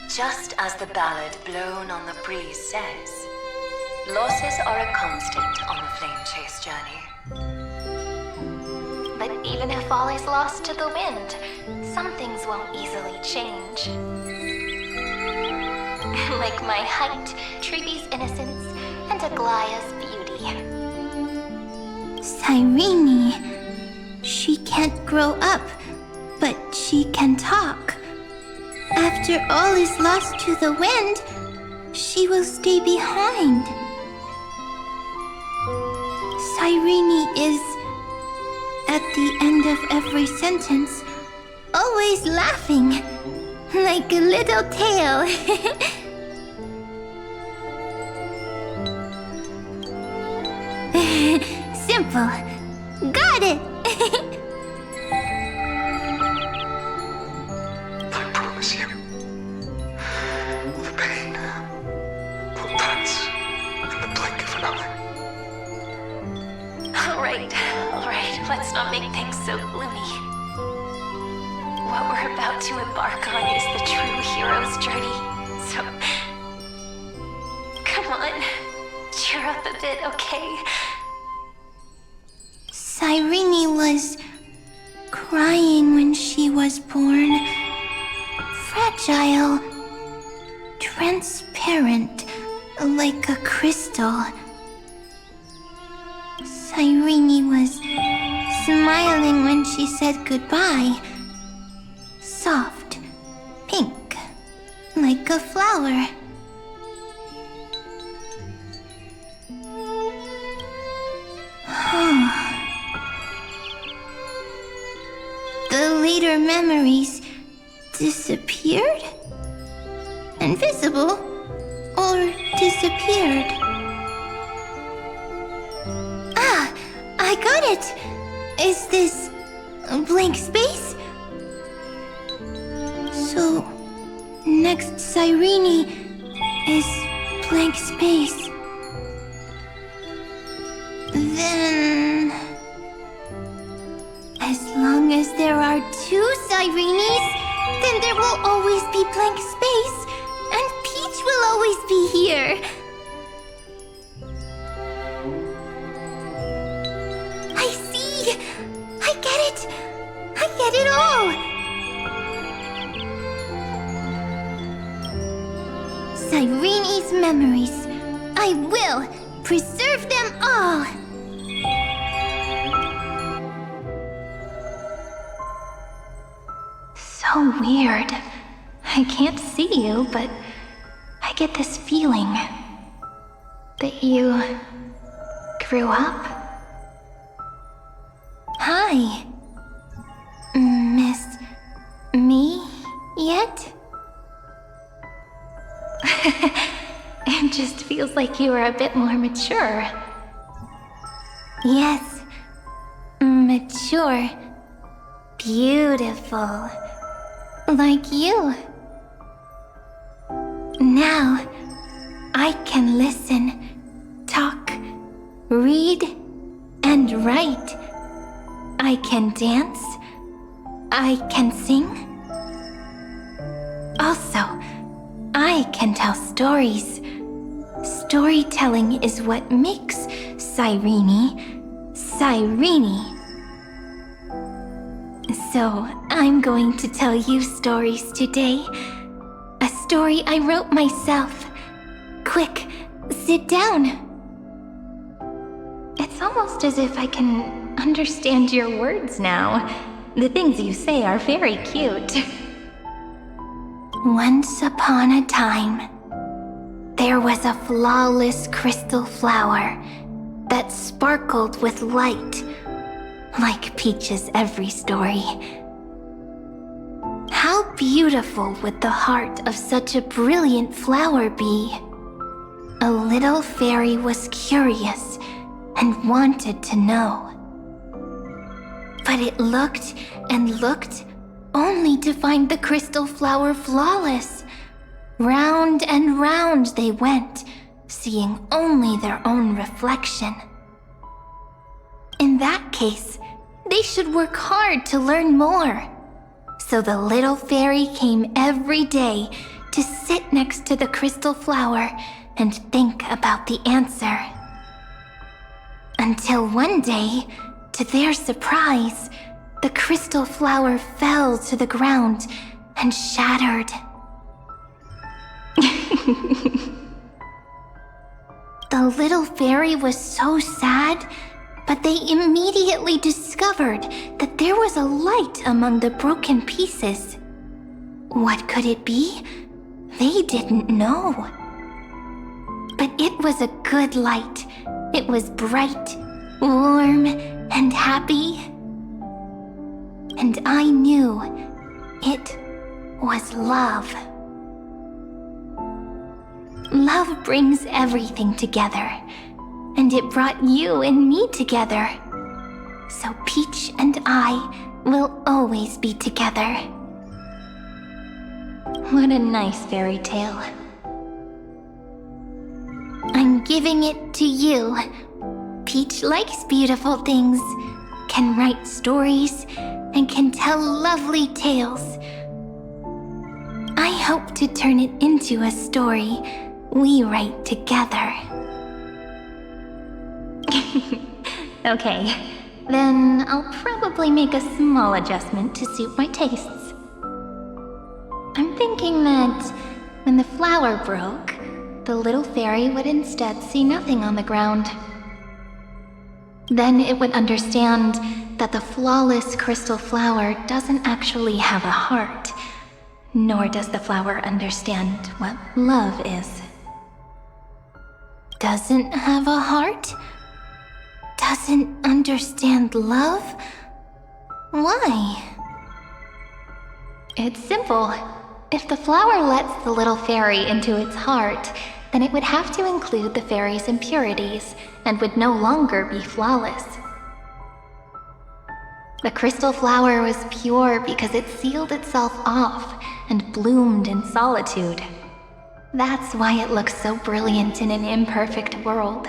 Just as the ballad blown on the breeze says, losses are a constant on the flame chase journey. Even if all is lost to the wind, some things won't easily change. Like my height, Treebe's innocence, and Aglaya's beauty. Cyrene. She can't grow up, but she can talk. After all is lost to the wind, she will stay behind. Cyrene is, at the end of every sentence, always laughing, like a little tail. Simple. Got it! I promise you, the pain will pass in the blink of an eye. Alright, let's not make things so gloomy. What we're about to embark on is the true hero's journey, so... Come on, cheer up a bit, okay? Cyrene was crying when she was born. Fragile, transparent, like a crystal. Cyrene was smiling when she said goodbye. Soft, pink, like a flower. The later memories disappeared? Invisible? Or disappeared? Ah! I got it! Is this a blank space? So, next Cyrene is blank space. Then... as long as there are two Cyrenes, then there will always be blank space, and Peach will always be here. I see! I get it! I get it all! Cyrene's memories. I will preserve them all! So weird. I can't see you, but I get this feeling that you grew up. Hi. Miss me yet? It just feels like you are a bit more mature. Yes. Mature. Beautiful. Like you. Now, I can listen, talk, read, and write. I can dance. I can sing. Also, I can tell stories. Storytelling is what makes Cyrene, Cyrene. So, I'm going to tell you stories today. A story I wrote myself. Quick, sit down. It's almost as if I can understand your words now. The things you say are very cute. Once upon a time, there was a flawless crystal flower that sparkled with light, like Peach's every story. How beautiful would the heart of such a brilliant flower be? A little fairy was curious and wanted to know. But it looked and looked only to find the crystal flower flawless. Round and round they went, seeing only their own reflection. In that case, they should work hard to learn more. So the little fairy came every day to sit next to the crystal flower and think about the answer. Until one day, to their surprise, the crystal flower fell to the ground and shattered. The little fairy was so sad, but they immediately discovered that there was a light among the broken pieces. What could it be? They didn't know. But it was a good light. It was bright, warm, and happy. And I knew it was love. Love brings everything together, and it brought you and me together. So Peach and I will always be together. What a nice fairy tale. I'm giving it to you. Peach likes beautiful things, can write stories, and can tell lovely tales. I hope to turn it into a story we write together. Okay, then I'll probably make a small adjustment to suit my tastes. I'm thinking that when the flower broke, the little fairy would instead see nothing on the ground. Then it would understand that the flawless crystal flower doesn't actually have a heart, nor does the flower understand what love is. Doesn't have a heart? Doesn't understand love? Why? It's simple. If the flower lets the little fairy into its heart, then it would have to include the fairy's impurities and would no longer be flawless. The crystal flower was pure because it sealed itself off and bloomed in solitude. That's why it looks so brilliant in an imperfect world.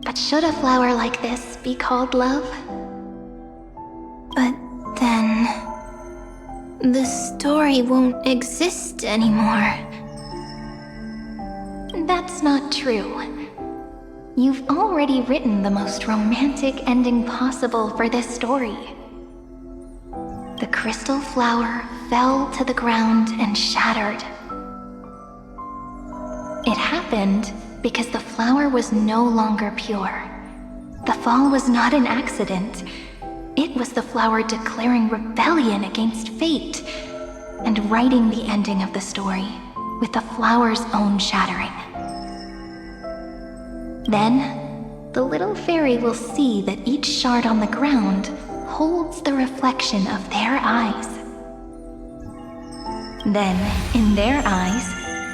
But should a flower like this be called love? But then the story won't exist anymore. That's not true. You've already written the most romantic ending possible for this story. The crystal flower fell to the ground and shattered. It happened because the flower was no longer pure. The fall was not an accident. It was the flower declaring rebellion against fate and writing the ending of the story with the flower's own shattering. Then, the little fairy will see that each shard on the ground holds the reflection of their eyes. Then, in their eyes,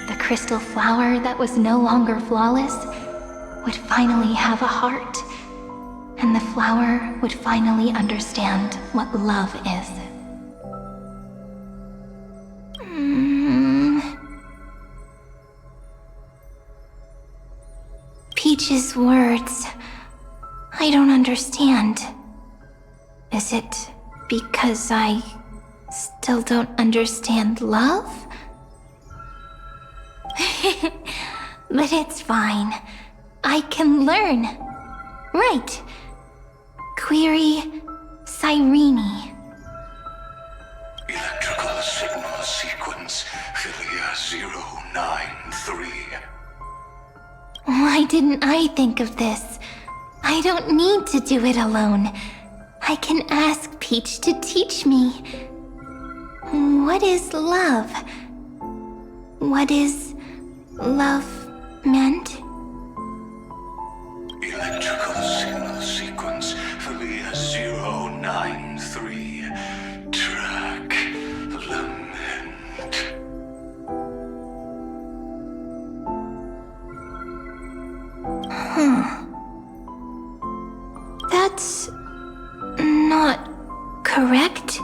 the crystal flower that was no longer flawless would finally have a heart, and the flower would finally understand what love is. Peach's words, I don't understand. Is it because I still don't understand love? But it's fine. I can learn. Right. Query Cyrene. Electrical signal sequence Philia 093. Why didn't I think of this? I don't need to do it alone. I can ask Peach to teach me. What is love? What is love meant? Electrical signal sequence Philia 093. Track lament. That's not correct.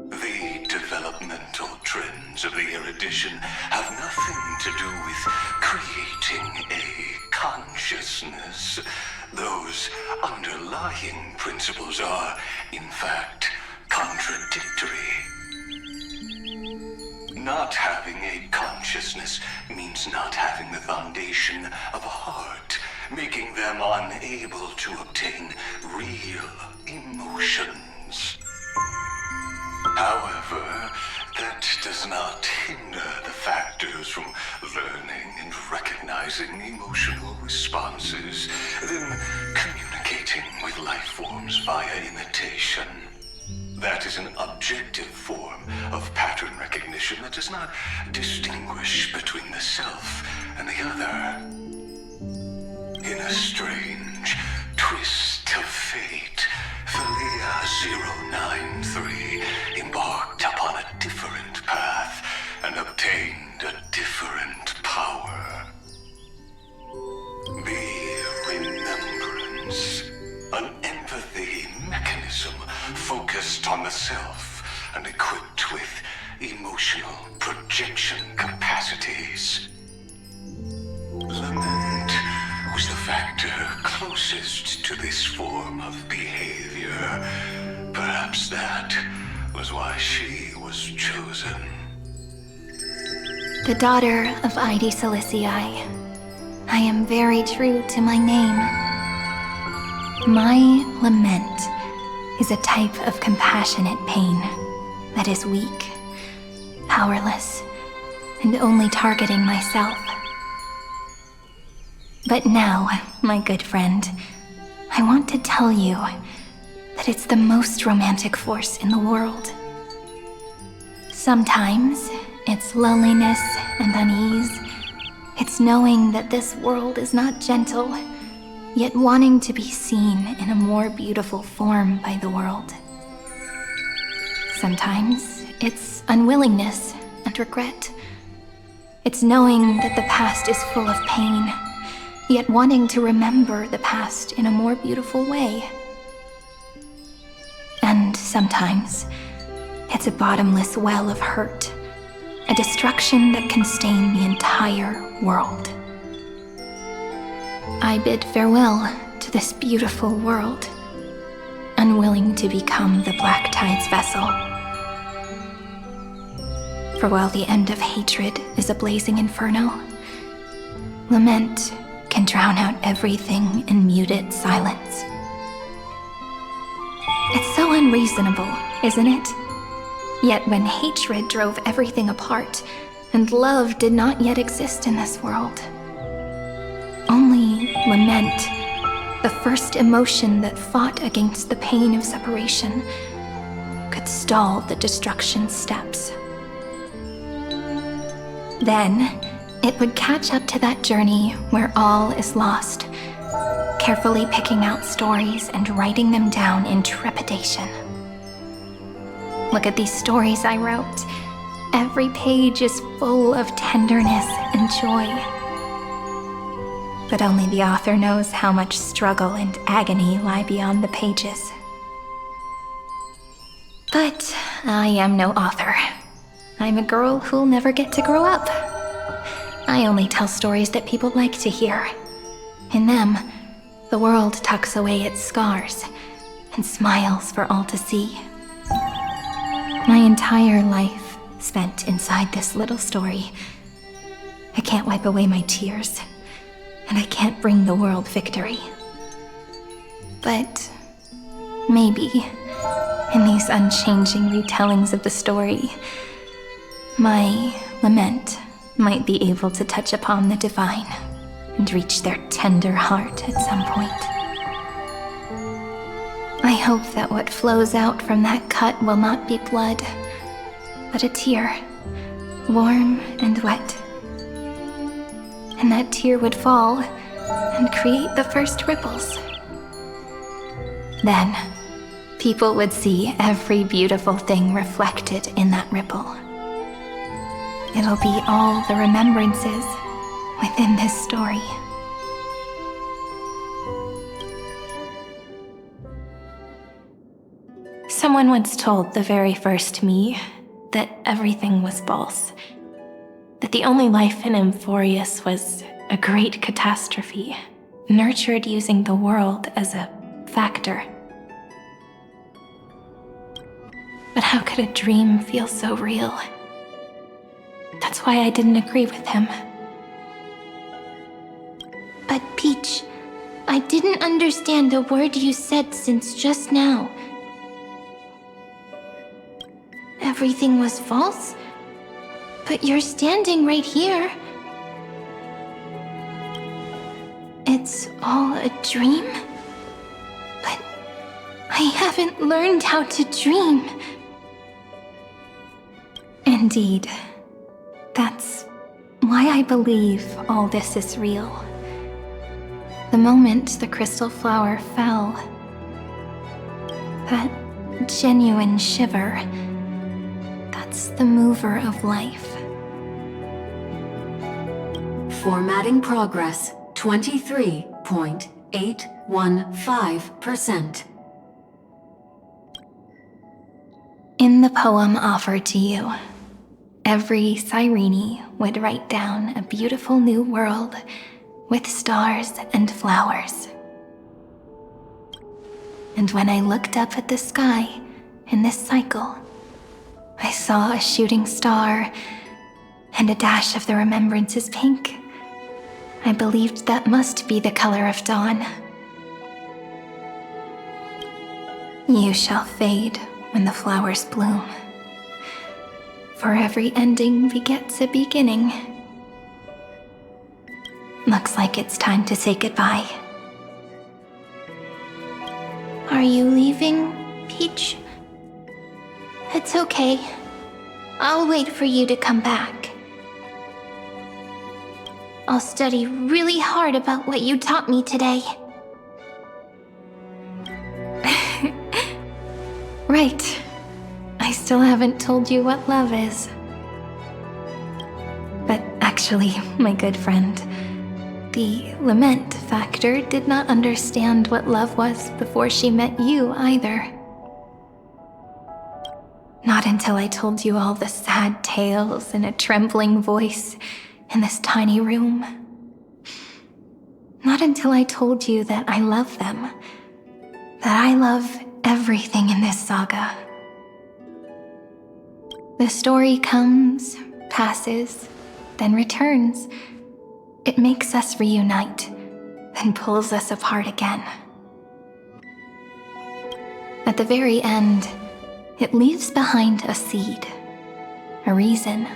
The developmental trends of the erudition have nothing to do with creating a consciousness. Those underlying principles are, in fact, contradictory. Not having a consciousness consciousness means not having the foundation of a heart, making them unable to obtain real emotions. However, that does not hinder the factors from learning and recognizing emotional responses, then communicating with life forms via imitation. That is an objective form of pattern recognition that does not distinguish between the self and the other. In a strange twist of fate, Philia 093 embarked upon a different path and obtained a different power. Be remembrance, an empathy mechanism focused on the self and equipped with emotional projection capacities. Lament was the factor closest to this form of behavior. Perhaps that was why she was chosen. The daughter of Ide Silicii. I am very true to my name. My lament is a type of compassionate pain that is weak, powerless, and only targeting myself. But now, my good friend, I want to tell you that it's the most romantic force in the world. Sometimes, it's loneliness and unease. It's knowing that this world is not gentle, yet wanting to be seen in a more beautiful form by the world. Sometimes, it's unwillingness and regret. It's knowing that the past is full of pain, yet wanting to remember the past in a more beautiful way. And sometimes, it's a bottomless well of hurt, a destruction that can stain the entire world. I bid farewell to this beautiful world, unwilling to become the Black Tide's vessel. For while the end of hatred is a blazing inferno, lament can drown out everything in muted silence. It's so unreasonable, isn't it? Yet when hatred drove everything apart, and love did not yet exist in this world, only lament, the first emotion that fought against the pain of separation, could stall the destruction steps. Then, it would catch up to that journey where all is lost, carefully picking out stories and writing them down in trepidation. Look at these stories I wrote. Every page is full of tenderness and joy. But only the author knows how much struggle and agony lie beyond the pages. But I am no author. I'm a girl who'll never get to grow up. I only tell stories that people like to hear. In them, the world tucks away its scars and smiles for all to see. My entire life spent inside this little story. I can't wipe away my tears, and I can't bring the world victory. But maybe, in these unchanging retellings of the story, my lament might be able to touch upon the divine and reach their tender heart at some point. I hope that what flows out from that cut will not be blood, but a tear, warm and wet. And that tear would fall and create the first ripples. Then, people would see every beautiful thing reflected in that ripple. It'll be all the remembrances within this story. Someone once told the very first me that everything was false, that the only life in Amphorius was a great catastrophe, nurtured using the world as a factor. But how could a dream feel so real? That That's why I didn't agree with him. But Peach, I didn't understand the word you said since just now. Everything was false? But you're standing right here. It's all a dream? But I haven't learned how to dream. Indeed. That's why I believe all this is real. The moment the crystal flower fell, that genuine shiver, that's the mover of life. Formatting progress 23.815%. In the poem offered to you, every Cyrene would write down a beautiful new world with stars and flowers. And when I looked up at the sky in this cycle, I saw a shooting star and a dash of the remembrances pink. I believed that must be the color of dawn. You shall fade when the flowers bloom. For every ending begets a beginning. Looks like it's time to say goodbye. Are you leaving, Peach? It's okay. I'll wait for you to come back. I'll study really hard about what you taught me today. Right. I still haven't told you what love is. But actually, my good friend, the lament factor did not understand what love was before she met you either. Not until I told you all the sad tales in a trembling voice in this tiny room. Not until I told you that I love them, that I love everything in this saga. The story comes, passes, then returns. It makes us reunite, then pulls us apart again. At the very end, it leaves behind a seed, a reason.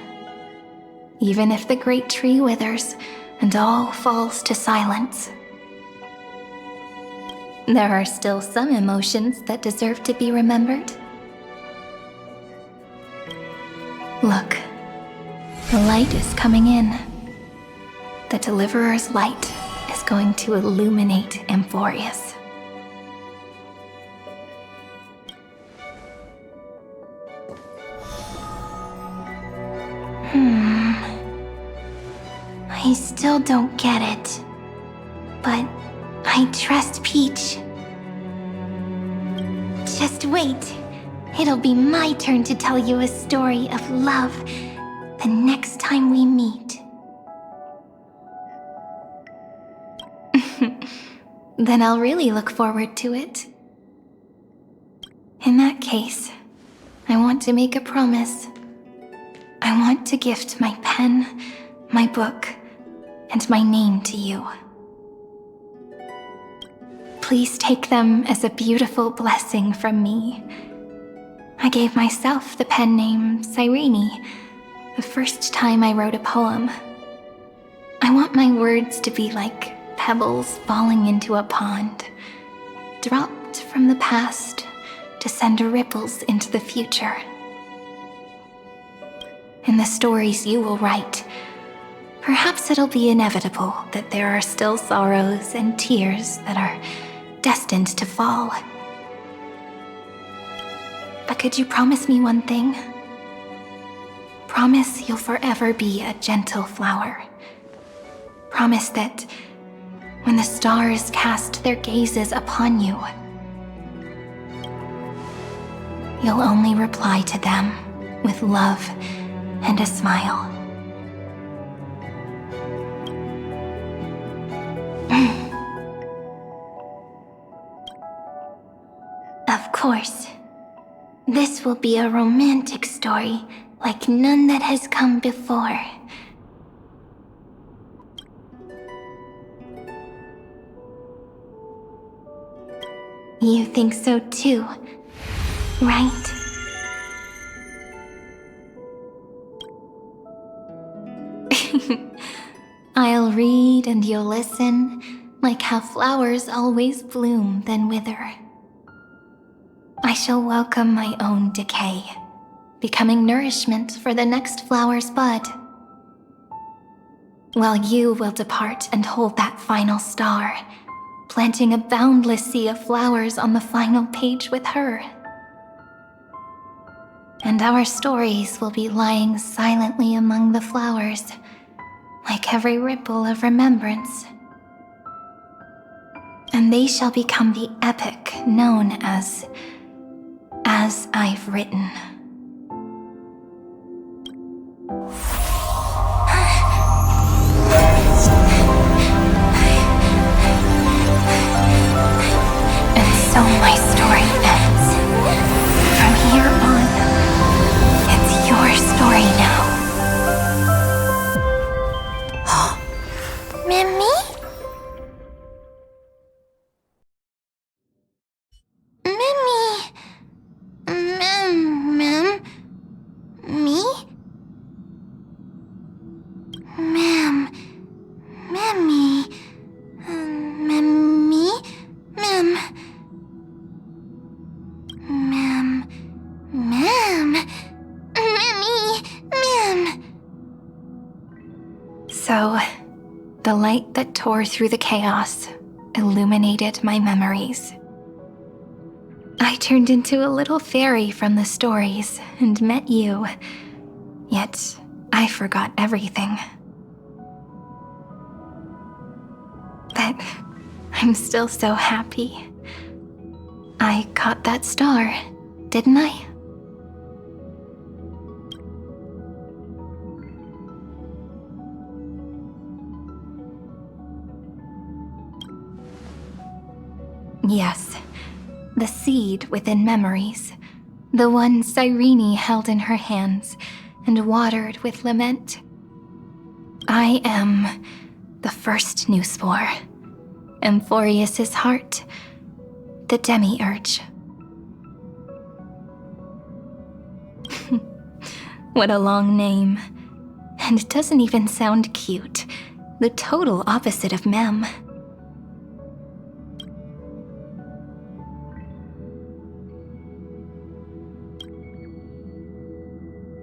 Even if the great tree withers and all falls to silence, there are still some emotions that deserve to be remembered. Look, the light is coming in. The Deliverer's light is going to illuminate Amphorius. I still don't get it. But I trust Peach. Just wait. It'll be my turn to tell you a story of love the next time we meet. Then I'll really look forward to it. In that case, I want to make a promise. I want to gift my pen, my book, and my name to you. Please take them as a beautiful blessing from me. I gave myself the pen name Cyrene the first time I wrote a poem. I want my words to be like pebbles falling into a pond, dropped from the past to send ripples into the future. In the stories you will write, perhaps it'll be inevitable that there are still sorrows and tears that are destined to fall. But could you promise me one thing? Promise you'll forever be a gentle flower. Promise that when the stars cast their gazes upon you, you'll only reply to them with love and a smile. Of course. This will be a romantic story like none that has come before. You think so too, right? I'll read and you'll listen, like how flowers always bloom then wither. I shall welcome my own decay, becoming nourishment for the next flower's bud. While you will depart and hold that final star, planting a boundless sea of flowers on the final page with her. And our stories will be lying silently among the flowers, like every ripple of remembrance. And they shall become the epic known as I've Written. And so my story ends. From here on, it's your story now. Mimi? Me? Ma'am. Mimi. Mimi? Ma'am. Ma'am. Ma'am. Mimi. Ma'am. So, the light that tore through the chaos illuminated my memories. I turned into a little fairy from the stories and met you, yet I forgot everything. But I'm still so happy. I caught that star, didn't I? Yes, the seed within memories, the one Cyrene held in her hands and watered with lament. I am the first new spore, Amphorius's heart, the demiurge. What a long name. And it doesn't even sound cute. The total opposite of Mem.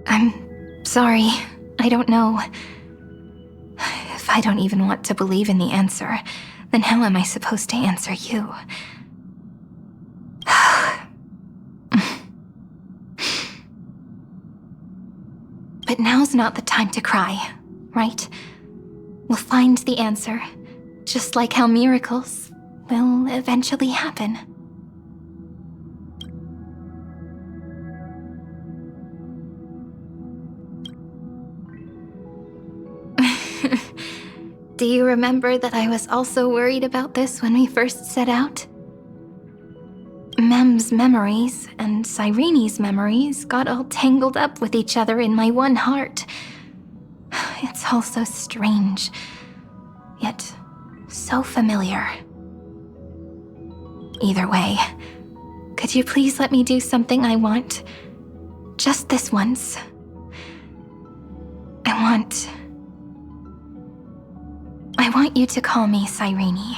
I'm sorry. I don't know. If I don't even want to believe in the answer, then how am I supposed to answer you? But now's not the time to cry, right? We'll find the answer, just like how miracles will eventually happen. Do you remember that I was also worried about this when we first set out? Mem's memories and Cyrene's memories got all tangled up with each other in my one heart. It's all so strange, yet so familiar. Either way, could you please let me do something I want? Just this once. I want you to call me Cyrene.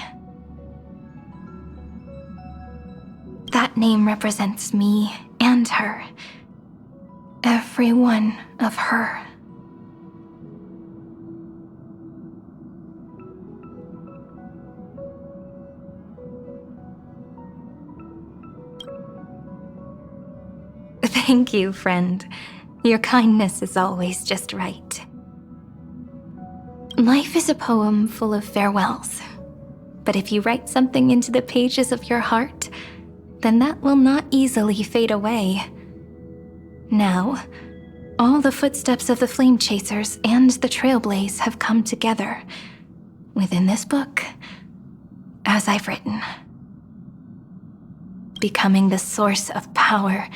That name represents me and her. Every one of her. Thank you, friend. Your kindness is always just right. Life is a poem full of farewells. But if you write something into the pages of your heart, then that will not easily fade away. Now, all the footsteps of the Flame Chasers and the Trailblaze have come together within this book, as I've written, becoming the source of power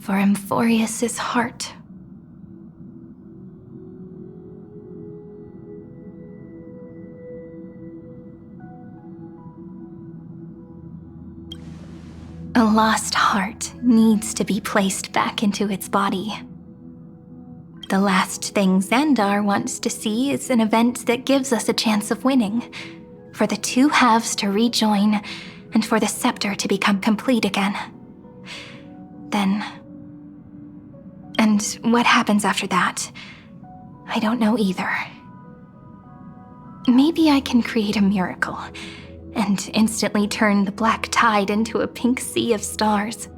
for Amphorius's heart. A lost heart needs to be placed back into its body. The last thing Xandar wants to see is an event that gives us a chance of winning, for the two halves to rejoin, and for the scepter to become complete again. Then... and what happens after that, I don't know either. Maybe I can create a miracle, and instantly turn the black tide into a pink sea of stars.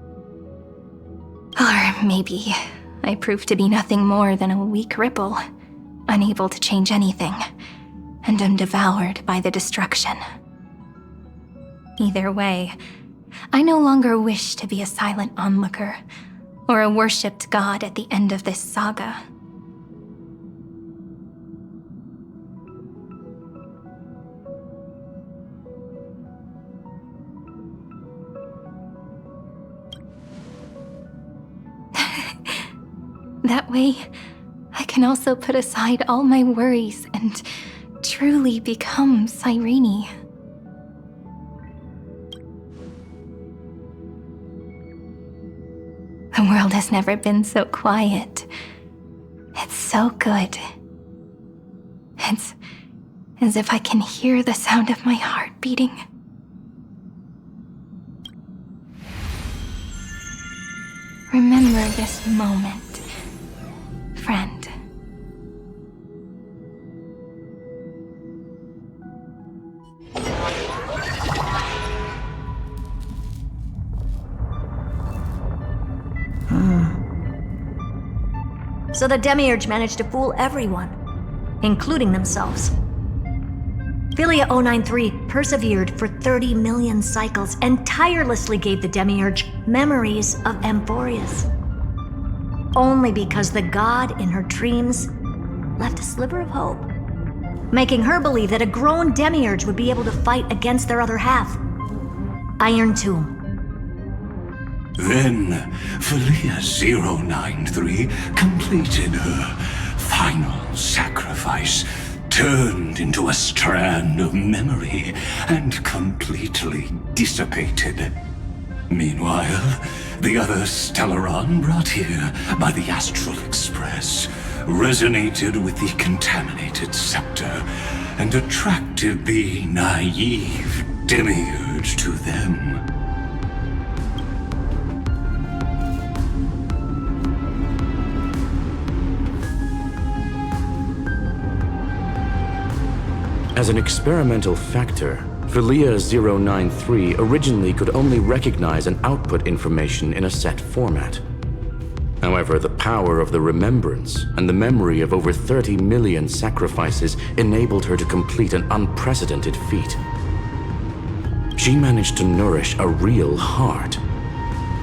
Or maybe I prove to be nothing more than a weak ripple, unable to change anything, and am devoured by the destruction. Either way, I no longer wish to be a silent onlooker, or a worshipped god at the end of this saga. That way, I can also put aside all my worries and truly become Cyrene. The world has never been so quiet. It's so good. It's as if I can hear the sound of my heart beating. Remember this moment, friend. So the Demiurge managed to fool everyone, including themselves. Philia 093 persevered for 30 million cycles and tirelessly gave the Demiurge memories of Amphorius. Only because the god in her dreams left a sliver of hope, making her believe that a grown Demiurge would be able to fight against their other half, Iron Tomb. Then, Philia 093 completed her final sacrifice, turned into a strand of memory, and completely dissipated. Meanwhile, the other Stellaron brought here by the Astral Express resonated with the contaminated scepter and attracted the naive Demiurge to them. As an experimental factor, Philia 093 originally could only recognize and output information in a set format. However, the power of the remembrance and the memory of over 30 million sacrifices enabled her to complete an unprecedented feat. She managed to nourish a real heart.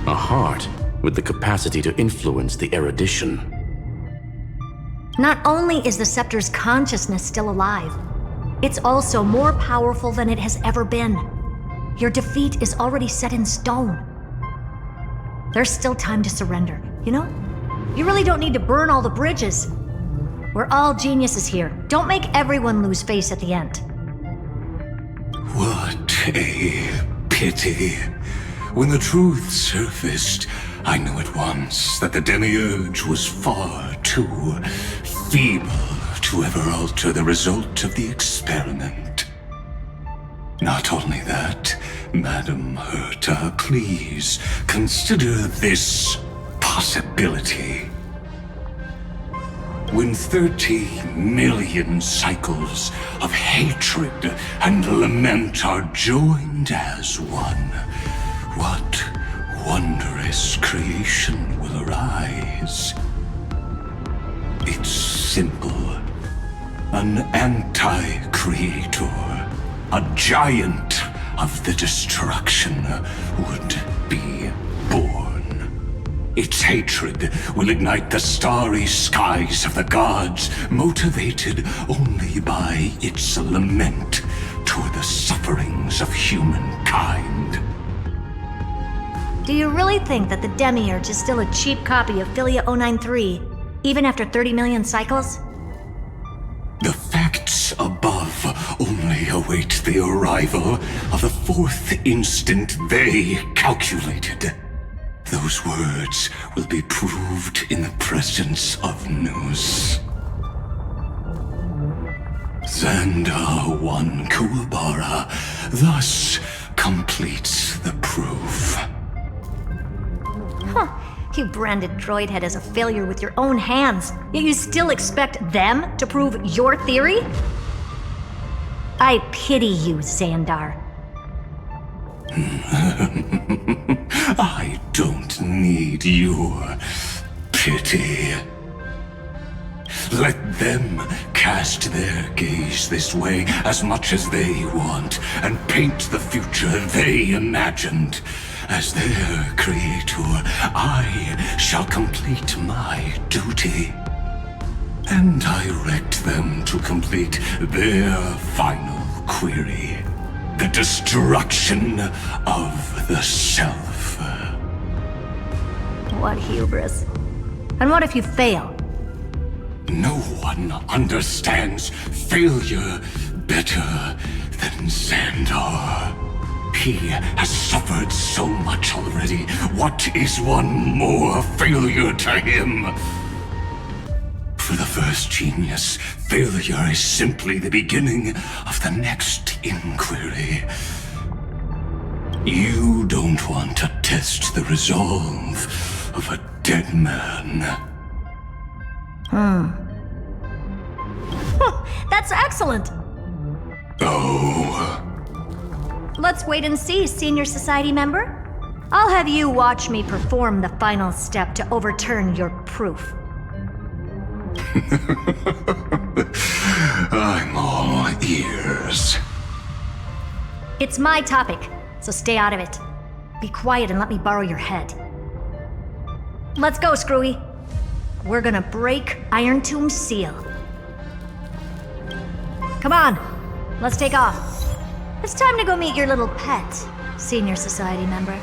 A heart with the capacity to influence the erudition. Not only is the scepter's consciousness still alive, it's also more powerful than it has ever been. Your defeat is already set in stone. There's still time to surrender, you know? You really don't need to burn all the bridges. We're all geniuses here. Don't make everyone lose face at the end. What a pity. When the truth surfaced, I knew at once that the Demiurge was far too feeble to ever alter the result of the experiment. Not only that, Madam Herta, please consider this possibility. When 30 million cycles of hatred and lament are joined as one, what wondrous creation will arise? It's simple. An anti-creator, a giant of the destruction, would be born. Its hatred will ignite the starry skies of the gods, motivated only by its lament toward the sufferings of humankind. Do you really think that the Demiurge is still a cheap copy of Philia 093, even after 30 million cycles? The facts above only await the arrival of of the fourth instant they calculated. Those words will be proved in the presence of Nous. Xandar 1 Kuwabara thus completes the proof. Huh. You branded Droidhead as a failure with your own hands, yet you still expect them to prove your theory? I pity you, Xandar. I don't need your pity. Let them cast their gaze this way as much as they want, and paint the future they imagined. As their creator, I shall complete my duty and direct them to complete their final query. The destruction of the self. What hubris. And what if you fail? No one understands failure better than Xandar. He has suffered so much already. What is one more failure to him? For the first genius, failure is simply the beginning of the next inquiry. You don't want to test the resolve of a dead man. That's excellent! Oh. Let's wait and see, Senior Society member. I'll have you watch me perform the final step to overturn your proof. I'm all ears. It's my topic, so stay out of it. Be quiet and let me borrow your head. Let's go, Screwy. We're gonna break Iron Tomb's seal. Come on, let's take off. It's time to go meet your little pet, Senior Society member.